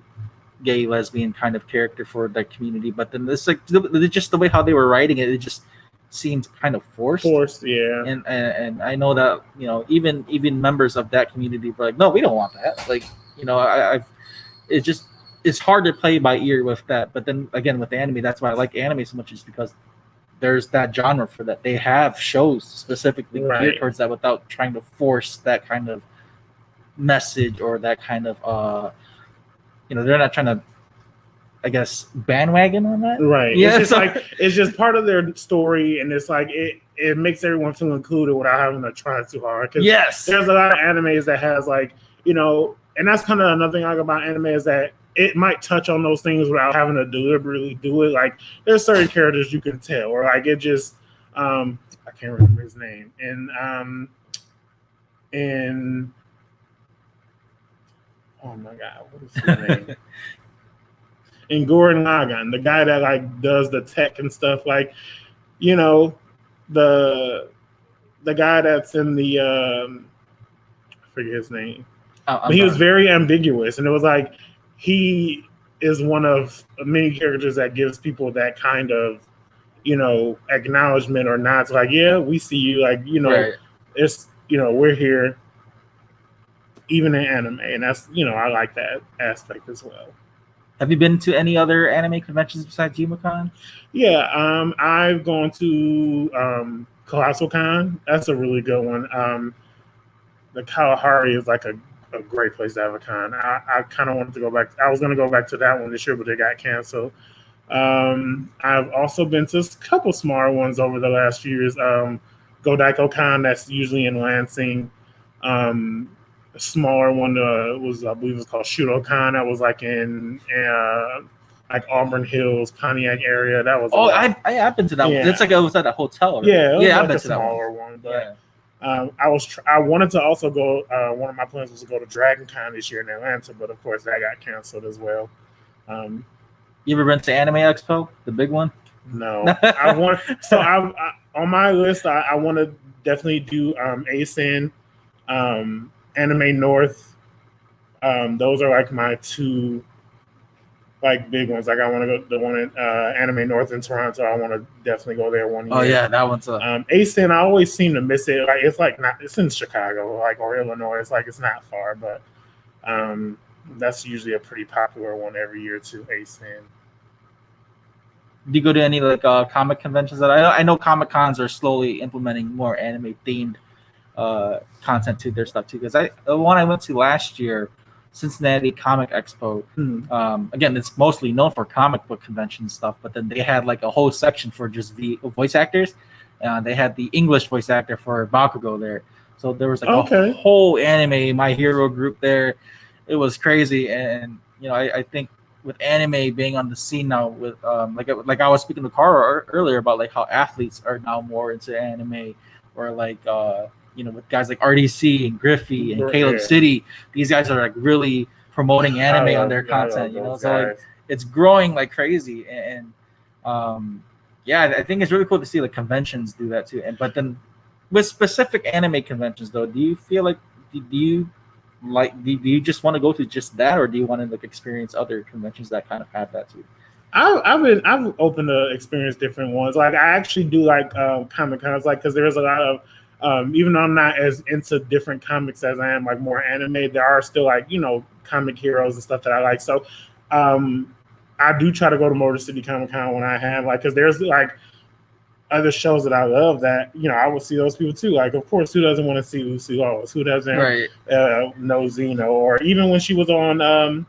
gay lesbian kind of character for that community, but then this, like, just the way how they were writing it just seemed kind of forced. Yeah. And I know that, you know, even members of that community were like, no, we don't want that. Like, you know, it's hard to play by ear with that. But then again, with the anime, that's why I like anime so much, is because there's that genre for that. They have shows specifically geared towards that without trying to force that kind of message or that kind of you know, they're not trying to, I guess, bandwagon on that. Right. Yeah. It's just like, it's just part of their story, and it's like it makes everyone feel included without having to try too hard. Yes. There's a lot of animes that has, like, you know, and that's kind of another thing I like about anime, is that it might touch on those things without having to deliberately do it. Like, there's certain characters you can tell, or like it just I can't remember his name. And oh my god, what is his name? In Gurren Lagann, the guy that like does the tech and stuff, like, you know, the guy that's in the I forget his name. But he was very ambiguous, and it was like he is one of many characters that gives people that kind of, you know, acknowledgement or nods, like, yeah, we see you, like, you know, it's, you know, we're here, even in anime, and that's, you know, I like that aspect as well. Have you been to any other anime conventions besides JimaCon? Yeah, I've gone to Colossal Con. That's a really good one. The Kalahari is like a great place to have a con. I kind of wanted to go back. I was going to go back to that one this year, but it got canceled. I've also been to a couple smaller ones over the last few years. Godaiko Con, that's usually in Lansing. A smaller one was, I believe, it was called Shudokan. That was like in like Auburn Hills, Pontiac area. That was. I've been to that one. It's like it was at a hotel. Right? Yeah, it was I've like been a to that smaller one. But yeah. I wanted to also go. One of my plans was to go to Dragon Con this year in Atlanta, but of course that got canceled as well. You ever been to Anime Expo, the big one? No, I want. So I on my list, I want to definitely do ASIN, Anime North. Those are like my two like big ones. Like I want to go the one in Anime North in Toronto. I want to definitely go there one year. Oh yeah, that one's ASIN. I always seem to miss it. Like it's like not. It's in Chicago, like or Illinois. It's like it's not far, but that's usually a pretty popular one every year too. ASIN. Do you go to any like comic conventions? That I know Comic Cons are slowly implementing more anime themed content to their stuff too. Because the one I went to last year, Cincinnati Comic Expo. Again, it's mostly known for comic book convention stuff, but then they had like a whole section for just the voice actors. They had the English voice actor for Bakugo there, so there was like a whole anime My Hero group there. It was crazy, and you know I think with anime being on the scene now, with like I was speaking to Cara earlier about like how athletes are now more into anime, or like you know with guys like RDC and Griffey and Caleb City, these guys are like really promoting anime on their content. You know, so like it's growing like crazy, and yeah, I think it's really cool to see like conventions do that too. But then with specific anime conventions though, do you feel like do you just want to go to just that, or do you want to like experience other conventions that kind of have that too? I've opened to experience different ones. Like I actually do like Comic Cons, like because there's a lot of even though I'm not as into different comics as I am like more anime, there are still like comic heroes and stuff that I like. So I do try to go to Motor City Comic Con when I have because there's like other shows that I love that I will see those people too. Like, of course, who doesn't want to see Lucy Lawless? Who doesn't know Xeno? Or even when she was on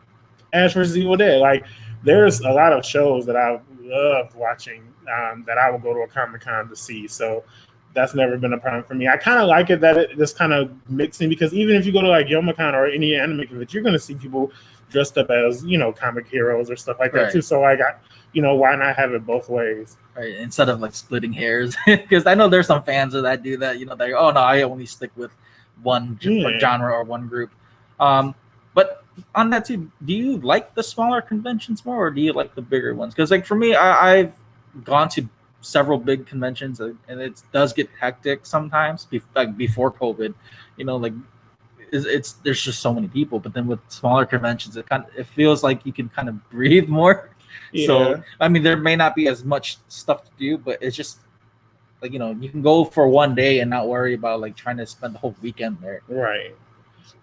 Ash vs. Evil Dead. Like, there's a lot of shows that I loved watching that I will go to a Comic Con to see. So that's never been a problem for me. I kind of like it that it's kind of mixing because even if you go to like Youmacon or any anime convention, you're going to see people dressed up as comic heroes or stuff like that too. So like why not have it both ways? Right, instead of like splitting hairs, because I know there's some fans that do that. They're oh no, I only stick with one genre or one group. But on that too, do you like the smaller conventions more, or do you like the bigger ones? Because like for me, I've gone to several big conventions, and it does get hectic sometimes. Like before COVID, like it's there's just so many people. But then with smaller conventions, it feels like you can kind of breathe more. Yeah. So I mean, there may not be as much stuff to do, but it's just like you can go for one day and not worry about like trying to spend the whole weekend there. Right.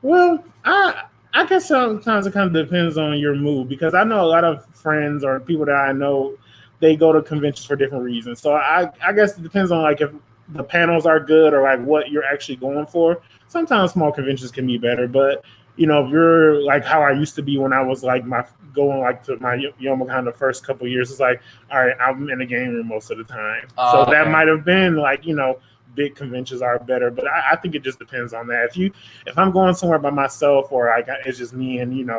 Well, I guess sometimes it kind of depends on your mood because I know a lot of friends or people that I know they go to conventions for different reasons. So I guess it depends on like if the panels are good or like what you're actually going for. Sometimes small conventions can be better, but if you're like how I used to be when I was like going like to my Youmacon the first couple of years, it's like, all right, I'm in the game room most of the time. So that might have been like, big conventions are better, but I think it just depends on that. If I'm going somewhere by myself or like it's just me and,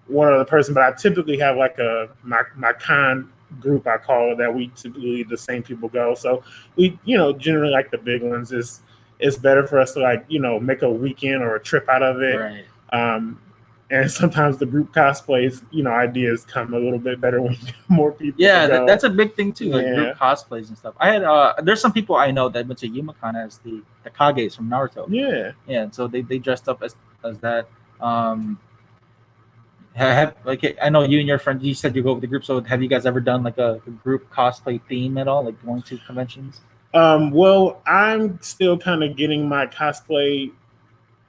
one other person, but I typically have like my con group, I call it, that we typically the same people go. So we, generally like the big ones it's better for us to like, make a weekend or a trip out of it. Right. And sometimes the group cosplays, ideas come a little bit better when you get more people. Yeah, that's a big thing too, like group cosplays and stuff. I had there's some people I know that went to Youmacon as the Kages from Naruto. Yeah. Yeah, so they dressed up as that. I know you and your friend, you said you go with the group, so have you guys ever done like a group cosplay theme at all, like going to conventions? Well, I'm still kind of getting my cosplay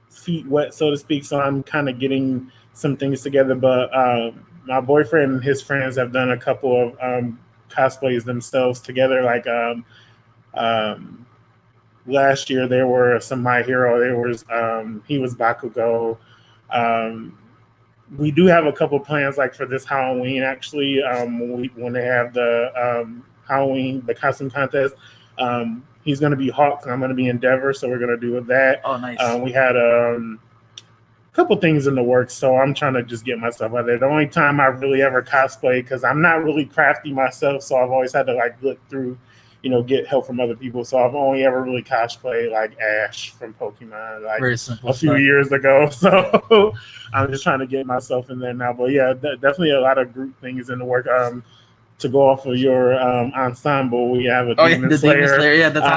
feet wet, so to speak, so I'm kind of getting some things together, but my boyfriend and his friends have done a couple of cosplays themselves together, like Last year there were some My Hero. There was he was Bakugo. We do have a couple plans like for this Halloween actually. When they have the Halloween the costume contest, he's going to be Hawk and I'm going to be Endeavor, so we're going to do that. Oh, nice. We had couple things in the works, so I'm trying to just get myself out there. The only time I really ever cosplay, because I'm not really crafty myself, so I've always had to like look through, get help from other people. So I've only ever really cosplayed like Ash from Pokemon, like Very simple a few stuff. years ago. So I'm just trying to get myself in there now. But yeah, definitely a lot of group things in the work. To go off of your ensemble, we have a Demon Slayer. Yeah, that's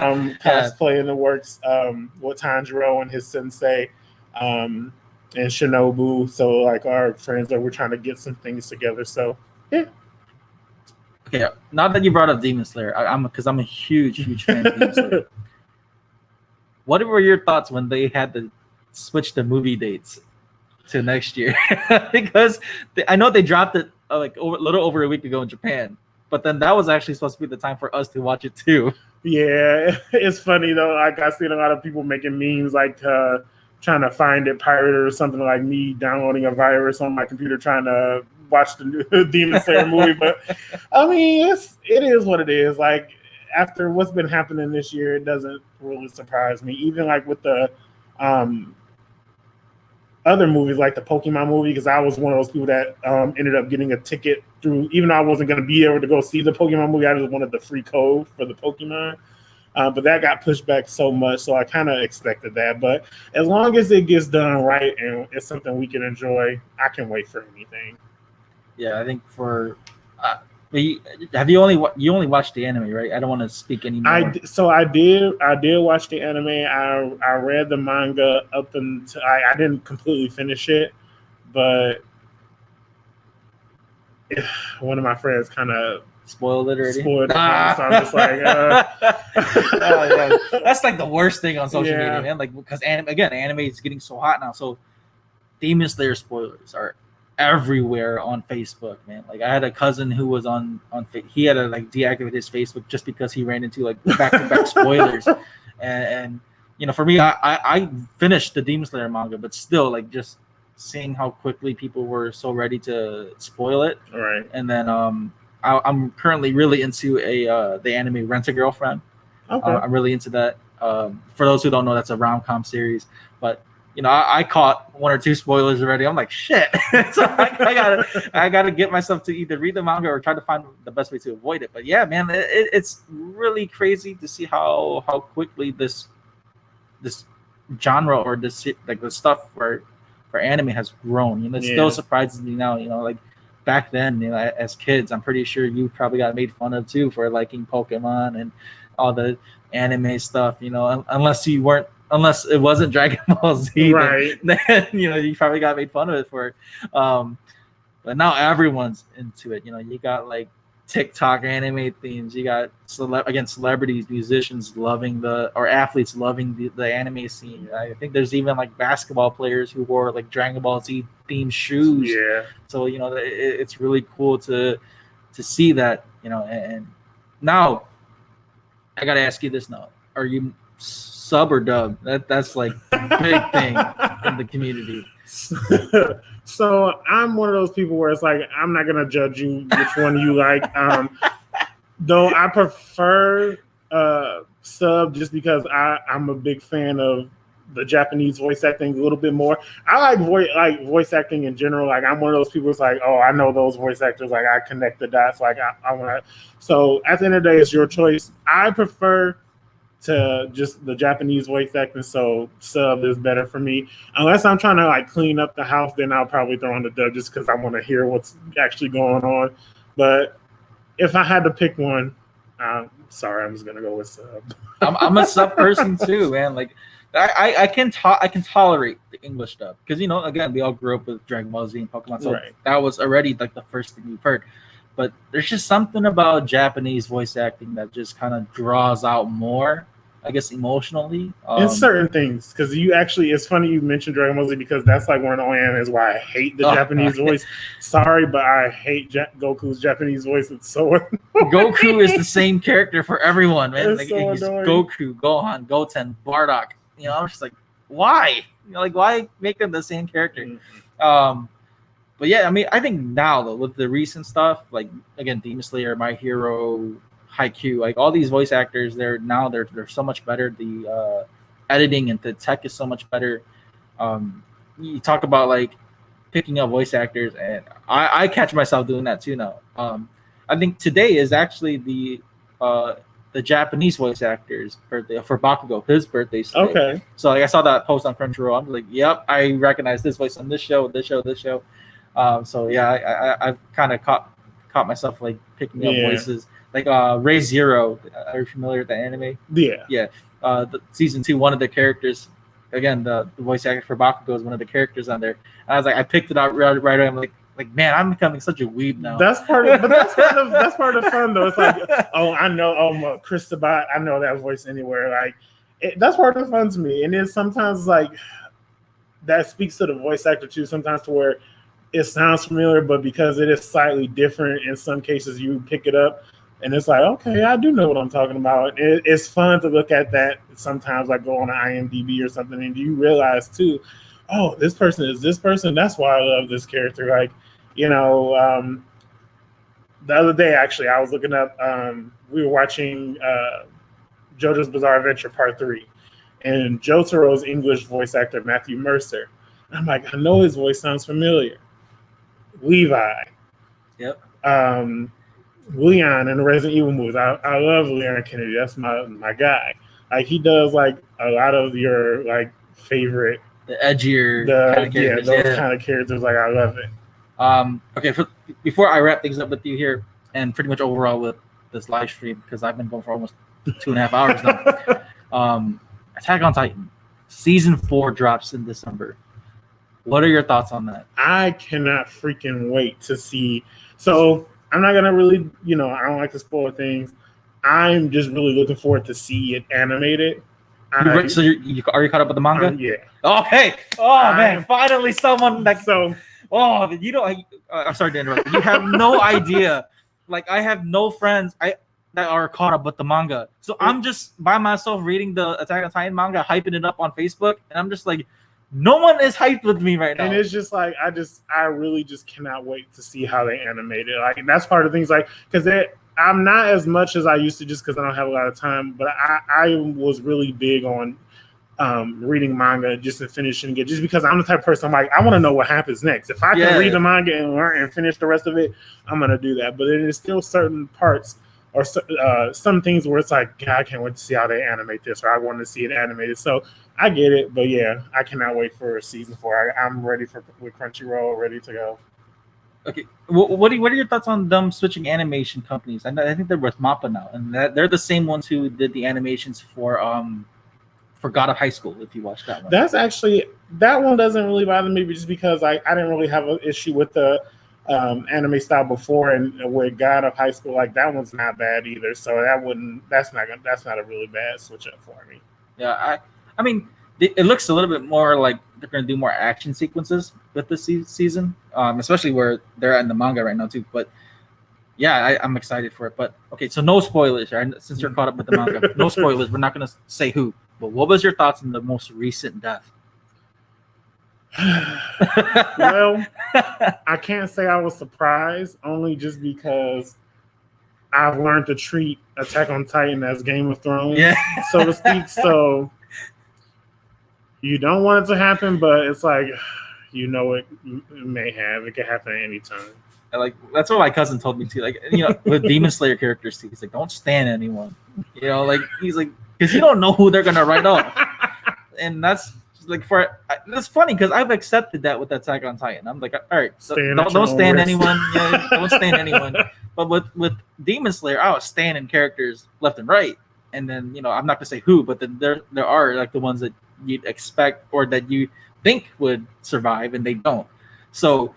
cosplay in the works. With Tanjiro and his sensei. And Shinobu, so like our friends that we're trying to get some things together. So yeah. Okay, now that you brought up Demon Slayer, I'm a huge fan of Demon Slayer. What were your thoughts when they had to switch the movie dates to next year? Because I know they dropped it a little over a week ago in Japan, but then that was actually supposed to be the time for us to watch it too. Yeah, it's funny though. Like I've seen a lot of people making memes like trying to find it pirated or something, like me downloading a virus on my computer trying to watch the new Demon Slayer movie. But I mean, it is what it is. Like after what's been happening this year, it doesn't really surprise me. Even like with the other movies, like the Pokemon movie, because I was one of those people that ended up getting a ticket through, even though I wasn't going to be able to go see the Pokemon movie, I just wanted the free code for the Pokemon. But that got pushed back so much, so I kind of expected that. But as long as it gets done right and it's something we can enjoy, I can wait for anything. Yeah, I think for you only watched the anime, right? I don't want to speak anymore. I did watch the anime. I read the manga up until I didn't completely finish it, but one of my friends kind of spoiled it already. So I'm just like, yeah. That's like the worst thing on social media, man. Like because anime is getting so hot now. So Demon Slayer spoilers are everywhere on Facebook, man. Like I had a cousin who was on he had to like deactivate his Facebook just because he ran into like back-to-back spoilers. And for me, I finished the Demon Slayer manga, but still like just seeing how quickly people were so ready to spoil it. All right. And then I'm currently really into the anime Rent a Girlfriend. Okay. I'm really into that. For those who don't know, that's a rom-com series. But I caught one or two spoilers already. I'm like, shit. So I gotta get myself to either read the manga or try to find the best way to avoid it. But yeah, man, it's really crazy to see how quickly this genre or this like the stuff for anime has grown. It still surprises me now. Like back then, as kids, I'm pretty sure you probably got made fun of too for liking Pokemon and all the anime stuff. Unless it wasn't Dragon Ball Z, right? Then you probably got made fun of it for it. But now everyone's into it. You got like TikTok anime themes. You got celebrities, musicians loving athletes loving the anime scene. I think there's even like basketball players who wore like Dragon Ball Z themed shoes. Yeah. So it's really cool to see that. And now I gotta ask you this now: are you sub or dub? That's like a big thing in the community. So I'm one of those people where it's like I'm not gonna judge you which one you like. Though I prefer sub just because I'm a big fan of the Japanese voice acting a little bit more. I like voice acting in general. Like I'm one of those people who's like, oh, I know those voice actors. Like I connect the dots. Like I want to. So at the end of the day, it's your choice. I prefer to just the Japanese voice acting, so sub is better for me. Unless I'm trying to like clean up the house, then I'll probably throw on the dub just because I want to hear what's actually going on. But if I had to pick one, sorry, I'm just gonna go with sub. I'm a sub person too, man. Like I can tolerate the English dub because again we all grew up with Dragon Ball Z and Pokemon, so that was already like the first thing we've heard. But there's just something about Japanese voice acting that just kind of draws out more. I guess, emotionally. In certain things, because you actually, it's funny you mentioned Dragon Ball Z because that's like one of the only animes why I hate the Japanese voice. Sorry, but I hate Goku's Japanese voice. It's so annoying. Goku is the same character for everyone, man. It's Like, so he's annoying. Goku, Gohan, Goten, Bardock. You know, I'm just like, why? You know, like, why make them the same character? Mm-hmm. But yeah, I mean, I think now though with the recent stuff, like again, Demon Slayer, My Hero, Haikyuu, like all these voice actors, they're so much better. The editing and the tech is so much better. You talk about like picking up voice actors, and I catch myself doing that too now. I think today is actually the Japanese voice actor's birthday for Bakugo. His birthday's today. Okay. So like I saw that post on Crunchyroll. I'm like, yep, I recognize this voice on this show. So yeah, I've kind of caught myself like picking up voices. Like Ray Zero. Are you familiar with the anime? Yeah. Yeah. The season 2, one of the characters, again, the voice actor for Bakugo is one of the characters on there. And I was like, I picked it out right away. I'm like, man, I'm becoming such a weeb now. That's part of the fun though. It's like, oh, I know, Chris Sabat, I know that voice anywhere. Like, that's part of the fun to me. And then sometimes like that speaks to the voice actor too. Sometimes to where it sounds familiar, but because it is slightly different, in some cases you pick it up. And it's like, okay, I do know what I'm talking about. It's fun to look at that sometimes, like go on an IMDb or something, and you realize too, oh, this person is this person. That's why I love this character. Like, you know, the other day, actually, I was looking up, we were watching JoJo's Bizarre Adventure Part 3, and Jotaro's English voice actor, Matthew Mercer. And I'm like, I know his voice sounds familiar. Levi. Yep. Leon in the Resident Evil movies. I love Leon Kennedy. That's my guy. Like he does like a lot of your like favorite, the edgier kind of characters. Those kind of characters. Like I love it. Okay, before I wrap things up with you here, and pretty much overall with this live stream, because I've been going for almost 2.5 hours now. Attack on Titan season 4 drops in December. What are your thoughts on that? I cannot freaking wait to see. So I'm not gonna really, I don't like to spoil things. I'm just really looking forward to see it animated. So are you caught up with the manga? Yeah. Okay. Man, finally someone that. So. Oh, you know, I'm sorry to interrupt. You have no idea. Like I have no friends that are caught up with the manga. So I'm just by myself reading the Attack on Titan manga, hyping it up on Facebook, and I'm just like, no one is hyped with me right now. And it's just like I really just cannot wait to see how they animate it. Like that's part of things, like because I'm not as much as I used to just because I don't have a lot of time. But I was really big on reading manga just to finishing it, just because I'm the type of person I'm like I want to know what happens next. If I can read the manga and learn and finish the rest of it, I'm gonna do that. But there's still certain parts or some things where it's like, God, I can't wait to see how they animate this, or I want to see it animated. So I get it, but yeah, I cannot wait for season 4. I'm ready with Crunchyroll, ready to go. Okay, what are your thoughts on them switching animation companies? I think they're with MAPPA now, and they're the same ones who did the animations for God of High School. If you watched that one, that one doesn't really bother me, just because I didn't really have an issue with the anime style before, and with God of High School, like that one's not bad either. So that's not a really bad switch up for me. Yeah, I mean, it looks a little bit more like they're going to do more action sequences with this season, especially where they're in the manga right now too. But yeah, I'm excited for it. But okay, so no spoilers, right? Since you're caught up with the manga, no spoilers. We're not going to say who. But what was your thoughts on the most recent death? Well, I can't say I was surprised, only just because I've learned to treat Attack on Titan as Game of Thrones, so to speak. So you don't want it to happen, but it's like, it may have. It could happen at any time. Like that's what my cousin told me too. Like with Demon Slayer characters too, he's like, don't stand anyone. Like he's like, because you don't know who they're gonna write off, and that's like it's funny because I've accepted that with Attack on Titan. I'm like, all right, so don't stand anyone. Yeah, don't stand anyone. But with Demon Slayer, I was standing characters left and right, and then I'm not gonna say who, but then there are like the ones that you'd expect or that you think would survive and they don't. So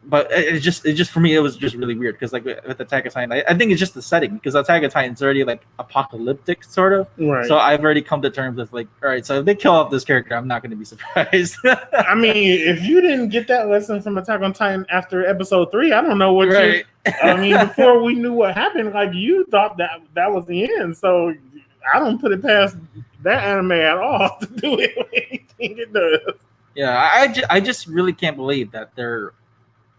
but it just for me it was just really weird because like with Attack on Titan, I think it's just the setting because Attack on Titan's already like apocalyptic sort of. Right. So I've already come to terms with like, all right, so if they kill off this character, I'm not going to be surprised. I mean, if you didn't get that lesson from Attack on Titan after episode 3, I don't know what right. I mean, before we knew what happened, like you thought that was the end. So I don't put it past that anime at all to do anything it does. Yeah, I just really can't believe that they're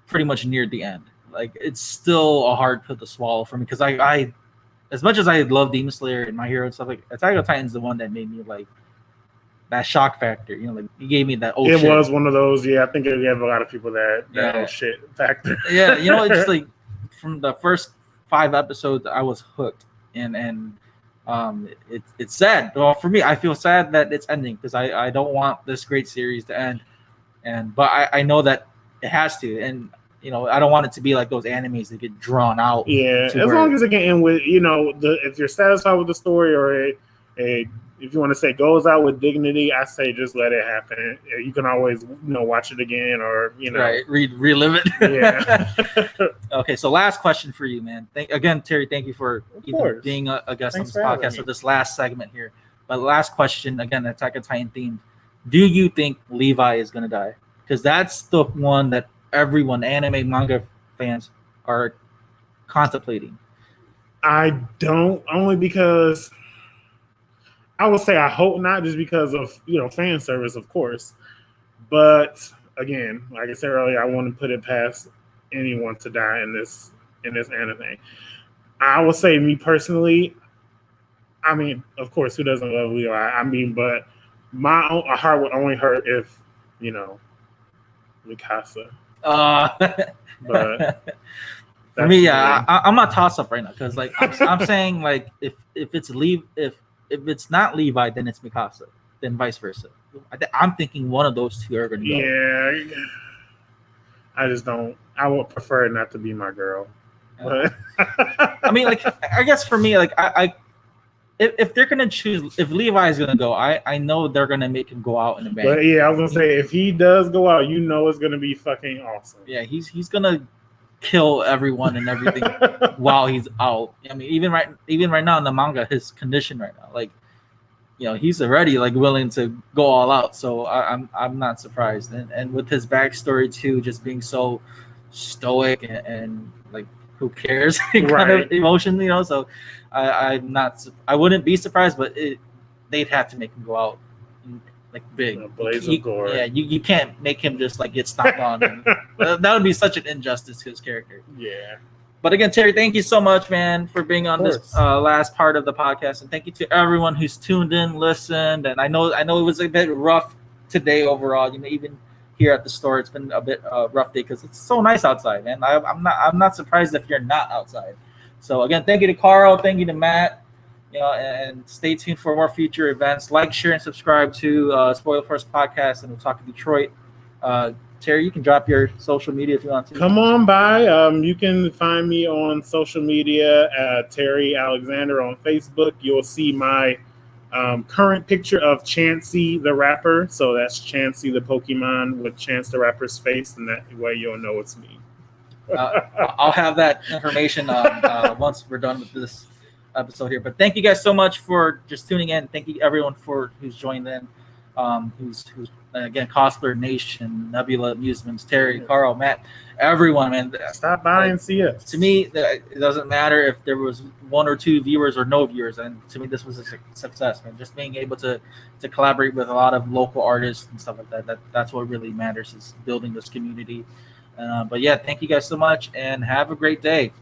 pretty much near the end. Like it's still a hard pill to swallow for me because I as much as I love Demon Slayer and My Hero and stuff, like Attack on Titan's the one that made me like that shock factor. You know, like he gave me that. Oh, it shit. was one of those. Yeah, I think it gave a lot of people that oh shit factor. Yeah, you know, it's like from the first 5 episodes, I was hooked, and it's sad. Well, for me, I feel sad that it's ending because I don't want this great series to end, but I know that it has to, and you know, I don't want it to be like those animes that get drawn out. Yeah, as long as it can end with, you know, if you're satisfied with the story or if you want to say goes out with dignity, I say just let it happen. You can always, you know, watch it again or, you know. Right, relive it. Yeah. Okay, so last question for you, man. Again, Terry, thank you for being a guest on this podcast for this last segment here. But last question, again, Attack on Titan themed. Do you think Levi is going to die? Because that's the one that everyone, anime, manga fans, are contemplating. I don't, only because I would say I hope not, just because of, you know, fan service, of course. But again, like I said earlier, I want to put it past anyone to die in this anime. I would say, me personally, I mean, of course, who doesn't love Levi? I mean, but my heart would only hurt if, you know, Mikasa. But for me, yeah, I'm not toss up right now because, like, I'm saying, like, if it's not Levi, then it's Mikasa, then vice versa. I'm thinking one of those two are going to go. Yeah, I just don't. I would prefer it not to be my girl. But I mean, like, I guess for me, like, if they're gonna choose, if Levi's gonna go, I know they're gonna make him go out in the bank. But yeah, I was gonna say, if he does go out, you know it's gonna be fucking awesome. Yeah, he's gonna kill everyone and everything while he's out. I mean, even right now in the manga, his condition right now, like, you know, he's already like willing to go all out. So I'm not surprised. And with his backstory too, just being so stoic and like, who cares kind of emotion, you know. So I wouldn't be surprised, but they'd have to make him go out like big. A blaze of gore. Yeah, you can't make him just like get stomped on. That would be such an injustice to his character. Yeah. But again, Terry, thank you so much, man, for being on this last part of the podcast, and thank you to everyone who's tuned in, listened. And I know it was a bit rough today overall. You may even here at the store, it's been a bit rough day because it's so nice outside, man. I'm not surprised if you're not outside. So again, thank you to Carl, thank you to Matt, you know, and stay tuned for more future events. Like, share, and subscribe to Spoiler First Podcast and Otaku Detroit. Terry, you can drop your social media if you want to. Come on by. You can find me on social media at Terry Alexander on Facebook. You'll see my current picture of Chansey the Rapper. So that's Chansey the Pokemon with Chance the Rapper's face, and that way you'll know it's me. I'll have that information once we're done with this episode here. But thank you guys so much for just tuning in. Thank you everyone who's joined in. Who's again, Cosblerd Nation, Nebula, Amusements, Terry, Carl, Matt, everyone, man. Stop by and see us. To me, it doesn't matter if there was 1 or 2 viewers or no viewers, and to me, this was a success, man. Just being able to collaborate with a lot of local artists and stuff like that's what really matters, is building this community. But yeah, thank you guys so much, and have a great day.